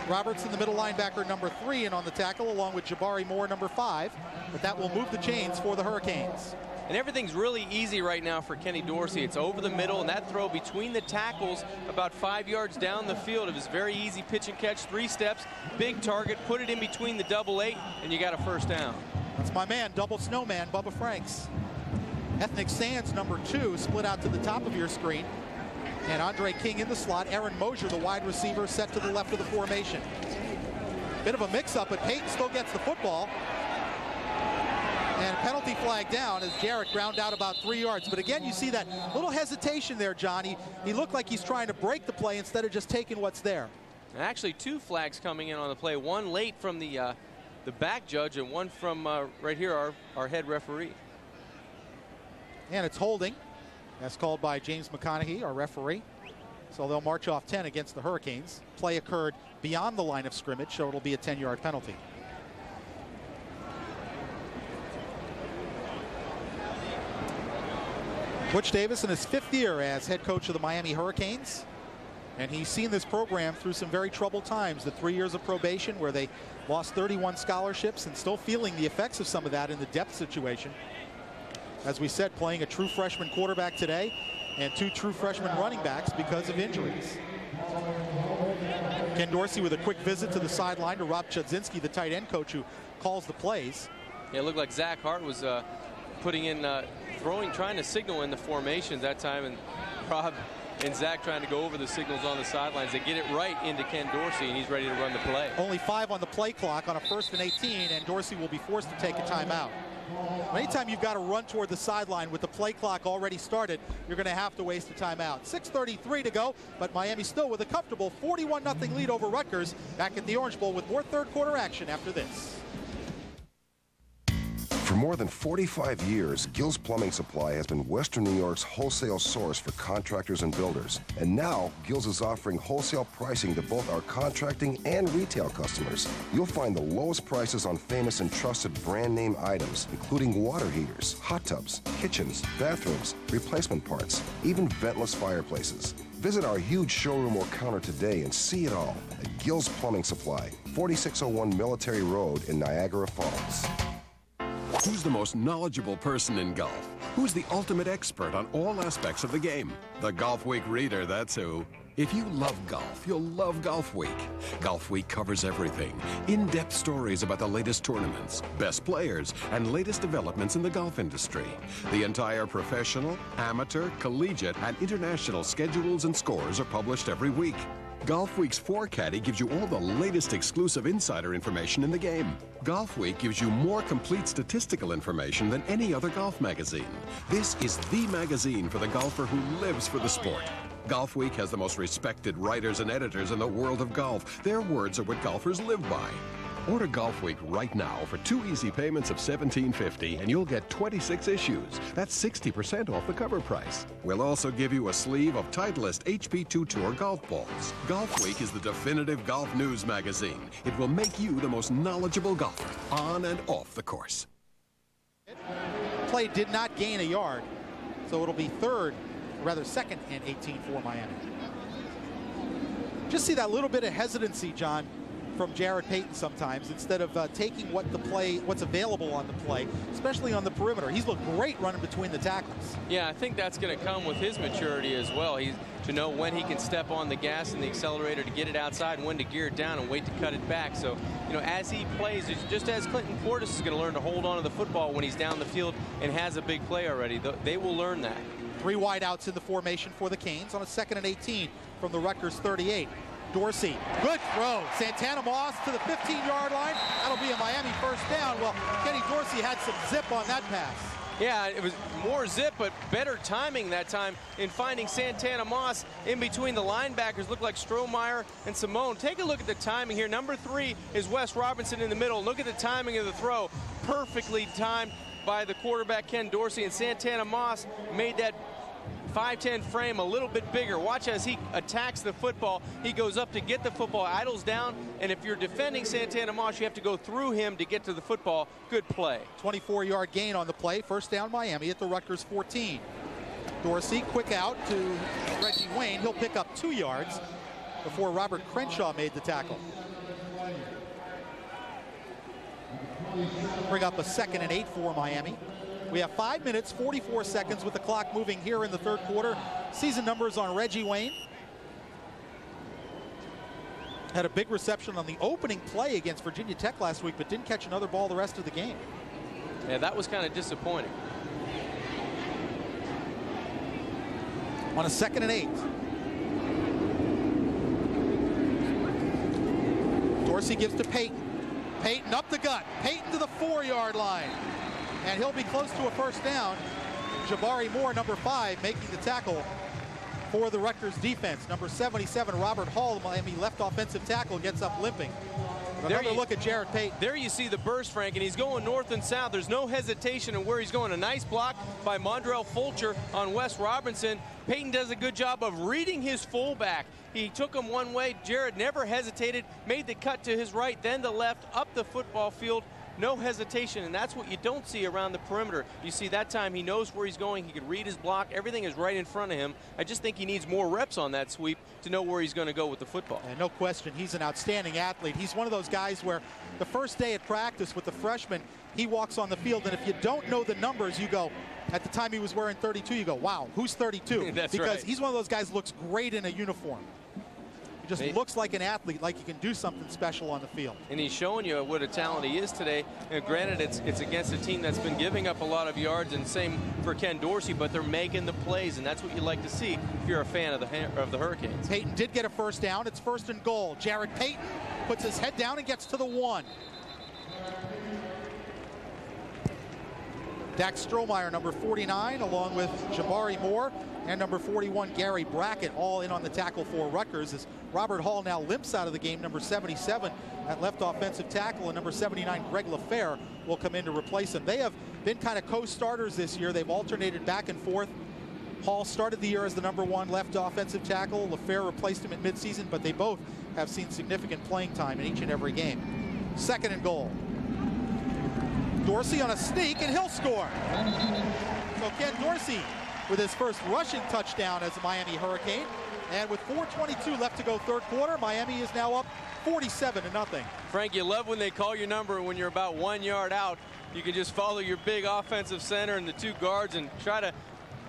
A: Robertson, the middle linebacker, number 3, and on the tackle, along with Jabari Moore, number 5. But that will move the chains for the Hurricanes.
C: And everything's really easy right now for Kenny Dorsey. It's over the middle, and that throw between the tackles about 5 yards down the field. It was very easy pitch and catch, 3 steps, big target, put it in between the 8-8, and you got a first down.
A: That's my man, double snowman, Bubba Franks. Ethnic Sands, number 2, split out to the top of your screen. And Andre King in the slot. Aaron Mosier, the wide receiver, set to the left of the formation. Bit of a mix-up, but Payton still gets the football. And penalty flag down as Jarrett ground out about 3 yards. But again, you see that little hesitation there, John. He looked like he's trying to break the play instead of just taking what's there.
C: Actually, 2 flags coming in on the play. One late from the back judge, and one from right here, our head referee.
A: And it's holding. That's called by James McConaughey, our referee. So they'll march off 10 against the Hurricanes. Play occurred beyond the line of scrimmage, so it'll be a 10-yard penalty. Butch Davis in his 5th year as head coach of the Miami Hurricanes. And he's seen this program through some very troubled times. The 3 years of probation where they lost 31 scholarships and still feeling the effects of some of that in the depth situation. As we said, playing a true freshman quarterback today and 2 true freshman running backs because of injuries. Ken Dorsey with a quick visit to the sideline to Rob Chudzinski, the tight end coach who calls the plays.
C: Yeah, it looked like Zach Hart was putting in, trying to signal in the formations that time, and Rob and Zach trying to go over the signals on the sidelines. They get it right into Ken Dorsey, and he's ready to run the play.
A: Only 5 on the play clock on a 1st and 18, and Dorsey will be forced to take a timeout. Anytime you've got to run toward the sideline with the play clock already started, you're going to have to waste a timeout. 6:33 to go, but Miami still with a comfortable 41-0 lead over Rutgers. Back at the Orange Bowl with more third quarter action after this.
G: For more than 45 years, Gill's Plumbing Supply has been Western New York's wholesale source for contractors and builders. And now, Gill's is offering wholesale pricing to both our contracting and retail customers. You'll find the lowest prices on famous and trusted brand name items, including water heaters, hot tubs, kitchens, bathrooms, replacement parts, even ventless fireplaces. Visit our huge showroom or counter today and see it all at Gill's Plumbing Supply, 4601 Military Road in Niagara Falls.
L: Who's the most knowledgeable person in golf? Who's the ultimate expert on all aspects of the game? The Golf Week reader, that's who. If you love golf, you'll love Golf Week. Golf Week covers everything. In-depth stories about the latest tournaments, best players, and latest developments in the golf industry. The entire professional, amateur, collegiate, and international schedules and scores are published every week. Golf Week's 4Caddy gives you all the latest exclusive insider information in the game. Golf Week gives you more complete statistical information than any other golf magazine. This is the magazine for the golfer who lives for the sport. Golf Week has the most respected writers and editors in the world of golf. Their words are what golfers live by. Order Golf Week right now for 2 easy payments of $17.50, and you'll get 26 issues. That's 60% off the cover price. We'll also give you a sleeve of Titleist HP2 Tour golf balls. Golf Week is the definitive golf news magazine. It will make you the most knowledgeable golfer on and off the course.
A: Play did not gain a yard, so it'll be 2nd and 18 for Miami. Just see that little bit of hesitancy, John, from Jared Payton sometimes, instead of taking what's available on the play, especially on the perimeter. He's looked great running between the tackles.
C: Yeah, I think that's going to come with his maturity as well. He's to know when he can step on the gas and the accelerator to get it outside and when to gear it down and wait to cut it back. So, you know, as he plays, it's just as Clinton Portis is going to learn to hold on to the football when he's down the field and has a big play already. They will learn that.
A: 3 wideouts in the formation for the Canes on a 2nd and 18 from the Rutgers 38. Dorsey, good throw. Santana Moss to the 15-yard line. That'll be a Miami 1st down. Well, Kenny Dorsey had some zip on that pass.
C: Yeah, it was more zip, but better timing that time in finding Santana Moss in between the linebackers. Looked like Strohmeyer and Simone. Take a look at the timing here. Number 3 is Wes Robinson in the middle. Look at the timing of the throw. Perfectly timed by the quarterback, Ken Dorsey, and Santana Moss made that 5'10" frame a little bit bigger. Watch as he attacks the football. He goes up to get the football, idles down, and if you're defending Santana Moss, you have to go through him to get to the football. Good play.
A: 24-yard gain on the play. 1st down Miami at the Rutgers 14. Dorsey, quick out to Reggie Wayne. He'll pick up 2 yards before Robert Crenshaw made the tackle. Bring up a 2nd and 8 for Miami. We have 5 minutes, 44 seconds with the clock moving here in the 3rd quarter. Season numbers on Reggie Wayne. Had a big reception on the opening play against Virginia Tech last week, but didn't catch another ball the rest of the game.
C: Yeah, that was kind of disappointing.
A: On a 2nd and 8. Dorsey gives to Payton. Payton up the gut. Payton to the 4-yard line. And he'll be close to a 1st down. Jabari Moore, number 5, making the tackle for the Rutgers defense. Number 77, Robert Hall, the Miami left offensive tackle, gets up limping. Another look at Jared Payton.
C: There you see the burst, Frank, and he's going north and south. There's no hesitation in where he's going. A nice block by Mondrell Fulcher on Wes Robinson. Payton does a good job of reading his fullback. He took him one way. Jared never hesitated, made the cut to his right, then the left, up the football field. No hesitation, and that's what you don't see around the perimeter. You see that time he knows where he's going. He could read his block. Everything is right in front of him. I just think he needs more reps on that sweep to know where he's going to go with the football.
A: And no question, he's an outstanding athlete. He's one of those guys where the first day at practice with the freshman, he walks on the field, and if you don't know the numbers, you go, at the time he was wearing 32, you go, wow, who's 32?
C: That's
A: because
C: right.
A: He's one of those guys who looks great in a uniform. He just looks like an athlete, like he can do something special on the field.
C: And he's showing you what a talent he is today. And granted, it's against a team that's been giving up a lot of yards, and same for Ken Dorsey, but they're making the plays, and that's what you like to see if you're a fan of the Hurricanes.
A: Payton did get a first down. It's 1st and goal. Jared Payton puts his head down and gets to the 1. Dax Strohmeyer, number 49, along with Jabari Moore and number 41, Gary Brackett, all in on the tackle for Rutgers, as Robert Hall now limps out of the game. Number 77 at left offensive tackle, and number 79, Greg LaFair, will come in to replace him. They have been kind of co-starters this year. They've alternated back and forth. Hall started the year as the number 1 left offensive tackle. LaFair replaced him at midseason, but they both have seen significant playing time in each and every game. 2nd and goal. Dorsey on a sneak, and he'll score. So Ken Dorsey with his first rushing touchdown as a Miami Hurricane. And with 4:22 left to go third quarter, Miami is now up 47-0.
C: Frank, you love when they call your number when you're about 1 yard out. You can just follow your big offensive center and the 2 guards and try to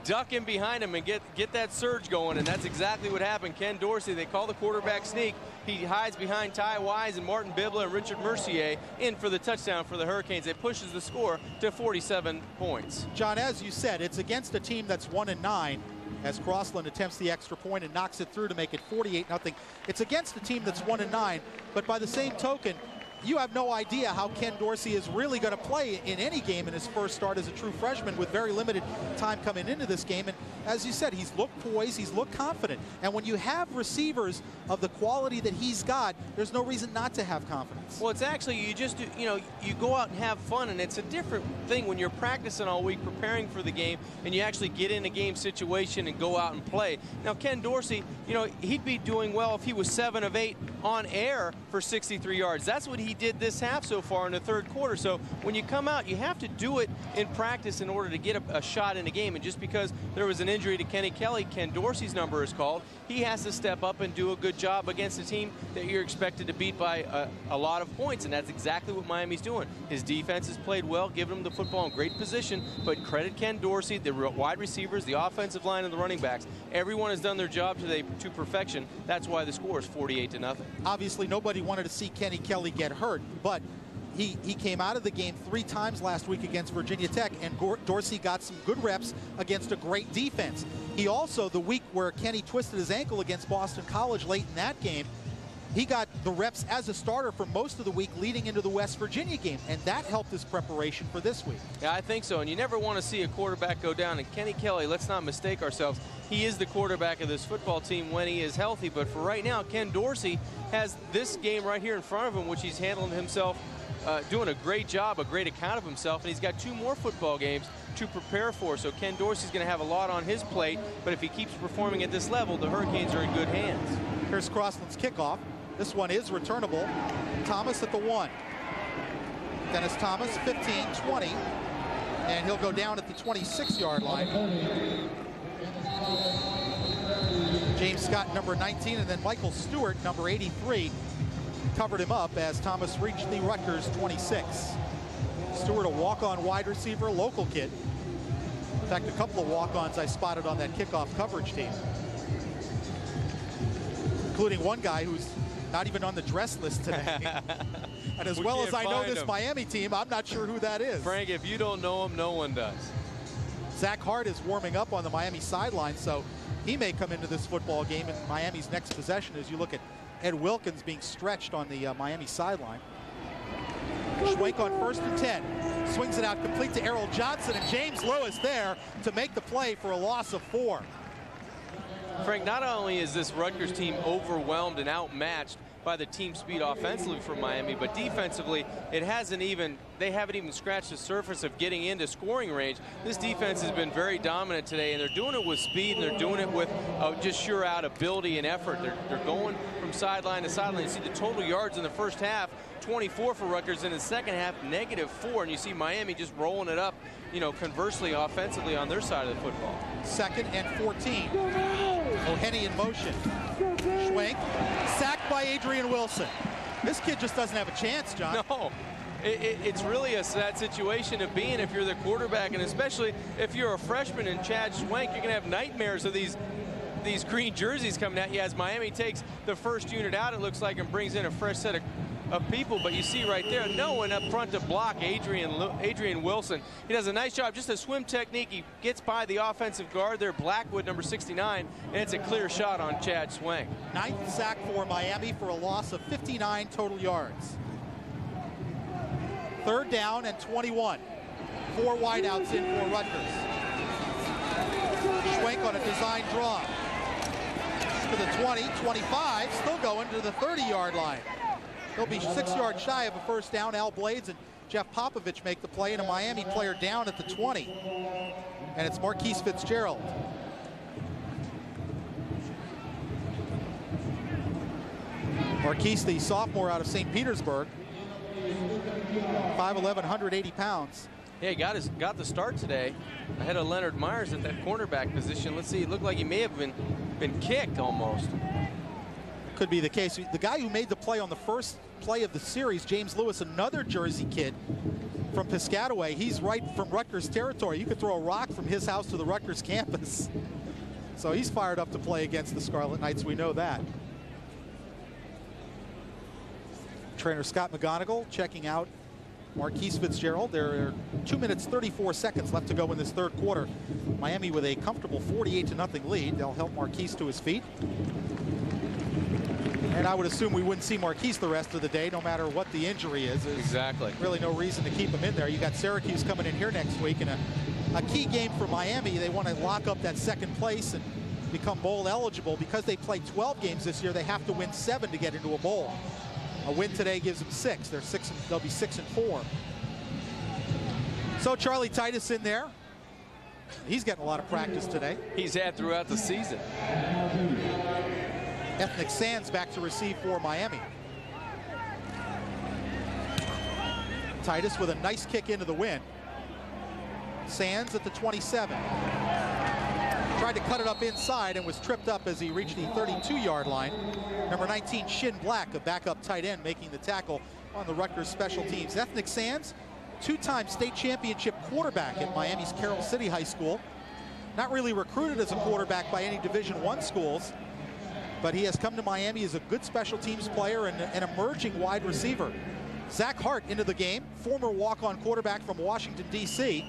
C: duck in behind him and get that surge going, and that's exactly what happened. Ken Dorsey, they call the quarterback sneak. He hides behind Ty Wise and Martin Bibla and Richard Mercier in for the touchdown for the Hurricanes. It pushes the score to 47 points.
A: John, as you said, it's against a team that's 1-9 as Crossland attempts the extra point and knocks it through to make it 48-0. It's against a team that's 1-9, but by the same token, you have no idea how Ken Dorsey is really going to play in any game in his first start as a true freshman with very limited time coming into this game. And as you said, he's looked poised, he's looked confident. And when you have receivers of the quality that he's got, there's no reason not to have confidence.
C: Well, it's actually, you just do, you go out and have fun, and it's a different thing when you're practicing all week preparing for the game and you actually get in a game situation and go out and play. Now, Ken Dorsey, he'd be doing well if he was 7 of 8 on air for 63 yards. That's what he did this half so far in the third quarter. So when you come out, you have to do it in practice in order to get a shot in a game. And just because there was an injury to Kenny Kelly, Ken Dorsey's number is called, he has to step up and do a good job against a team that you're expected to beat by a lot of points, and that's exactly what Miami's doing. His defense has played well, giving him the football in great position, but credit Ken Dorsey, the wide receivers, the offensive line, and the running backs. Everyone has done their job today to perfection. That's why the score is 48-0.
A: Obviously, nobody wanted to see Kenny Kelly get hurt, but he came out of the game 3 times last week against Virginia Tech, and Dorsey got some good reps against a great defense. He also, the week where Kenny twisted his ankle against Boston College late in that game, he got the reps as a starter for most of the week leading into the West Virginia game, and that helped his preparation for this week.
C: Yeah, I think so, and you never want to see a quarterback go down. And Kenny Kelly, let's not mistake ourselves, he is the quarterback of this football team when he is healthy, but for right now, Ken Dorsey has this game right here in front of him, which he's handling himself, doing a great job, a great account of himself, and he's got 2 more football games to prepare for. So Ken Dorsey's going to have a lot on his plate, but if he keeps performing at this level, the Hurricanes are in good hands.
A: Here's Crossland's kickoff. This one is returnable. Thomas at the 1. Dennis Thomas, 15, 20, and he'll go down at the 26-yard line. James Scott, number 19, and then Michael Stewart, number 83, covered him up as Thomas reached the Rutgers 26. Stewart, a walk-on wide receiver, local kid. In fact, a couple of walk-ons I spotted on that kickoff coverage team, including one guy who's not even on the dress list today. And as well as I know this Miami team, I'm not sure who that is.
C: Frank, if you don't know him, no one does.
A: Zach Hart is warming up on the Miami sideline, so he may come into this football game in Miami's next possession as you look at Ed Wilkins being stretched on the Miami sideline. Schwenk on 1st and 10. Swings it out complete to Errol Johnson, and James Lewis there to make the play for a loss of 4.
C: Frank, not only is this Rutgers team overwhelmed and outmatched by the team speed offensively for Miami, but defensively, they haven't even scratched the surface of getting into scoring range. This defense has been very dominant today, and they're doing it with speed, and they're doing it with just sure out ability and effort. They're going from sideline to sideline. You see the total yards in the first half, 24 for Rutgers, in the second half, -4, and you see Miami just rolling it up, conversely offensively on their side of the football.
A: 2nd and 14. O'Henny in motion. Schwenk, sacked by Adrian Wilson. This kid just doesn't have a chance, John.
C: No, it's really a sad situation to be in if you're the quarterback, and especially if you're a freshman in Chad Schwenk, you're going to have nightmares of these of these green jerseys coming at you as Miami takes the first unit out, it looks like, and brings in a fresh set of people. But you see right there, no one up front to block Adrian Wilson. He does a nice job, just a swim technique. He gets by the offensive guard there, Blackwood, number 69, and it's a clear shot on Chad Swang.
A: 9th sack for Miami for a loss of 59 total yards. 3rd down and 21. 4 wideouts in for Rutgers. Schwenk on a design draw. To the 20, 25, still going to the 30-yard line. He'll be 6 yards shy of a first down. Al Blades and Jeff Popovich make the play, and a Miami player down at the 20. And it's Marquise Fitzgerald. Marquise, the sophomore out of St. Petersburg. 5'11", 180 pounds.
C: Yeah, he got the start today ahead of Leonard Myers at that cornerback position. Let's see, it looked like he may have been kicked almost.
A: Could be the case. The guy who made the play on the first play of the series, James Lewis, another Jersey kid from Piscataway. He's right from Rutgers territory. You could throw a rock from his house to the Rutgers campus. So he's fired up to play against the Scarlet Knights. We know that. Trainer Scott McGonigal checking out Marquise Fitzgerald. There are 2 minutes 34 seconds left to go in this 3rd quarter. Miami with a comfortable 48-0 lead. They'll help Marquise to his feet. And I would assume we wouldn't see Marquise the rest of the day, no matter what the injury is. There's
C: exactly.
A: Really no reason to keep him in there. You got Syracuse coming in here next week, and a key game for Miami. They want to lock up that 2nd place and become bowl eligible. Because they play 12 games this year, they have to win 7 to get into a bowl. A win today gives them 6. They'll be 6-4. So Charlie Titus in there. He's getting a lot of practice today.
C: He's had throughout the season.
A: Ethnic Sands back to receive for Miami. Titus with a nice kick into the wind. Sands at the 27. Tried to cut it up inside and was tripped up as he reached the 32-yard line. Number 19, Shin Black, a backup tight end, making the tackle on the Rutgers special teams. Ethnic Sands, 2-time state championship quarterback at Miami's Carroll City High School. Not really recruited as a quarterback by any Division I schools, but he has come to Miami as a good special teams player and an emerging wide receiver. Zach Hart into the game, former walk-on quarterback from Washington, D.C.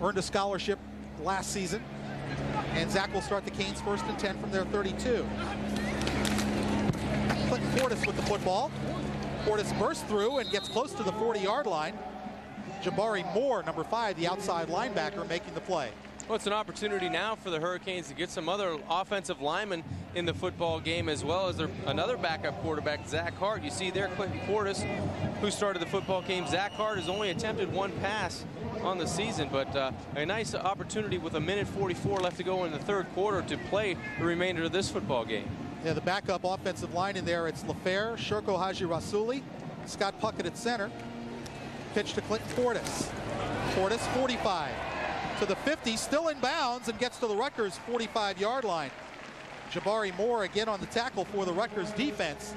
A: Earned a scholarship last season. And Zach will start the Canes 1st and 10 from their 32. Clinton Portis with the football. Portis bursts through and gets close to the 40-yard line. Jabari Moore, number 5, the outside linebacker, making the play.
C: Well, it's an opportunity now for the Hurricanes to get some other offensive linemen in the football game, as well as another backup quarterback, Zach Hart. You see there Clinton Portis, who started the football game. Zach Hart has only attempted 1 pass on the season, but a nice opportunity with 1:44 left to go in the 3rd quarter to play the remainder of this football game.
A: Yeah, the backup offensive line in there, it's LaFair, Sherko Haji Rasuli, Scott Puckett at center. Pitch to Clinton Portis. Portis, 45. To the 50, still in bounds, and gets to the Rutgers 45-yard line. Jabari Moore again on the tackle for the Rutgers defense.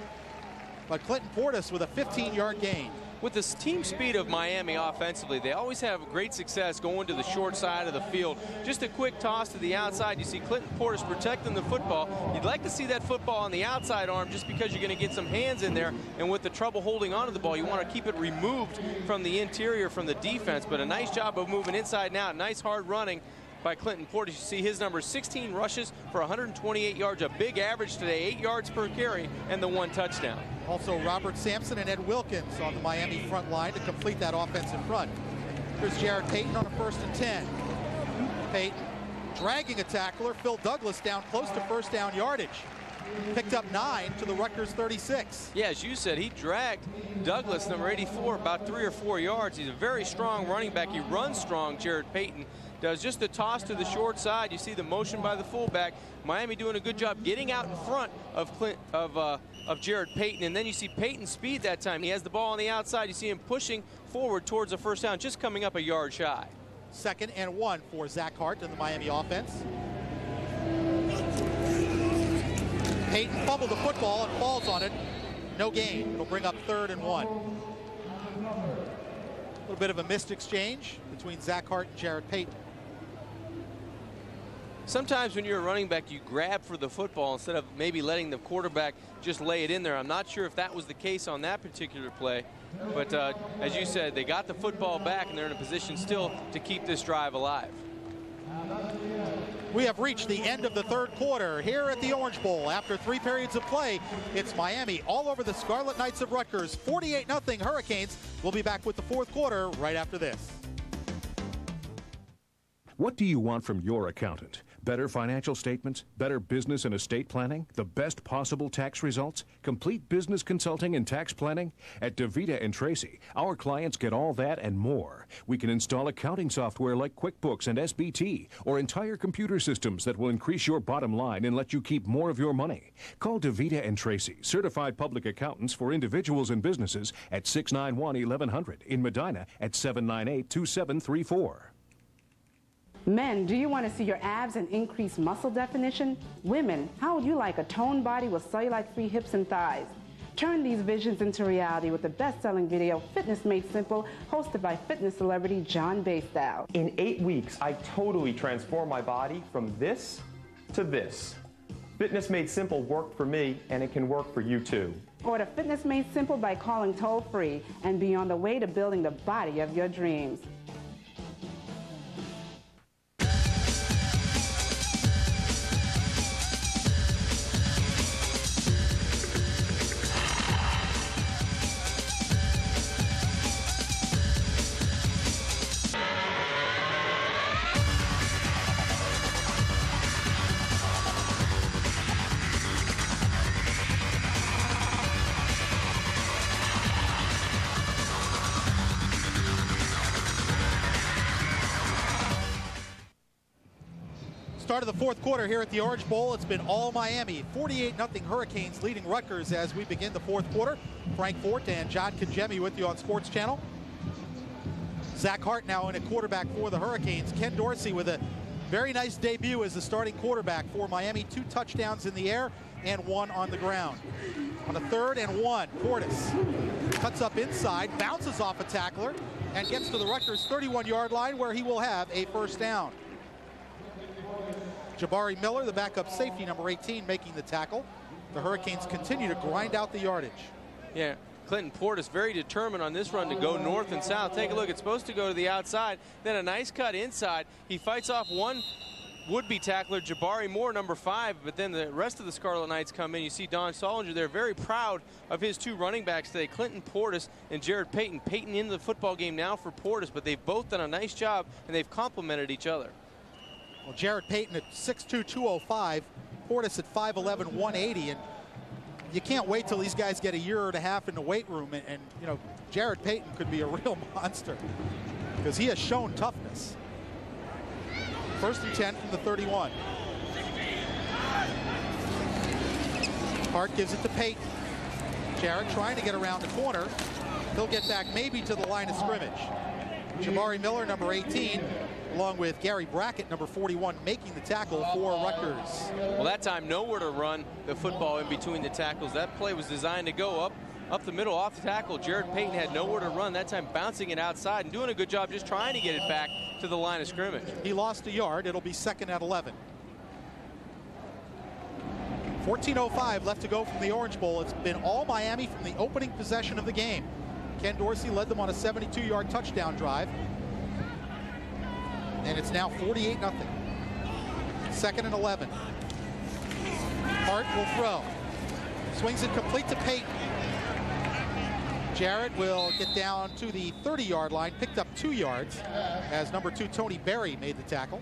A: But Clinton Portis with a 15-yard gain.
C: With the team speed of Miami offensively, they always have great success going to the short side of the field. Just a quick toss to the outside. You see Clinton Portis protecting the football. You'd like to see that football on the outside arm just because you're going to get some hands in there. And with the trouble holding onto the ball, you want to keep it removed from the interior, from the defense. But a nice job of moving inside and out. Nice hard running by Clinton Portis. You see his number 16 rushes for 128 yards, a big average today, 8 yards per carry, and the 1 touchdown.
A: Also Robert Sampson and Ed Wilkins on the Miami front line to complete that offensive front. Here's Jared Payton on a 1st and 10. Payton dragging a tackler, Phil Douglas, down close to 1st down yardage. Picked up 9 to the Rutgers 36.
C: Yeah, as you said, he dragged Douglas, number 84, about 3 or 4 yards. He's a very strong running back. He runs strong, Jared Payton does. Just a toss to the short side. You see the motion by the fullback. Miami doing a good job getting out in front of Jared Payton, and then you see Payton's speed that time. He has the ball on the outside. You see him pushing forward towards the 1st down, just coming up a yard shy.
A: 2nd and 1 for Zach Hart in the Miami offense. Payton fumbled the football and falls on it. No gain. It'll bring up 3rd and 1. A little bit of a missed exchange between Zach Hart and Jared Payton.
C: sometimes when you're a running back, you grab for the football instead of maybe letting the quarterback just lay it in there. I'm not sure if that was the case on that particular play. But as you said, they got the football back, and they're in a position still to keep this drive alive.
A: We have reached the end of the third quarter here at the Orange Bowl. After 3 periods of play, it's Miami all over the Scarlet Knights of Rutgers. 48-0 Hurricanes. We'll be back with the fourth quarter right after this.
J: What do you want from your accountant? Better financial statements? Better business and estate planning? The best possible tax results? Complete business consulting and tax planning? At DeVita and Tracy, our clients get all that and more. We can install accounting software like QuickBooks and SBT, or entire computer systems that will increase your bottom line and let you keep more of your money. Call DeVita and Tracy, certified public accountants for individuals and businesses, at 691-1100, in Medina at 798-2734.
M: Men, do you want to see your abs and increase muscle definition? Women, how would you like a toned body with cellulite-free hips and thighs? Turn these visions into reality with the best-selling video, Fitness Made Simple, hosted by fitness celebrity John Bastow.
N: In 8 weeks, I totally transformed my body from this to this. Fitness Made Simple worked for me, and it can work for you too.
M: Order Fitness Made Simple by calling toll-free and be on the way to building the body of your dreams.
A: Start of the fourth quarter here at the Orange Bowl. It's been all Miami. 48-0 Hurricanes leading Rutgers as we begin the fourth quarter. Frank Fort and John Congemi with you on Sports Channel. Zach Hart now in a quarterback for the Hurricanes. Ken Dorsey with a very nice debut as the starting quarterback for Miami. 2 touchdowns in the air and 1 on the ground. On a 3rd and 1, Portis cuts up inside, bounces off a tackler, and gets to the Rutgers 31-yard line where he will have a first down. Jabari Miller, the backup safety, number 18, making the tackle. The Hurricanes continue to grind out the yardage.
C: Yeah, Clinton Portis very determined on this run to go north and south. Take a look, it's supposed to go to the outside, then a nice cut inside. He fights off one would-be tackler, Jabari Moore, number 5, but then the rest of the Scarlet Knights come in. You see Don Solinger there, very proud of his 2 running backs today, Clinton Portis and Jared Payton. Payton into the football game now for Portis, but they've both done a nice job, and they've complemented each other.
A: Well, Jared Payton at 6'2", 205, Portis at 5'11", 180, and you can't wait till these guys get a year and a half in the weight room, and you know, Jared Payton could be a real monster because he has shown toughness. 1st and 10 from the 31. Hart gives it to Payton. Jared trying to get around the corner. He'll get back maybe to the line of scrimmage. Jabari Miller, number 18, along with Gary Brackett, number 41, making the tackle for Rutgers.
C: Well, that time nowhere to run the football in between the tackles. That play was designed to go up the middle off the tackle. Jared Payton had nowhere to run, that time bouncing it outside and doing a good job just trying to get it back to the line of scrimmage.
A: He lost a yard. It'll be 2nd and 11. 14:05 left to go from the Orange Bowl. It's been all Miami from the opening possession of the game. Ken Dorsey led them on a 72-yard touchdown drive. And it's now 48-0. 2nd and 11. Hart will throw. Swings it complete to Payton. Jarrett will get down to the 30-yard line, picked up 2 yards as number 2 Tony Berry made the tackle.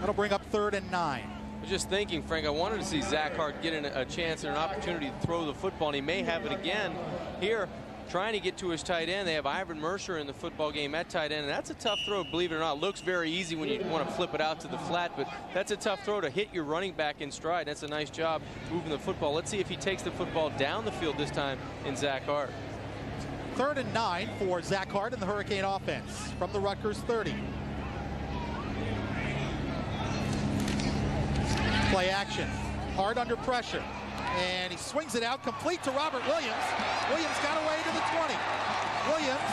A: That'll bring up 3rd and 9.
C: I was just thinking, Frank, I wanted to see Zach Hart get a chance and an opportunity to throw the football, and he may have it again here, trying to get to his tight end. They have Ivan Mercer in the football game at tight end, and that's a tough throw, believe it or not. Looks very easy when you want to flip it out to the flat, but that's a tough throw to hit your running back in stride. That's a nice job moving the football. Let's see if he takes the football down the field this time in Zach Hart.
A: 3rd and 9 for Zach Hart and the Hurricane offense from the Rutgers 30. Play action. Hart under pressure. And he swings it out complete to Robert Williams. Williams got away to the 20. Williams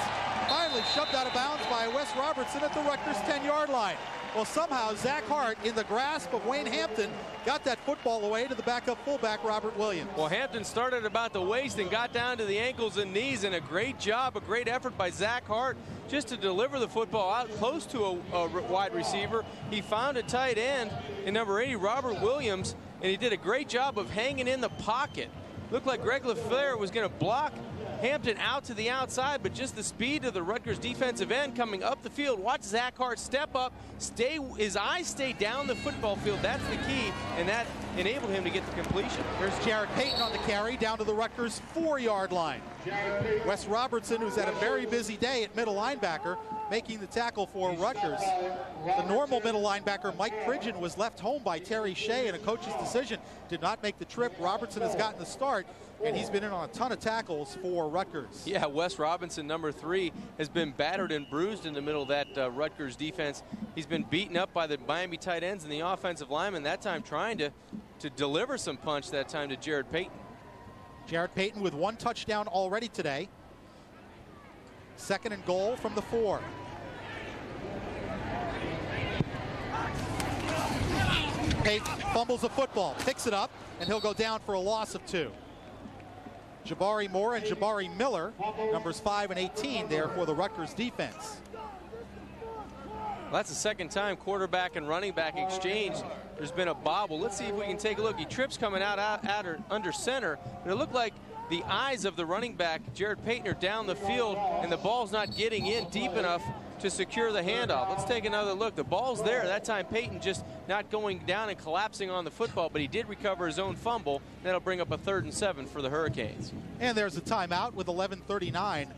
A: finally nearly shoved out of bounds by Wes Robertson at the Rutgers 10-yard line. Well, somehow Zach Hart, in the grasp of Wayne Hampton, got that football away to the backup fullback, Robert Williams.
C: Well, Hampton started about the waist and got down to the ankles and knees, and a great job, a great effort by Zach Hart just to deliver the football out close to a wide receiver. He found a tight end in number 80, Robert Williams, and he did a great job of hanging in the pocket. Looked like Greg LaFleur was going to block Hampton out to the outside, but just the speed of the Rutgers defensive end coming up the field. Watch Zach Hart step up, his eyes stay down the football field. That's the key, and that enabled him to get the completion.
A: There's Jared Payton on the carry down to the Rutgers 4-yard line. Wes Robertson, who's had a very busy day at middle linebacker, making the tackle for Rutgers. The normal middle linebacker, Mike Pridgeon, was left home by Terry Shea in a coach's decision, did not make the trip. Robertson has gotten the start, and he's been in on a ton of tackles for Rutgers.
C: Yeah, Wes Robinson, number 3, has been battered and bruised in the middle of that Rutgers defense. He's been beaten up by the Miami tight ends and the offensive linemen, that time trying to deliver some punch that time to Jared Payton.
A: Jared Payton with 1 touchdown already today. 2nd and goal from the 4. Payton fumbles the football, picks it up, and he'll go down for a loss of 2. Jabari Moore and Jabari Miller, numbers 5 and 18 there for the Rutgers defense.
C: Well, that's the second time quarterback and running back exchange. There's been a bobble. Let's see if we can take a look. He trips coming out under center, but it looked like the eyes of the running back, Jared Payton, are down the field, and the ball's not getting in deep enough to secure the handoff. Let's take another look. The ball's there. That time Payton just not going down and collapsing on the football, but he did recover his own fumble. That'll bring up a 3rd and 7 for the Hurricanes.
A: And there's a timeout with 11:39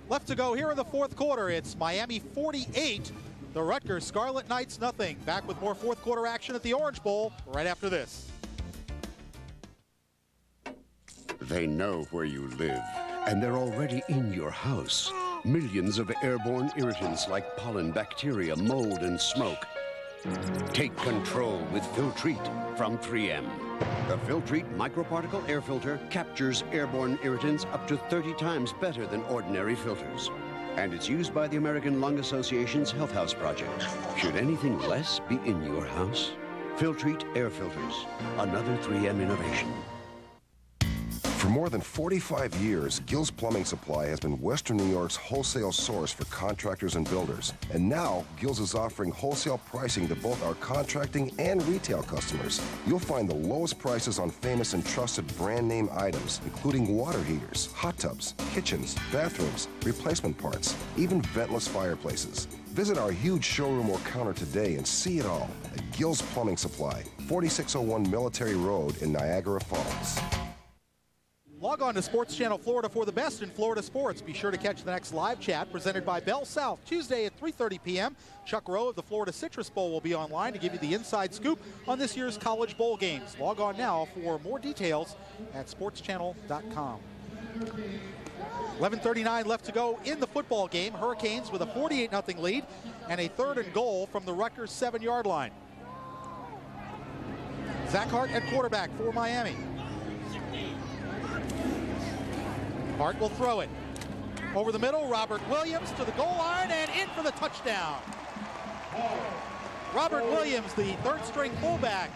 A: left to go here in the 4th quarter. It's Miami 48, the Rutgers Scarlet Knights nothing. Back with more 4th quarter action at the Orange Bowl right after this.
O: They know where you live, and they're already in your house. Millions of airborne irritants like pollen, bacteria, mold, and smoke. Take control with Filtrete from 3M. The Filtrete microparticle air filter captures airborne irritants up to 30 times better than ordinary filters. And it's used by the American Lung Association's Health House Project. Should anything less be in your house? Filtrete air filters, another 3M innovation.
G: For more than 45 years, Gill's Plumbing Supply has been Western New York's wholesale source for contractors and builders. And now, Gill's is offering wholesale pricing to both our contracting and retail customers. You'll find the lowest prices on famous and trusted brand name items, including water heaters, hot tubs, kitchens, bathrooms, replacement parts, even ventless fireplaces. Visit our huge showroom or counter today and see it all at Gill's Plumbing Supply, 4601 Military Road in Niagara Falls.
A: Log on to Sports Channel Florida for the best in Florida sports. Be sure to catch the next live chat presented by Bell South Tuesday at 3:30 p.m. Chuck Rowe of the Florida Citrus Bowl will be online to give you the inside scoop on this year's college bowl games. Log on now for more details at sportschannel.com. 11:39 left to go in the football game. Hurricanes with a 48-0 lead and a 3rd and goal from the Rutgers 7-yard line. Zach Hart at quarterback for Miami. Hart will throw it. Over the middle, Robert Williams to the goal line and in for the touchdown. Robert Williams, the 3rd-string fullback,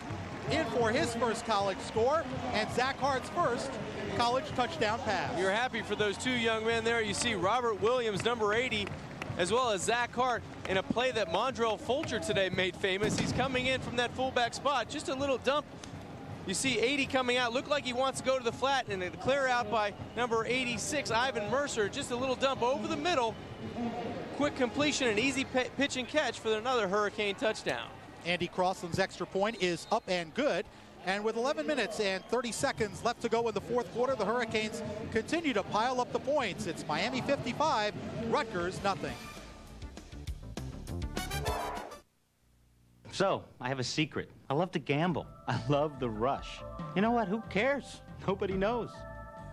A: in for his first college score and Zach Hart's first college touchdown pass.
C: You're happy for those 2 young men there. You see Robert Williams, number 80, as well as Zach Hart in a play that Mondrell Fulcher today made famous. He's coming in from that fullback spot. Just a little dump. You see 80 coming out, looked like he wants to go to the flat, and a clear out by number 86, Ivan Mercer. Just a little dump over the middle. Quick completion, an easy pitch and catch for another Hurricane touchdown.
A: Andy Crossland's extra point is up and good. And with 11 minutes and 30 seconds left to go in the 4th quarter, the Hurricanes continue to pile up the points. It's Miami 55, Rutgers nothing.
P: So, I have a secret. I love to gamble. I love the rush. You know what? Who cares? Nobody knows.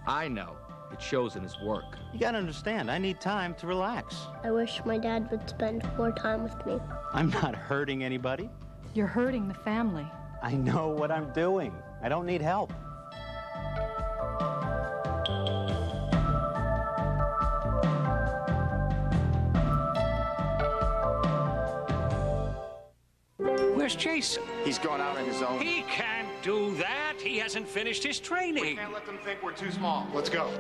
Q: I know. It shows in his work.
P: You gotta understand, I need time to relax.
W: I wish my dad would spend more time with me.
P: I'm not hurting anybody.
S: You're hurting the family.
P: I know what I'm doing. I don't need help.
T: Where's Jason?
U: He's gone out on his own.
T: He can't do that. He hasn't finished his training.
U: We can't let them think we're too small. Let's go.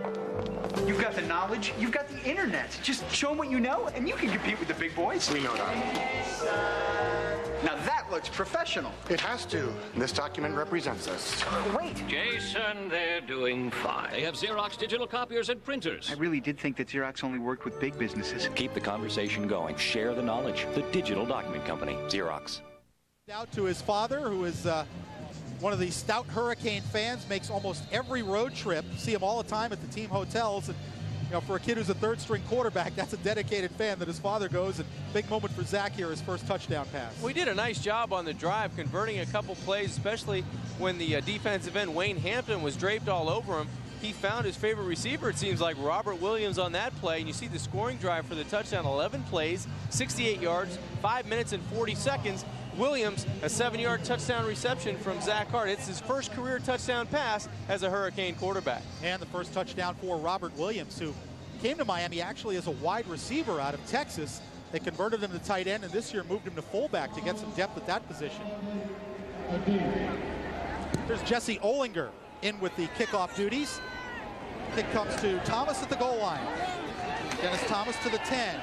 V: You've got the knowledge. You've got the internet. Just show them what you know, and you can compete with the big boys.
U: We know that.
V: Now that looks professional.
U: It has to. This document represents us.
V: Wait.
T: Jason, they're doing fine. They have Xerox digital copiers and printers.
V: I really did think that Xerox only worked with big businesses.
X: Keep the conversation going. Share the knowledge. The Digital Document Company, Xerox.
A: Out to his father, who is one of the stout Hurricane fans, makes almost every road trip. See him all the time at the team hotels. And you know, for a kid who's a third-string quarterback, that's a dedicated fan that his father goes. And big moment for Zach here, his first touchdown pass.
C: We did a nice job on the drive, converting a couple plays, especially when the defensive end, Wayne Hampton, was draped all over him. He found his favorite receiver, it seems like, Robert Williams, on that play. And you see the scoring drive for the touchdown, 11 plays, 68 yards, 5 minutes and 40 seconds. Williams, a 7-yard touchdown reception from Zach Hart. It's his first career touchdown pass as a Hurricane quarterback.
A: And the first touchdown for Robert Williams, who came to Miami actually as a wide receiver out of Texas. They converted him to tight end, and this year moved him to fullback to get some depth at that position. There's Jesse Olinger in with the kickoff duties. Kick comes to Thomas at the goal line. Dennis Thomas to the 10.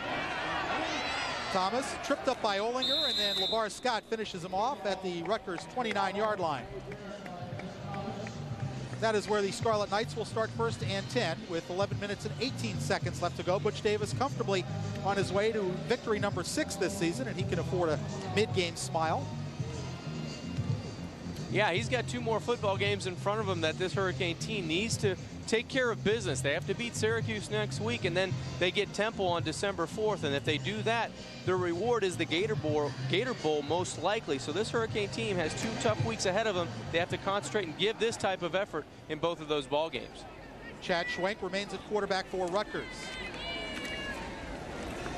A: Thomas tripped up by Olinger, and then LeVar Scott finishes him off at the Rutgers 29-yard line. That is where the Scarlet Knights will start first and 10 with 11 minutes and 18 seconds left to go. Butch Davis comfortably on his way to victory number 6 this season, and he can afford a mid-game smile.
C: Yeah, he's got 2 more football games in front of him that this Hurricane team needs to take care of business. They have to beat Syracuse next week, and then they get Temple on December 4th. And if they do that, their reward is the Gator Bowl most likely. So this Hurricane team has 2 tough weeks ahead of them. They have to concentrate and give this type of effort in both of those ball games.
A: Chad Schwenk remains at quarterback for Rutgers.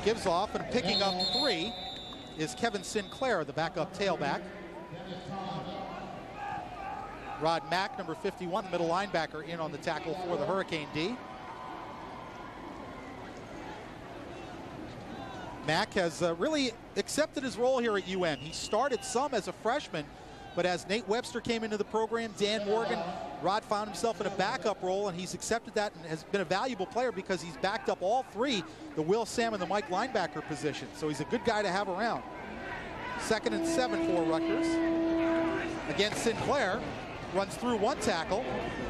A: Gives off, and picking up 3 is Kevin Sinclair, the backup tailback. Rod Mack, number 51, the middle linebacker, in on the tackle for the Hurricane D. Mack has really accepted his role here at UM. He started some as a freshman, but as Nate Webster came into the program, Dan Morgan, Rod found himself in a backup role, and he's accepted that and has been a valuable player because he's backed up all 3, the Will Sam and the Mike linebacker position. So he's a good guy to have around. 2nd and 7 for Rutgers. Again, Sinclair runs through 1 tackle,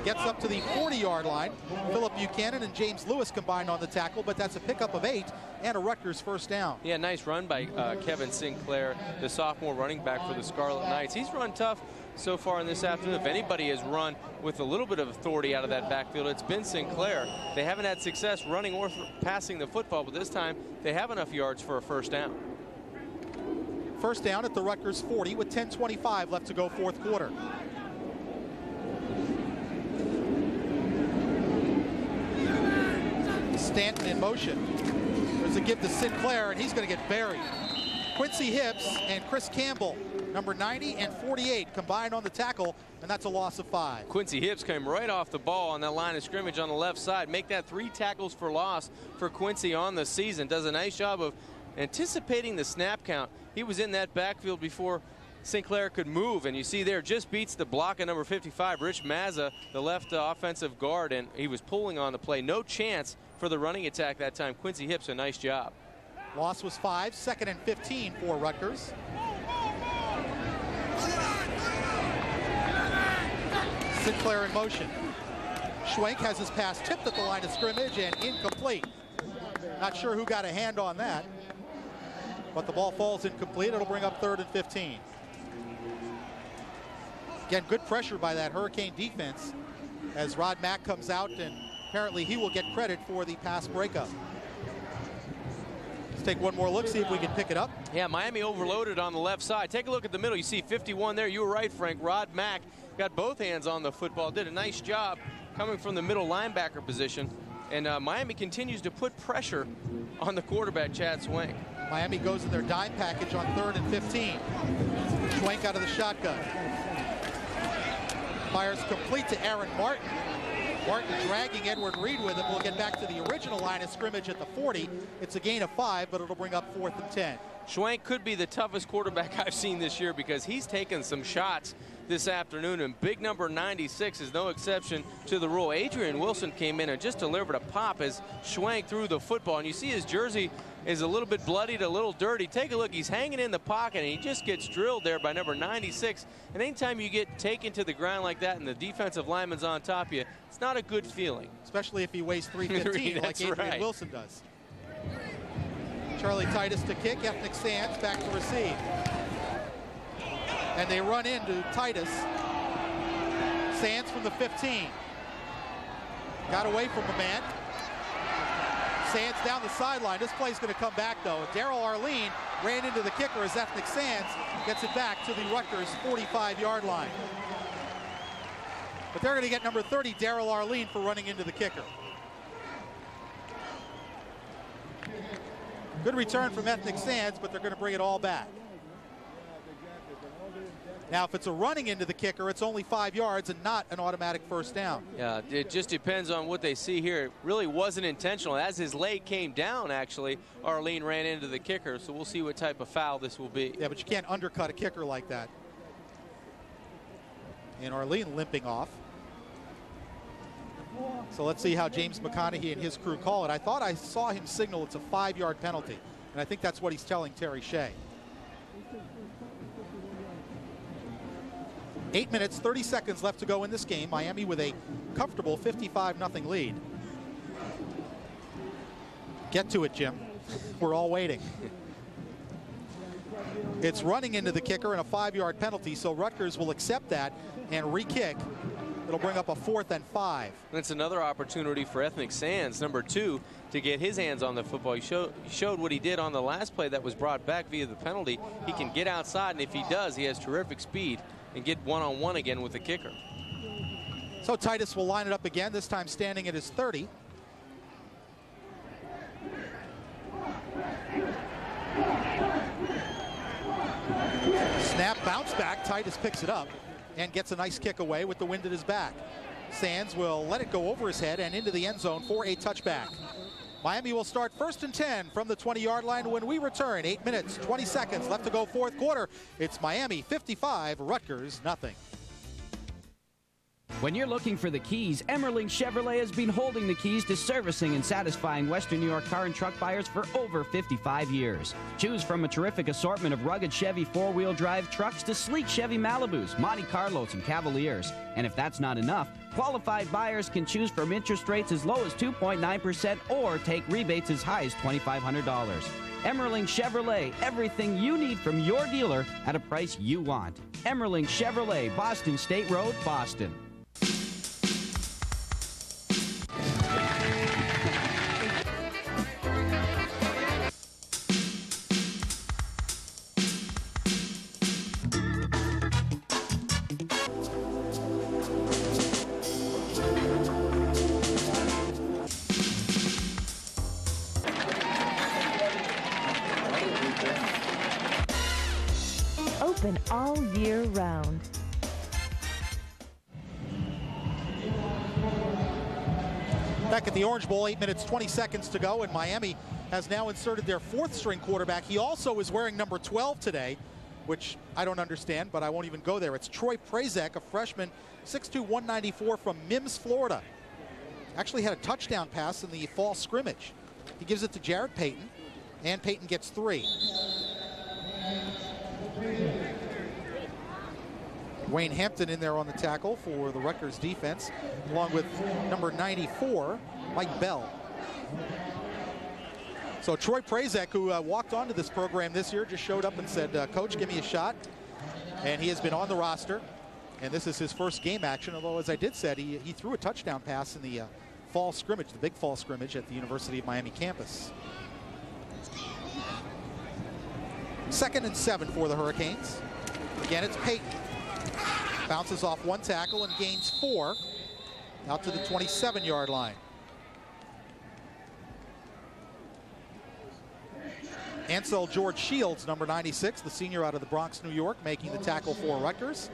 A: gets up to the 40-yard line. Philip Buchanan and James Lewis combined on the tackle, but that's a pickup of 8 and a Rutgers first down.
C: Yeah, nice run by Kevin Sinclair, the sophomore running back for the Scarlet Knights. He's run tough so far in this afternoon. If anybody has run with a little bit of authority out of that backfield, it's been Sinclair. They haven't had success running or passing the football, but this time they have enough yards for a first down.
A: First down at the Rutgers 40 with 10:25 left to go, 4th quarter. Stanton in motion. There's a give to Sinclair, and he's going to get buried. Quincy Hips and Chris Campbell, number 90 and 48, combined on the tackle, and that's a loss of 5.
C: Quincy Hips came right off the ball on that line of scrimmage on the left side. Make that 3 tackles for loss for Quincy on the season. Does a nice job of anticipating the snap count. He was in that backfield before Sinclair could move, and you see there just beats the block of number 55, Rich Mazza, the left offensive guard, and he was pulling on the play. No chance for the running attack that time. Quincy Hips, a nice job.
A: Loss was 5, 2nd and 15 for Rutgers. Sinclair in motion. Schwenk has his pass tipped at the line of scrimmage and incomplete. Not sure who got a hand on that, but the ball falls incomplete. It'll bring up 3rd and 15. Again, good pressure by that Hurricane defense as Rod Mack comes out, and apparently he will get credit for the pass breakup. Let's take one more look, see if we can pick it up.
C: Yeah, Miami overloaded on the left side. Take a look at the middle. You see 51 there. You were right, Frank. Rod Mack got both hands on the football. Did a nice job coming from the middle linebacker position. And Miami continues to put pressure on the quarterback, Chad Schwenk.
A: Miami goes in their dime package on 3rd and 15. Schwenk out of the shotgun. Fires complete to Aaron Martin. Martin dragging Edward Reed with him. We'll get back to the original line of scrimmage at the 40. It's a gain of 5, but it'll bring up 4th and 10.
C: Schwank could be the toughest quarterback I've seen this year because he's taken some shots this afternoon, and big number 96 is no exception to the rule. Adrian Wilson came in and just delivered a pop as Schwank threw the football, and you see his jersey is a little bit bloodied, a little dirty. Take a look, he's hanging in the pocket, and he just gets drilled there by number 96. And anytime you get taken to the ground like that and the defensive lineman's on top of you, it's not a good feeling.
A: Especially if he weighs 315 like Adrian Wilson does. Charlie Titus to kick, Ethnic Sands back to receive. And they run into Titus. Sands from the 15. Got away from the man. Sands down the sideline. This play's going to come back, though. Daryl Arlene ran into the kicker as Ethnic Sands gets it back to the Rutgers 45-yard line. But they're going to get number 30, Daryl Arlene, for running into the kicker. Good return from Ethnic Sands, but they're going to bring it all back. Now, if it's a running into the kicker, it's only 5 yards and not an automatic first down.
C: Yeah, it just depends on what they see here. It really wasn't intentional. As his leg came down, actually, Arlene ran into the kicker, so we'll see what type of foul this will be.
A: Yeah, but you can't undercut a kicker like that. And Arlene limping off. So let's see how James McConaughey and his crew call it. I thought I saw him signal it's a 5-yard penalty, and I think that's what he's telling Terry Shea. 8 minutes, 30 seconds left to go in this game. Miami with a comfortable 55-0 lead. Get to it, Jim. We're all waiting. It's running into the kicker and a 5-yard penalty, so Rutgers will accept that and re-kick. It'll bring up a 4th and 5.
C: That's another opportunity for Ethnic Sands, number 2, to get his hands on the football. He showed what he did on the last play that was brought back via the penalty. He can get outside, and if he does, he has terrific speed and get one-on-one again with the kicker.
A: So Titus will line it up again, this time standing at his 30. Snap, bounce back. Titus picks it up and gets a nice kick away with the wind at his back. Sands will let it go over his head and into the end zone for a touchback. Miami will start 1st and 10 from the 20-yard line when we return. 8 minutes, 20 seconds left to go, fourth quarter. It's Miami 55, Rutgers nothing.
B: When you're looking for the keys, Emmerling Chevrolet has been holding the keys to servicing and satisfying Western New York car and truck buyers for over 55 years. Choose from a terrific assortment of rugged Chevy four-wheel drive trucks to sleek Chevy Malibus, Monte Carlos, and Cavaliers. And if that's not enough, qualified buyers can choose from interest rates as low as 2.9% or take rebates as high as $2,500. Emmerling Chevrolet, everything you need from your dealer at a price you want. Emmerling Chevrolet, Boston State Road, Boston.
D: Open all year round.
A: Back at the Orange Bowl, 8 minutes, 20 seconds to go, and Miami has now inserted their 4th-string quarterback. He also is wearing number 12 today, which I don't understand, but I won't even go there. It's Troy Prazek, a freshman, 6'2", 194 from Mims, Florida. Actually had a touchdown pass in the fall scrimmage. He gives it to Jared Payton, and Payton gets 3. Wayne Hampton in there on the tackle for the Rutgers defense, along with number 94, Mike Bell. So Troy Prazek, who walked onto this program this year, just showed up and said, Coach, give me a shot. And he has been on the roster. And this is his first game action, although, as I did said, he threw a touchdown pass in the fall scrimmage, the big fall scrimmage at the University of Miami campus. 2nd and 7 for the Hurricanes. Again, it's Payton. Bounces off one tackle and gains 4 out to the 27-yard line. Ansel George Shields, number 96, the senior out of the Bronx, New York, making the tackle for Rutgers.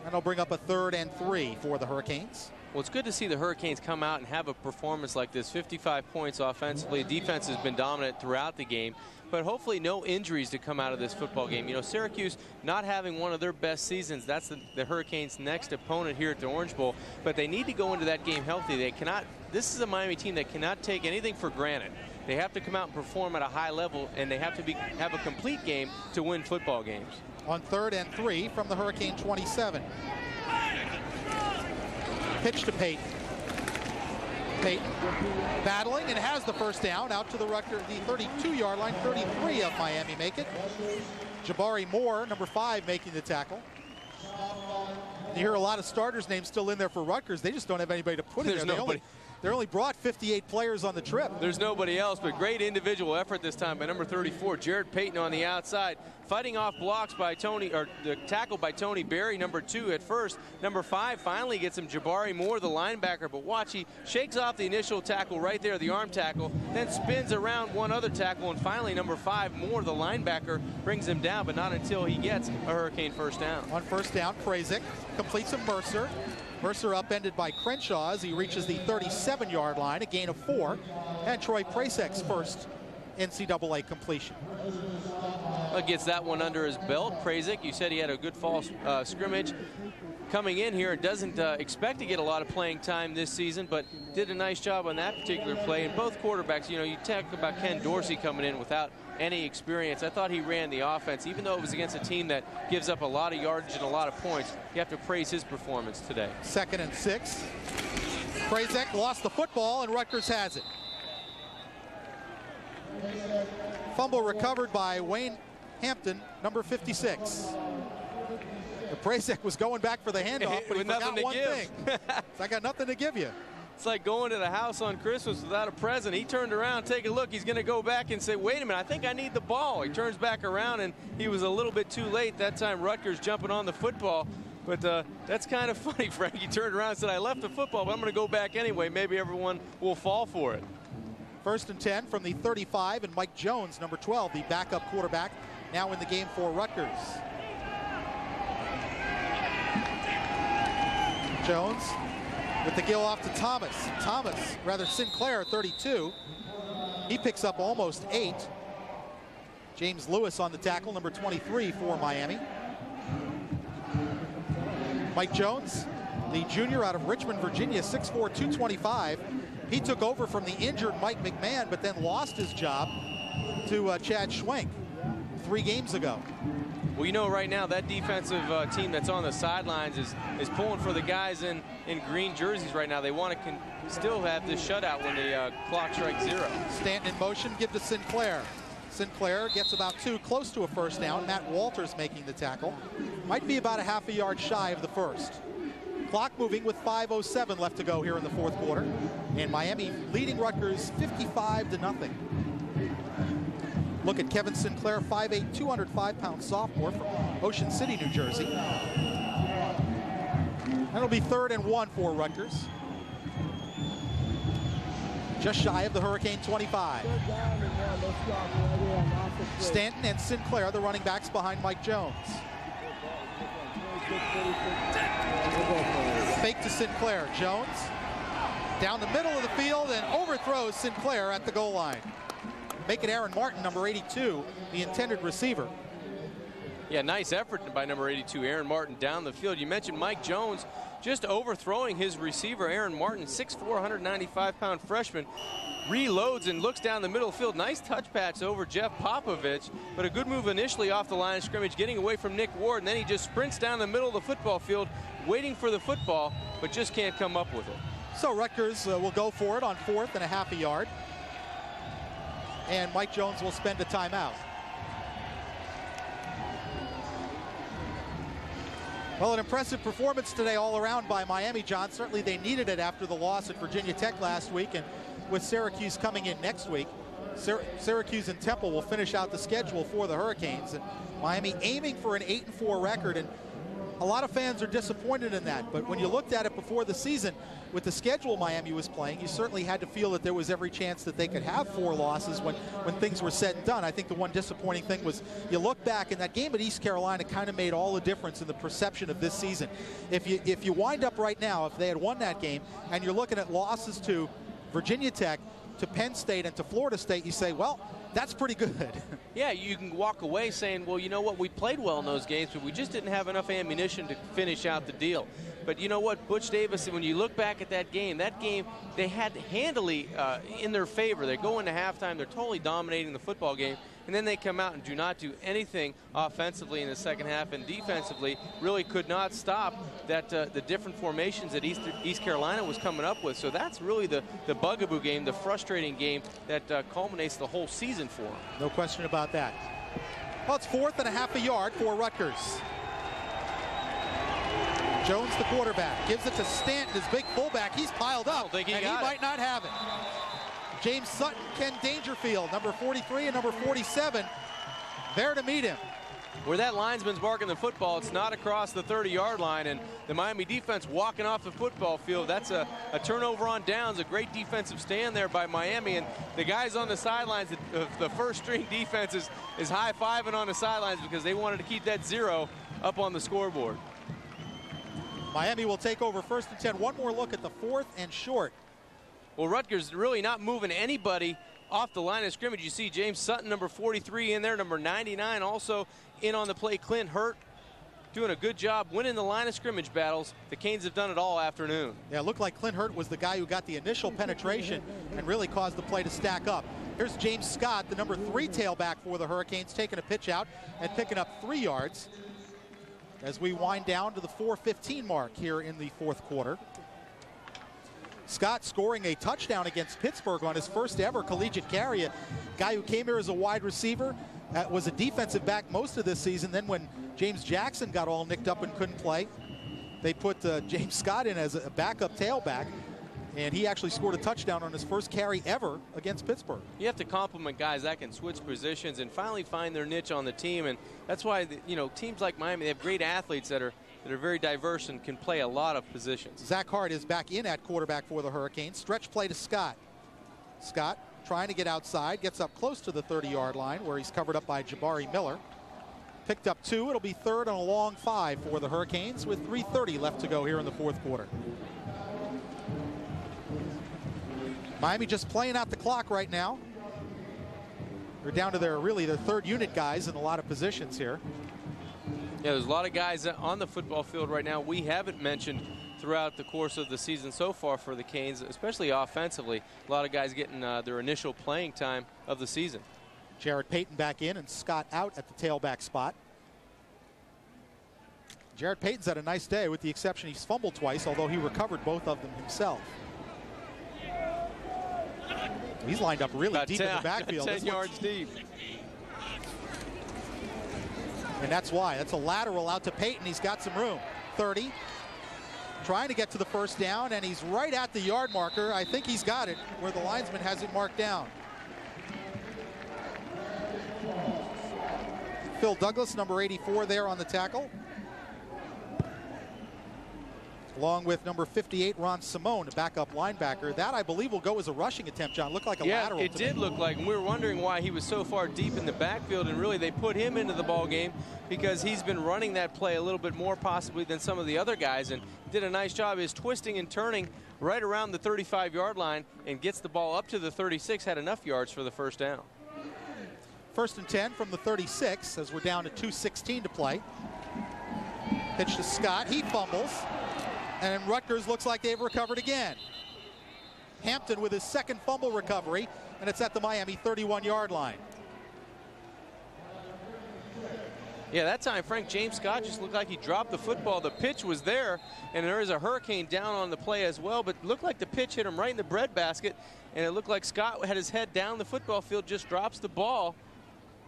A: And it'll bring up a 3rd and 3 for the Hurricanes.
C: Well, it's good to see the Hurricanes come out and have a performance like this. 55 points offensively. Defense has been dominant throughout the game, but hopefully no injuries to come out of this football game. You know, Syracuse not having one of their best seasons. That's the Hurricanes' next opponent here at the Orange Bowl, but they need to go into that game healthy. They cannot. This is a Miami team that cannot take anything for granted. They have to come out and perform at a high level, and they have to have a complete game to win football games.
A: On 3rd and 3 from the Hurricane 27. Pitch to Peyton. Peyton battling and has the first down out to the Rutgers, the 32-yard line. 33 of Miami make it. Jabari Moore, number 5, making the tackle. You hear a lot of starters' names still in there for Rutgers. They just don't have anybody to put in there. They only brought 58 players on the trip.
C: There's nobody else, but great individual effort this time by number 34, Jared Payton on the outside, fighting off blocks by Tony, or the tackle by Tony Berry, number 2 at first. Number 5 finally gets him Jabari Moore, the linebacker, but watch, he shakes off the initial tackle right there, the arm tackle, then spins around one other tackle, and finally number 5, Moore, the linebacker, brings him down, but not until he gets a Hurricane first down.
A: On first down, Krazik completes a Mercer. Mercer upended by Crenshaw as he reaches the 37-yard line, a gain of 4, and Troy Prasek's first NCAA completion.
C: Gets that one under his belt. Prazik, you said he had a good fall scrimmage coming in here and doesn't expect to get a lot of playing time this season, but did a nice job on that particular play. And both quarterbacks, you know, you talk about Ken Dorsey coming in without any experience. I thought he ran the offense, even though it was against a team that gives up a lot of yardage and a lot of points. You have to praise his performance today.
A: 2nd and 6. Prazik lost the football, and Rutgers has it. Fumble recovered by Wayne Hampton, number 56. Prazik was going back for the handoff, but he forgot one thing. I got nothing to give you.
C: It's like going to the house on Christmas without a present. He turned around, take a look. He's going to go back and say, wait a minute, I think I need the ball. He turns back around, and he was a little bit too late. That time, Rutgers jumping on the football. But that's kind of funny, Frank. He turned around and said, I left the football, but I'm going to go back anyway. Maybe everyone will fall for it.
A: 1st and 10 from the 35, and Mike Jones, number 12, the backup quarterback, now in the game for Rutgers. Jones with the gill off to Sinclair, 32. He picks up almost 8. James Lewis on the tackle, number 23 for Miami. Mike Jones, the junior out of Richmond, Virginia, 6'4", 225. He took over from the injured Mike McMahon, but then lost his job to Chad Schwenk 3 games ago.
C: Well, you know, right now that defensive team that's on the sidelines is pulling for the guys in green jerseys right now. They want to still have this shutout when the clock strikes 0.
A: Stanton in motion, give to Sinclair. Sinclair gets about 2, close to a first down. Matt Walters making the tackle. Might be about a half a yard shy of the first. Clock moving with 5:07 left to go here in the 4th quarter. And Miami leading Rutgers 55-0. Look at Kevin Sinclair, 5'8", 205-pound sophomore from Ocean City, New Jersey. That'll be 3rd and 1 for Rutgers. Just shy of the Hurricane 25. Stanton and Sinclair, the running backs behind Mike Jones. Fake to Sinclair. Jones down the middle of the field and overthrows Sinclair at the goal line. Make it Aaron Martin, number 82, the intended receiver.
C: Yeah, nice effort by number 82, Aaron Martin, down the field. You mentioned Mike Jones just overthrowing his receiver, Aaron Martin, 6'4", 195-pound freshman. Reloads and looks down the middle of the field. Nice touch pass over Jeff Popovich, but a good move initially off the line of scrimmage, getting away from Nick Ward, and then he just sprints down the middle of the football field, waiting for the football, but just can't come up with it.
A: So Rutgers will go for it on 4th and a half a yard. And Mike Jones will spend a timeout. Well, an impressive performance today all around by Miami, John. Certainly they needed it after the loss at Virginia Tech last week, and with Syracuse coming in next week, Syracuse and Temple will finish out the schedule for the Hurricanes. And Miami aiming for an 8-4 record, and A lot of fans are disappointed in that, but when you looked at it before the season, with the schedule Miami was playing, you certainly had to feel that there was every chance that they could have 4 losses when things were said and done. I think the one disappointing thing was you look back, and that game at East Carolina kind of made all the difference in the perception of this season. If you wind up right now, if they had won that game, and you're looking at losses to Virginia Tech, to Penn State, and to Florida State, you say, well, that's pretty good.
C: Yeah, you can walk away saying, well, you know what, we played well in those games, but we just didn't have enough ammunition to finish out the deal. But you know what, Butch Davis, when you look back at that game they had handily in their favor. They go into halftime, they're totally dominating the football game, and then they come out and do not do anything offensively in the second half, and defensively really could not stop the different formations that East Carolina was coming up with. So that's really the bugaboo game, the frustrating game that culminates the whole season for them.
A: No question about that. Well, it's 4th and a half a yard for Rutgers. Jones, the quarterback, gives it to Stanton, his big fullback. He's piled up, and he might not have it. James Sutton, Ken Dangerfield, number 43 and number 47, there to meet him.
C: Where that linesman's marking the football, it's not across the 30-yard line, and the Miami defense walking off the football field. That's a turnover on downs, a great defensive stand there by Miami, and the guys on the sidelines, the first-string defense is high-fiving on the sidelines because they wanted to keep that 0 up on the scoreboard.
A: Miami will take over 1st and 10. One more look at the 4th and short.
C: Well, Rutgers really not moving anybody off the line of scrimmage. You see James Sutton, number 43, in there, number 99 also in on the play. Clint Hurt doing a good job winning the line of scrimmage battles. The Canes have done it all afternoon.
A: Yeah, it looked like Clint Hurt was the guy who got the initial penetration and really caused the play to stack up. Here's James Scott, the number 3 tailback for the Hurricanes, taking a pitch out and picking up 3 yards as we wind down to the 4:15 mark here in the 4th quarter. Scott scoring a touchdown against Pittsburgh on his first ever collegiate carry. A guy who came here as a wide receiver, was a defensive back most of this season. Then when James Jackson got all nicked up and couldn't play, they put James Scott in as a backup tailback, and he actually scored a touchdown on his first carry ever against Pittsburgh.
C: You have to compliment guys that can switch positions and finally find their niche on the team, and that's why teams like Miami, they have great athletes that are very diverse and can play a lot of positions.
A: Zach Hart is back in at quarterback for the Hurricanes. Stretch play to Scott. Scott trying to get outside, gets up close to the 30-yard line where he's covered up by Jabari Miller. Picked up 2. It'll be 3rd and a long 5 for the Hurricanes with 3:30 left to go here in the 4th quarter. Miami just playing out the clock right now. They're down to their 3rd unit guys in a lot of positions here.
C: Yeah, there's a lot of guys on the football field right now we haven't mentioned throughout the course of the season so far for the Canes, especially offensively. A lot of guys getting their initial playing time of the season.
A: Jared Payton back in and Scott out at the tailback spot. Jared Payton's had a nice day with the exception he's fumbled twice, although he recovered both of them himself. He's lined up really deep in the backfield.
C: 10 yards deep.
A: And that's why. That's a lateral out to Payton. He's got some room. 30. Trying to get to the first down, and he's right at the yard marker. I think he's got it where the linesman has it marked down. Phil Douglas, number 84, there on the tackle. Along with number 58, Ron Simone, a backup linebacker. That, I believe, will go as a rushing attempt, John. Looked like a lateral.
C: Yeah, it did look like, and we were wondering why he was so far deep in the backfield, and really they put him into the ball game because he's been running that play a little bit more possibly than some of the other guys, and did a nice job. He's twisting and turning right around the 35-yard line and gets the ball up to the 36, had enough yards for the first down.
A: 1st and 10 from the 36 as we're down to 2:16 to play. Pitch to Scott. He fumbles. And Rutgers looks like they've recovered again. Hampton with his 2nd fumble recovery, and it's at the Miami 31-yard line.
C: Yeah, that time James Scott just looked like he dropped the football. The pitch was there, and there is a Hurricane down on the play as well, but it looked like the pitch hit him right in the breadbasket, and it looked like Scott had his head down the football field, just drops the ball,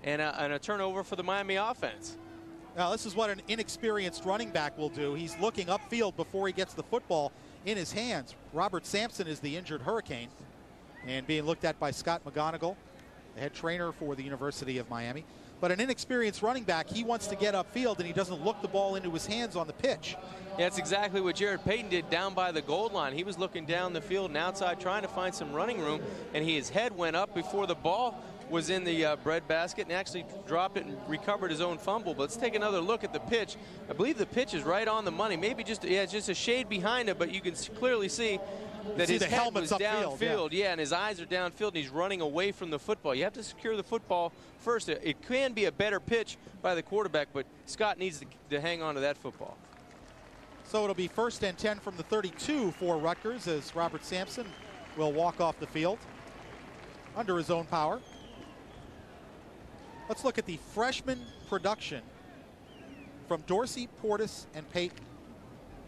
C: and a turnover for the Miami offense.
A: Now, this is what an inexperienced running back will do. He's looking upfield before he gets the football in his hands. Robert Sampson is the injured Hurricane and being looked at by Scott McGonigal. the head trainer for the University of Miami. But an inexperienced running back, he wants to get upfield, and he doesn't look the ball into his hands on the pitch.
C: Yeah, that's exactly what Jared Payton did down by the goal line. He was looking down the field and outside trying to find some running room, and his head went up before the ball was in the breadbasket and actually dropped it and recovered his own fumble. But let's take another look at the pitch. I believe the pitch is right on the money. Maybe just, yeah, it's just a shade behind it, but you can clearly see that his head was downfield. Yeah, and his eyes are downfield, and he's running away from the football. You have to secure the football first. It can be a better pitch by the quarterback, but Scott needs to hang on to that football.
A: So it'll be 1st and 10 from the 32 for Rutgers as Robert Sampson will walk off the field under his own power. Let's look at the freshman production from Dorsey, Portis, and Payton.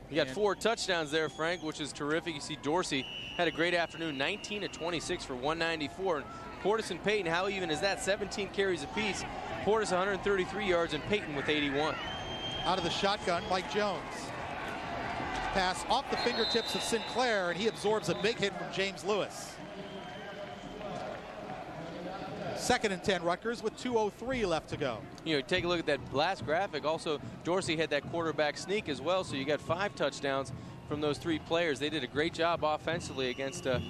C: You got 4 touchdowns there, Frank, which is terrific. You see Dorsey had a great afternoon, 19 of 26 for 194. And Portis and Payton, how even is that? 17 carries apiece. Portis 133 yards and Payton with 81.
A: Out of the shotgun, Mike Jones. Pass off the fingertips of Sinclair, and he absorbs a big hit from James Lewis. 2nd and 10 Rutgers with 2:03 left to go.
C: You know, take a look at that last graphic. Also, Dorsey had that quarterback sneak as well, so you got 5 touchdowns from those 3 players. They did a great job offensively against a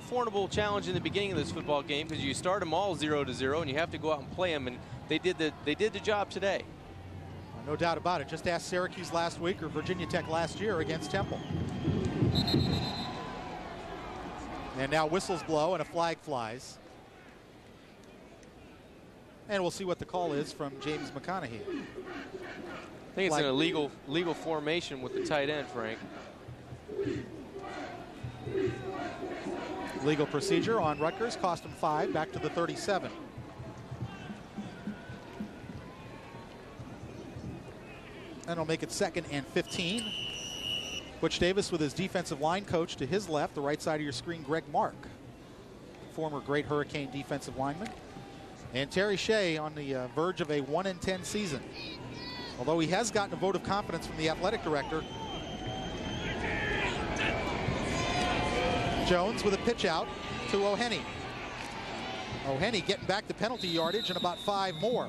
C: formidable challenge in the beginning of this football game, because you start them all 0-0 and you have to go out and play them, and they did the job today.
A: No doubt about it. Just ask Syracuse last week or Virginia Tech last year against Temple. And now whistles blow and a flag flies. And we'll see what the call is from James McConaughey.
C: I think it's an illegal formation with the tight end, Frank.
A: Legal procedure on Rutgers cost him 5, back to the 37. And it'll make it 2nd and 15. Butch Davis with his defensive line coach to his left, the right side of your screen, Greg Mark, former great Hurricane defensive lineman. And Terry Shea on the verge of a 1-10 season. Although he has gotten a vote of confidence from the athletic director. Jones with a pitch out to O'Henny. O'Henny getting back the penalty yardage and about 5 more.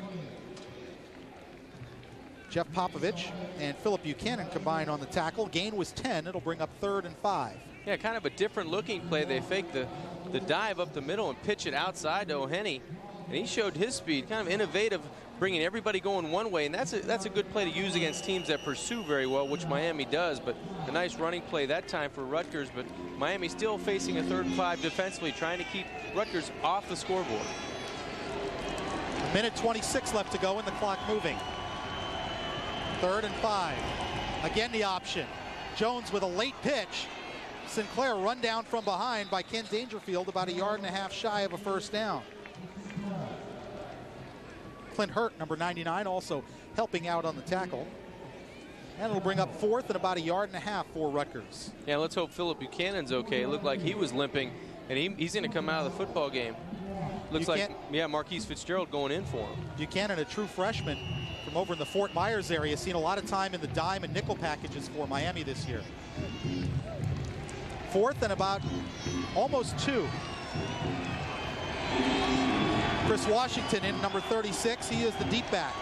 A: Jeff Popovich and Philip Buchanan combined on the tackle. Gain was 10. It'll bring up 3rd and 5.
C: Yeah, kind of a different looking play. They fake the dive up the middle and pitch it outside to O'Henny. And he showed his speed, kind of innovative, bringing everybody going one way. And that's a good play to use against teams that pursue very well, which Miami does. But a nice running play that time for Rutgers. But Miami still facing a 3rd and 5 defensively, trying to keep Rutgers off the scoreboard.
A: 1:26 left to go and the clock moving. 3rd and 5. Again the option. Jones with a late pitch. Sinclair run down from behind by Ken Dangerfield, about 1.5 yards shy of a 1st down. Clint Hurt, number 99, also helping out on the tackle. And it'll bring up 4th and about 1.5 yards for Rutgers.
C: Yeah, let's hope Philip Buchanan's okay. It looked like he was limping, and he's going to come out of the football game. Looks like, yeah, Marquise Fitzgerald going in for him.
A: Buchanan, a true freshman from over in the Fort Myers area, seen a lot of time in the dime and nickel packages for Miami this year. 4th and about almost 2. Chris Washington in number 36. He is the deep back.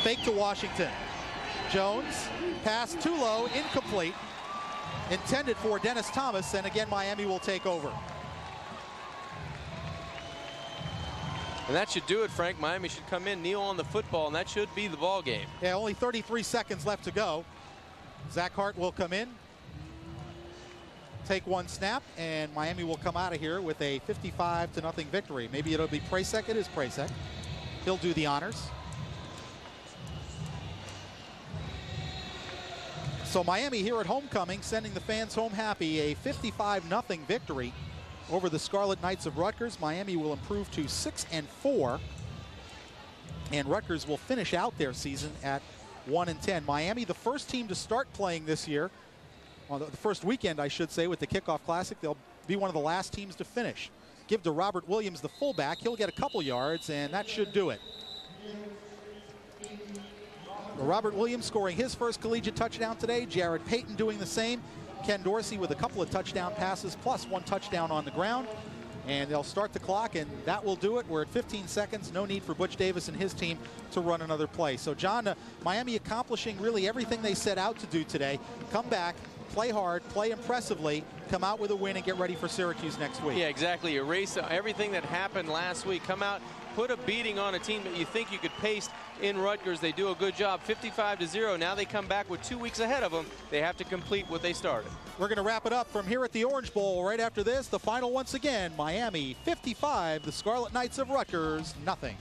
A: Fake to Washington. Jones, pass too low, incomplete. Intended for Dennis Thomas, and again Miami will take over.
C: And that should do it, Frank. Miami should come in, kneel on the football, and that should be the ball game.
A: Yeah, only 33 seconds left to go. Zach Hart will come in, take 1 snap, and Miami will come out of here with a 55-0 victory. Maybe it'll be Prasek. It is Prasek. He'll do the honors. So Miami here at homecoming, sending the fans home happy. A 55-0 victory over the Scarlet Knights of Rutgers. Miami will improve to 6-4, and Rutgers will finish out their season at 1-10. Miami, the first team to start playing this year, on the first weekend, I should say, with the Kickoff Classic. They'll be one of the last teams to finish. Give to Robert Williams, the fullback. He'll get a couple yards, and that should do it. Robert Williams scoring his first collegiate touchdown today. Jared Payton doing the same. Ken Dorsey with a couple of touchdown passes, plus 1 touchdown on the ground. and they'll start the clock, and that will do it. We're at 15 seconds. No need for Butch Davis and his team to run another play. So, John, Miami accomplishing really everything they set out to do today. Come back, play hard, play impressively, come out with a win, and get ready for Syracuse next week.
C: Yeah, exactly. Erase everything that happened last week. Come out, put a beating on a team that you think you could pace in Rutgers. They do a good job, 55-0. Now they come back with 2 weeks ahead of them. They have to complete what they started.
A: We're going to wrap it up from here at the Orange Bowl. Right after this, the final once again, Miami 55, the Scarlet Knights of Rutgers, nothing.